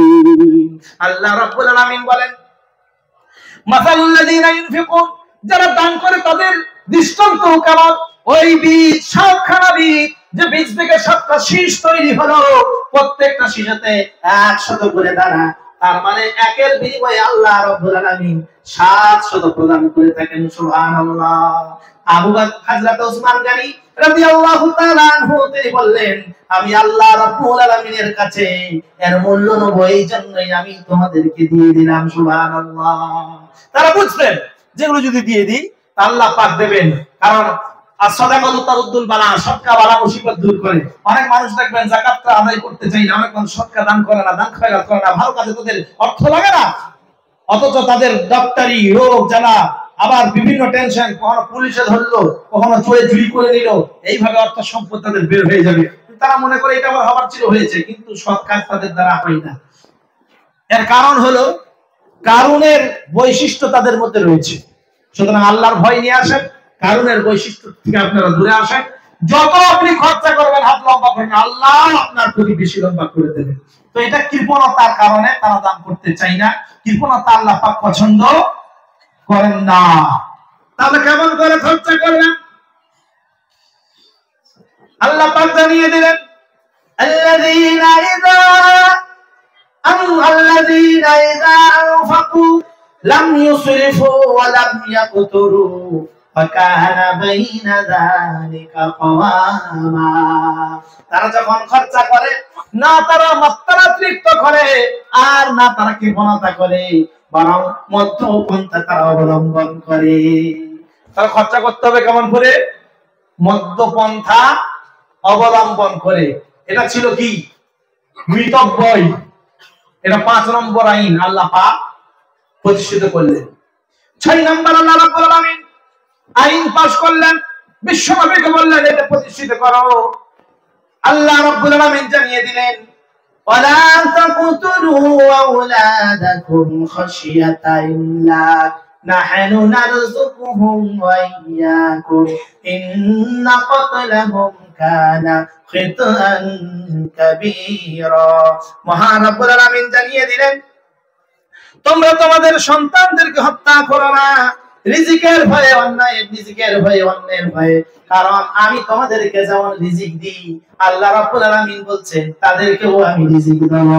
আল্লাহ রাব্বুল আলামিন বলেন মাসালুল লাযীনা ইউনফিকুন, যারা দান করে তাদের দৃষ্টান্ত কেমন? ওই বীজ, সবখানা বীজ, যে বীজ থেকে 7টা শীষ তৈরি হলো, প্রত্যেকটা শীষেতে 100 করে দানা, তার মানে একের বিনিময়ে আল্লাহ রাব্বুল আলামিন 700 প্রদান করে থাকেন। সুবহানাল্লাহ। আবু বকর হযরত ওসমান গনি রাদিয়াল্লাহু তাআলা আনহু তিনি বললেন আমি আল্লাহ রাব্বুল আলামিনের কাছে এর মূল্য নেব, এই জন্যই আমি তোমাদেরকে দিয়ে দিলাম। সুবহানাল্লাহ। তারা বুঝলেন যেগুলো যদি দিয়ে দিই আল্লাহ পাক দেবেন, কারণ as-সাদাকাতু তারুদ্দুল বালা, সদকা বালা মুসিবত দূর করে। অনেক মানুষ দেখবেন যাকাতটা আদায় করতে চাই না, অনেক মানুষ সদকা দান করে না, দান খয়রাত করে না, ভালো কাজে তাদের অর্থ লাগে না, অথচ তাদের ডাক্তারি রোগ জ্বালা, আবার বিভিন্ন টেনশন, কখনো পুলিশে ধরলো, কখনো চুরি করে নিল, এইভাবে অর্থ সম্পদ তাদের বের হয়ে যাবে। তারা মনে করে এটা আমার হবার ছিল, হয়েছে, কিন্তু সৎ কাজ তাদের দ্বারা হয় না। এর কারণ হলো কারুনের বৈশিষ্ট্য তাদের মধ্যে রয়েছে। সুতরাং আল্লাহর ভয় নিয়ে আসেন, কারুনের বৈশিষ্ট্য থেকে আপনারা দূরে আসেন। যত আপনি খরচা করবেন, হাত লম্বা করবেন, আল্লাহ আপনার প্রতি বেশি লম্বা করে দেবেন। তো এটা কৃপণতার কারণে তারা দান করতে চায় না। কৃপণতা আল্লাহ পাক পছন্দ করেন না। তাহলে কেমন করে খরচা করবেন? আল্লাহ পাক জানিয়ে দিলেন, আল্লাযীনা ইযা আনফাকু লাম ইউসরিফু ওয়া লাম ইয়াকতুরু ওয়া কানা বাইনা যালিকা কাওয়ামা। তারা যখন খরচা করে, না তারা মাত্রাতিরিক্ত করে আর না তারা কৃপণতা করে, বরং মধ্যপন্থা তারা অবলম্বন করে। তারা খরচা করতে হবে কেমন করে? মধ্যপন্থা অবলম্বন করে। এটা ছিল কি? মিতব্যয়। এটা 5 নম্বর আইন আল্লাহ পাক প্রতিষ্ঠিত করলেন। 6 নম্বর আল্লাহ রাব্বুল আলামিন আইন পাশ করলেন, বিশ্বনবীকে বললেন এটা প্রতিষ্ঠিত করো। আল্লাহ রাব্বুল আলামিন জানিয়ে দিলেন, ওয়ালা তাকতুলু আওলাদাকুম খাশিয়াতা ইমলাক নাহনু নারযুকুহুম ওয়া ইয়্যাকুম ইন্না কতলাহুম কানা খিতান কাবীরা। মহান রব্বুল আলামিন জানিয়ে দিলেন, তোমরা তোমাদের সন্তানদেরকে হত্যা করো না, রিজিকের ভয়ে, অন্যায়ের রিজিকের ভয়ে, অন্যের ভয়ে। কারণ আমি তোমাদেরকে যেমন রিজিক দিই, আল্লাহ রাব্বুল আলামিন বলছেন তাদেরকেও আমি রিজিক দেব।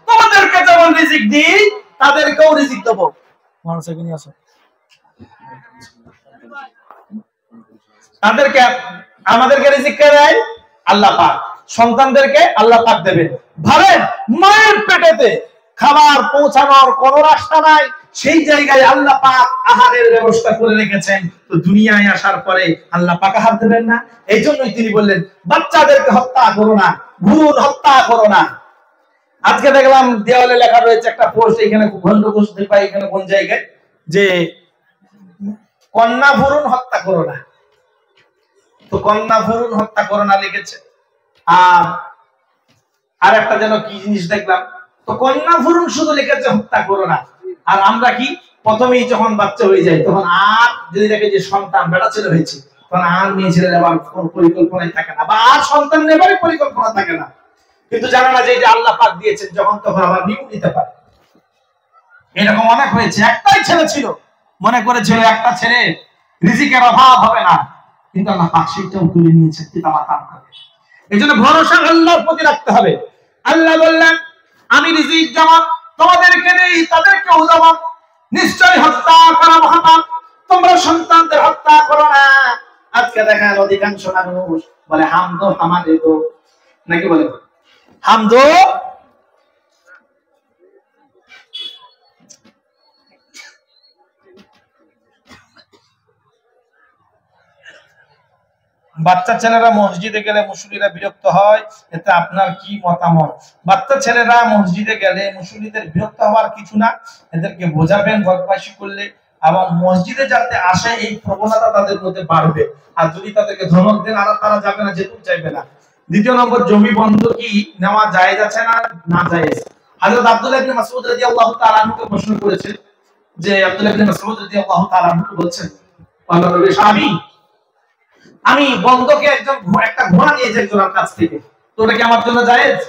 তোমাদেরকে যেমন রিজিক দিই তাদেরকেও রিজিক দেব। মানুষকে নিয়ে আসো। তাদেরকে, আমাদেরকে রিজিক কে দেয়? আল্লাহ পাক। সন্তানদেরকে আল্লাহ পাক দেবেন। ভাবেন, মায়ের পেটেতে খাবার পৌঁছানোর কোন রাস্তা নাই, সেই জায়গায় আল্লাহ পাক আহারের ব্যবস্থা করে রেখেছেন। তো দুনিয়ায় আসার পরে আল্লাহ পাক আহার দেবেন না? এই জন্যই তিনি বললেন বাচ্চাদেরকে হত্যা করো না, ভ্রূণ হত্যা করো না। আজকে দেখলাম দেওয়ালে লেখা রয়েছে একটা পোস্ট, এখানে খন্ড বসতে পাই, এখানে কোন জায়গায় যে কন্যা ভ্রূণ হত্যা করো না। তো কন্যা ভ্রূণ হত্যা করো না লিখেছে। আর একটা যেন কি জিনিস দেখলাম, তো কন্যা ভ্রূণ শুধু লিখেছে হত্যা করো না। আর আমরা কি প্রথমেই যখন বাচ্চা হয়ে যায় তখন আর যদি দেখে যে সন্তান বেটা ছেলে হয়েছে, তখন আর মেয়ে ছেলে নেবার কোন পরিকল্পনাই থাকে না, বা আর সন্তান নেবার পরিকল্পনা থাকে না। কিন্তু জানা না যে এটা আল্লাহ পাক দিয়েছেন, যখন তখন আবার নিয়ে নিতে পারে। এরকম অনেক হয়েছে। একটাই ছেলে ছিল, মনে করেছিল একটা ছেলে রিজিকের অভাব হবে না, কিন্তু আল্লাহ পাক সেটাও তুলে নিয়েছেন পিতামাতার কাছে। এজন্য ভরসা আল্লাহর প্রতি রাখতে হবে। আল্লাহ বললেন আমি রিজিক যেমন তোমাদেরকে দেই তাদেরকেও দেব, নিশ্চয়ই হত্যা করা মহাপাপ, তোমরা সন্তানদের হত্যা করো না। আজকে দেখেন অধিকাংশ মানুষ বলে হামদো হামাদে দো, নাকি বলে হামদো বাচ্চা ছেলেরা মসজিদে গেলে মুসল্লিরা বিরক্ত হয়, এতে আপনার কি মতামত? বাচ্চা ছেলেরা মসজিদে গেলে মুসল্লিদের বিরক্ত হওয়ার কিছু না, এদেরকে বোঝাবেন বদমাইশি করলে এবং মসজিদে যাতে আসে এই প্রবণতা তাদের মধ্যে বাড়বে। আর যদি তাদেরকে ধমক দেন আর তারা যাবে না, যেতেও চাইবে না। দ্বিতীয় নম্বর, জমি বন্ধকি নেওয়া জায়েজ আছে না না জায়েজ? হযরত আব্দুল্লাহ ইবনে মাসউদ রাদিয়াল্লাহু তাআলা আনহুকে প্রশ্ন করেছেন যে আব্দুল্লাহ ইবনে মাসউদ রাদিয়াল্লাহু তাআলা আনহু বলছেন, আল্লাহর নবী স্বামী আমি বন্ধকে একটা ঘোড়া নিয়েছি একজনের কাছ থেকে, তো ওটা কি আমার জন্য জায়েজ?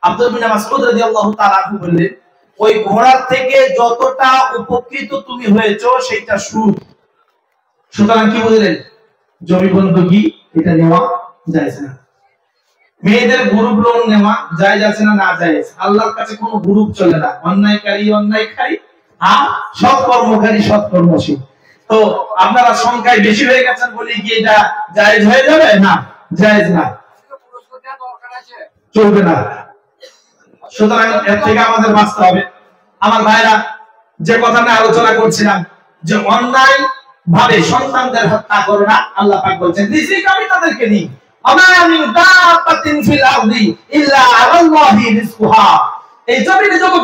আব্দুল্লাহ ইবনে মাসউদ রাদিয়াল্লাহু তাআলা আনহু বললেন, ওই ঘোড়ার থেকে যতটা উপকৃত তুমি হয়েছো সেটা সুদ। সুতরাং কি বুঝলেন? জমি বন্ধকি এটা নেওয়া জায়েজ না। মেয়েদের গ্রুপ লোন নেওয়া জায়েজ আছে না না জায়েজ? আল্লাহর কাছে কোনো গ্রুপ চলে না, অন্যায়কারী অন্যায় খাই আর সৎকর্মকারী সৎকর্মশীল। তো আপনারা সংখ্যায় বেশি হয়ে গেছেন বলে কি এটা জায়েজ হয়ে যাবে? না, জায়েজ না, চলবে না। সুতরাং এর থেকে আমাদের বাঁচতে হবে। আমার ভাইরা, যে কথাটা আলোচনা করছিলাম যে অন্যায় ভাবে সন্তানদের হত্যা করো না, আল্লাহ পাক বলছেন রিজিক আমি তাদেরকে দিই, আমা মিন দাব্বাতিন ফিল আরদি ইল্লা আলাল্লাহি রিজকুহা। এই জমিনে যত